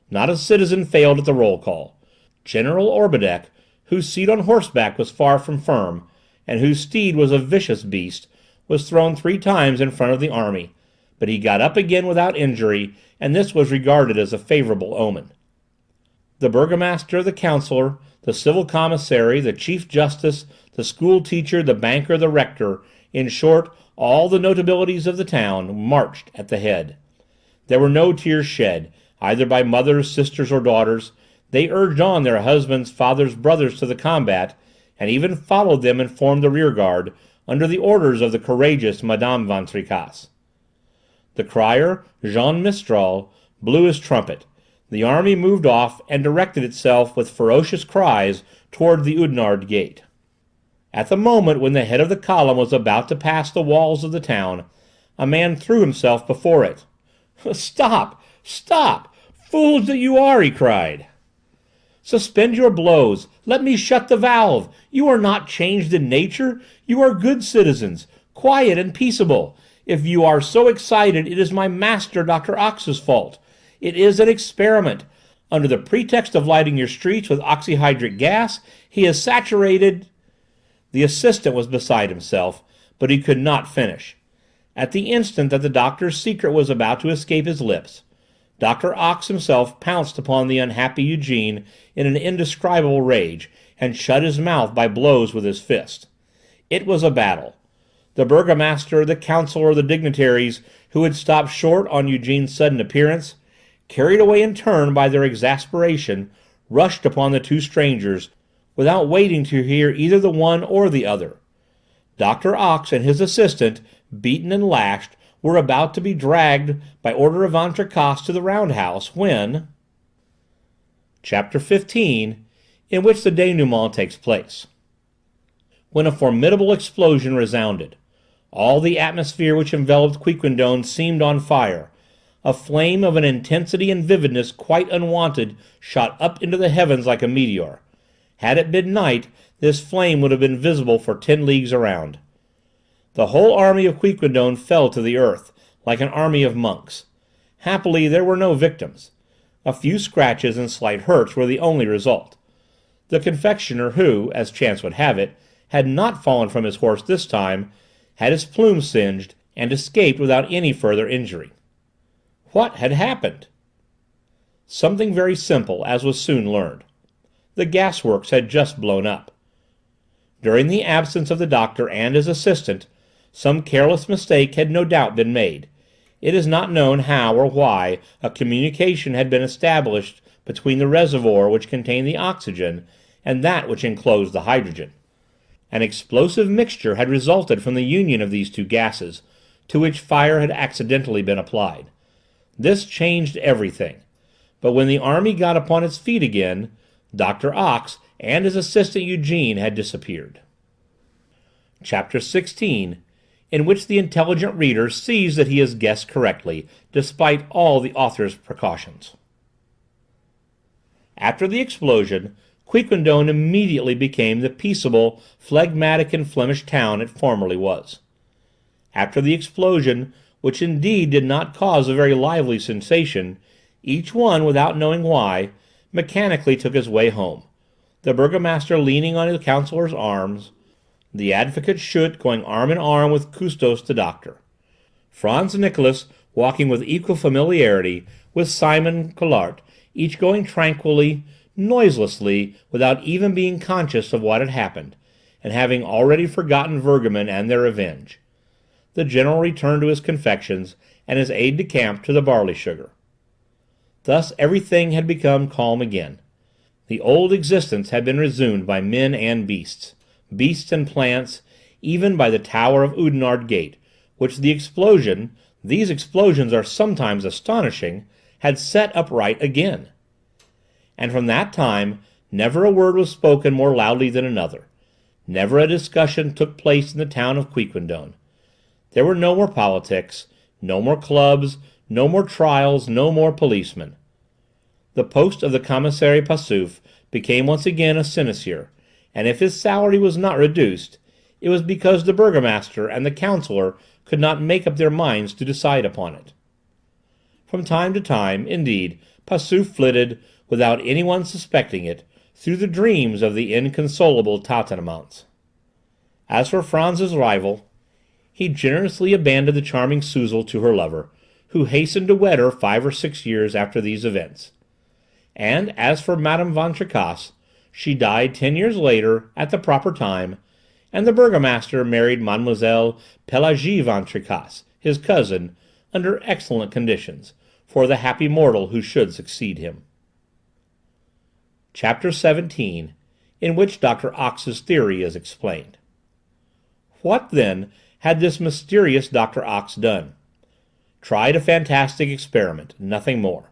Not a citizen failed at the roll call. General Orbideck, whose seat on horseback was far from firm, and whose steed was a vicious beast, was thrown 3 times in front of the army, but he got up again without injury, and this was regarded as a favourable omen. The burgomaster, the councillor, the civil commissary, the chief justice, the school teacher, the banker, the rector, in short, all the notabilities of the town, marched at the head. There were no tears shed, either by mothers, sisters, or daughters. They urged on their husbands, fathers, brothers to the combat, and even followed them and formed the rearguard, under the orders of the courageous Madame Van Tricasse. The crier, Jean Mistral, blew his trumpet. The army moved off and directed itself with ferocious cries toward the Oudenarde gate. At the moment when the head of the column was about to pass the walls of the town, a man threw himself before it. "Stop! Stop! Fools that you are!" he cried. "Suspend your blows! Let me shut the valve! You are not changed in nature! You are good citizens, quiet and peaceable! If you are so excited, it is my master, Dr. Ox's fault! It is an experiment! Under the pretext of lighting your streets with oxyhydric gas, he has saturated—" The assistant was beside himself, but he could not finish. At the instant that the doctor's secret was about to escape his lips, Dr. Ox himself pounced upon the unhappy Eugene in an indescribable rage, and shut his mouth by blows with his fist. It was a battle. The burgomaster, the councillor, the dignitaries, who had stopped short on Eugene's sudden appearance, carried away in turn by their exasperation, rushed upon the two strangers, without waiting to hear either the one or the other. Dr. Ox and his assistant, beaten and lashed, were about to be dragged by order of Van Tricasse to the roundhouse, when... Chapter 15, in which the denouement takes place. When a formidable explosion resounded. All the atmosphere which enveloped Quiquendone seemed on fire. A flame of an intensity and vividness quite unwonted shot up into the heavens like a meteor. Had it been night, this flame would have been visible for 10 leagues around. The whole army of Quiquendone fell to the earth, like an army of monks. Happily, there were no victims. A few scratches and slight hurts were the only result. The confectioner, who, as chance would have it, had not fallen from his horse this time, had his plume singed, and escaped without any further injury. What had happened? Something very simple, as was soon learned. The gasworks had just blown up. During the absence of the doctor and his assistant, some careless mistake had no doubt been made. It is not known how or why a communication had been established between the reservoir which contained the oxygen and that which enclosed the hydrogen. An explosive mixture had resulted from the union of these two gases, to which fire had accidentally been applied. This changed everything. But when the army got upon its feet again, Dr. Ox and his assistant Eugene had disappeared. Chapter 16, in which the intelligent reader sees that he has guessed correctly, despite all the author's precautions. After the explosion, Quiquendone immediately became the peaceable, phlegmatic and Flemish town it formerly was. After the explosion, which indeed did not cause a very lively sensation, each one, without knowing why, mechanically took his way home, the burgomaster leaning on the counsellor's arms, the advocate Schut going arm in arm with Custos the doctor, Franz and Nicholas walking with equal familiarity with Simon Collart, each going tranquilly, noiselessly, without even being conscious of what had happened, and having already forgotten Virgamen and their revenge. The general returned to his confections, and his aide-de-camp to the barley-sugar. Thus everything had become calm again. The old existence had been resumed by men and beasts, beasts and plants, even by the tower of Oudenarde Gate, which the explosion, these explosions are sometimes astonishing, had set upright again. And from that time never a word was spoken more loudly than another. Never a discussion took place in the town of Quiquendone. There were no more politics, no more clubs, no more trials, no more policemen. The post of the commissary Passeuf became once again a sinecure, and if his salary was not reduced, it was because the burgomaster and the counsellor could not make up their minds to decide upon it. From time to time, indeed, Passeuf flitted, without anyone suspecting it, through the dreams of the inconsolable Tatanements. As for Franz's rival, he generously abandoned the charming Suzel to her lover, who hastened to wed her 5 or 6 years after these events. And as for Madame Van Tricasse, she died 10 years later, at the proper time, and the burgomaster married Mademoiselle Pélagie Van Tricasse, his cousin, under excellent conditions, for the happy mortal who should succeed him. Chapter 17, in which Dr. Ox's theory is explained. What, then, had this mysterious Dr. Ox done? Tried a fantastic experiment, nothing more.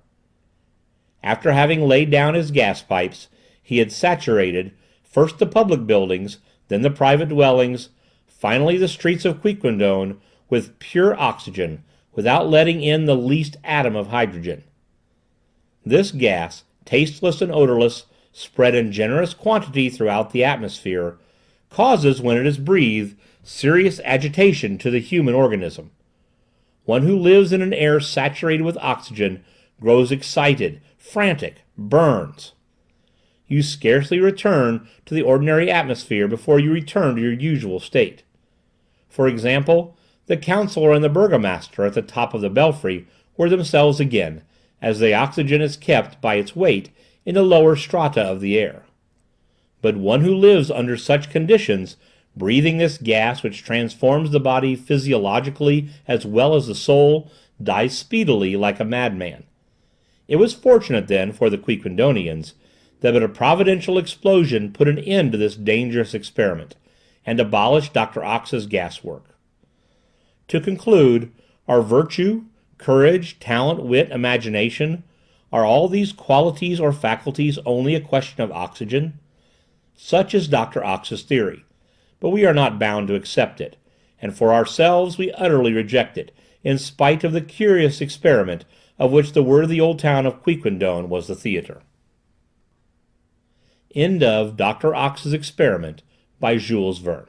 After having laid down his gas pipes, he had saturated, first the public buildings, then the private dwellings, finally the streets of Quiquendone, with pure oxygen, without letting in the least atom of hydrogen. This gas, tasteless and odorless, spread in generous quantity throughout the atmosphere, causes, when it is breathed, serious agitation to the human organism. One who lives in an air saturated with oxygen grows excited, frantic, burns. You scarcely return to the ordinary atmosphere before you return to your usual state. For example, the counsellor and the burgomaster at the top of the belfry were themselves again, as the oxygen is kept by its weight in the lower strata of the air. But one who lives under such conditions, breathing this gas which transforms the body physiologically as well as the soul, dies speedily like a madman. It was fortunate, then, for the Quiquendonians, that a providential explosion put an end to this dangerous experiment, and abolished Dr. Ox's gas work. To conclude, are virtue, courage, talent, wit, imagination, are all these qualities or faculties only a question of oxygen? Such is Dr. Ox's theory, but we are not bound to accept it, and for ourselves we utterly reject it, in spite of the curious experiment of which the worthy old town of Quiquendone was the theatre. End of Dr. Ox's Experiment by Jules Verne.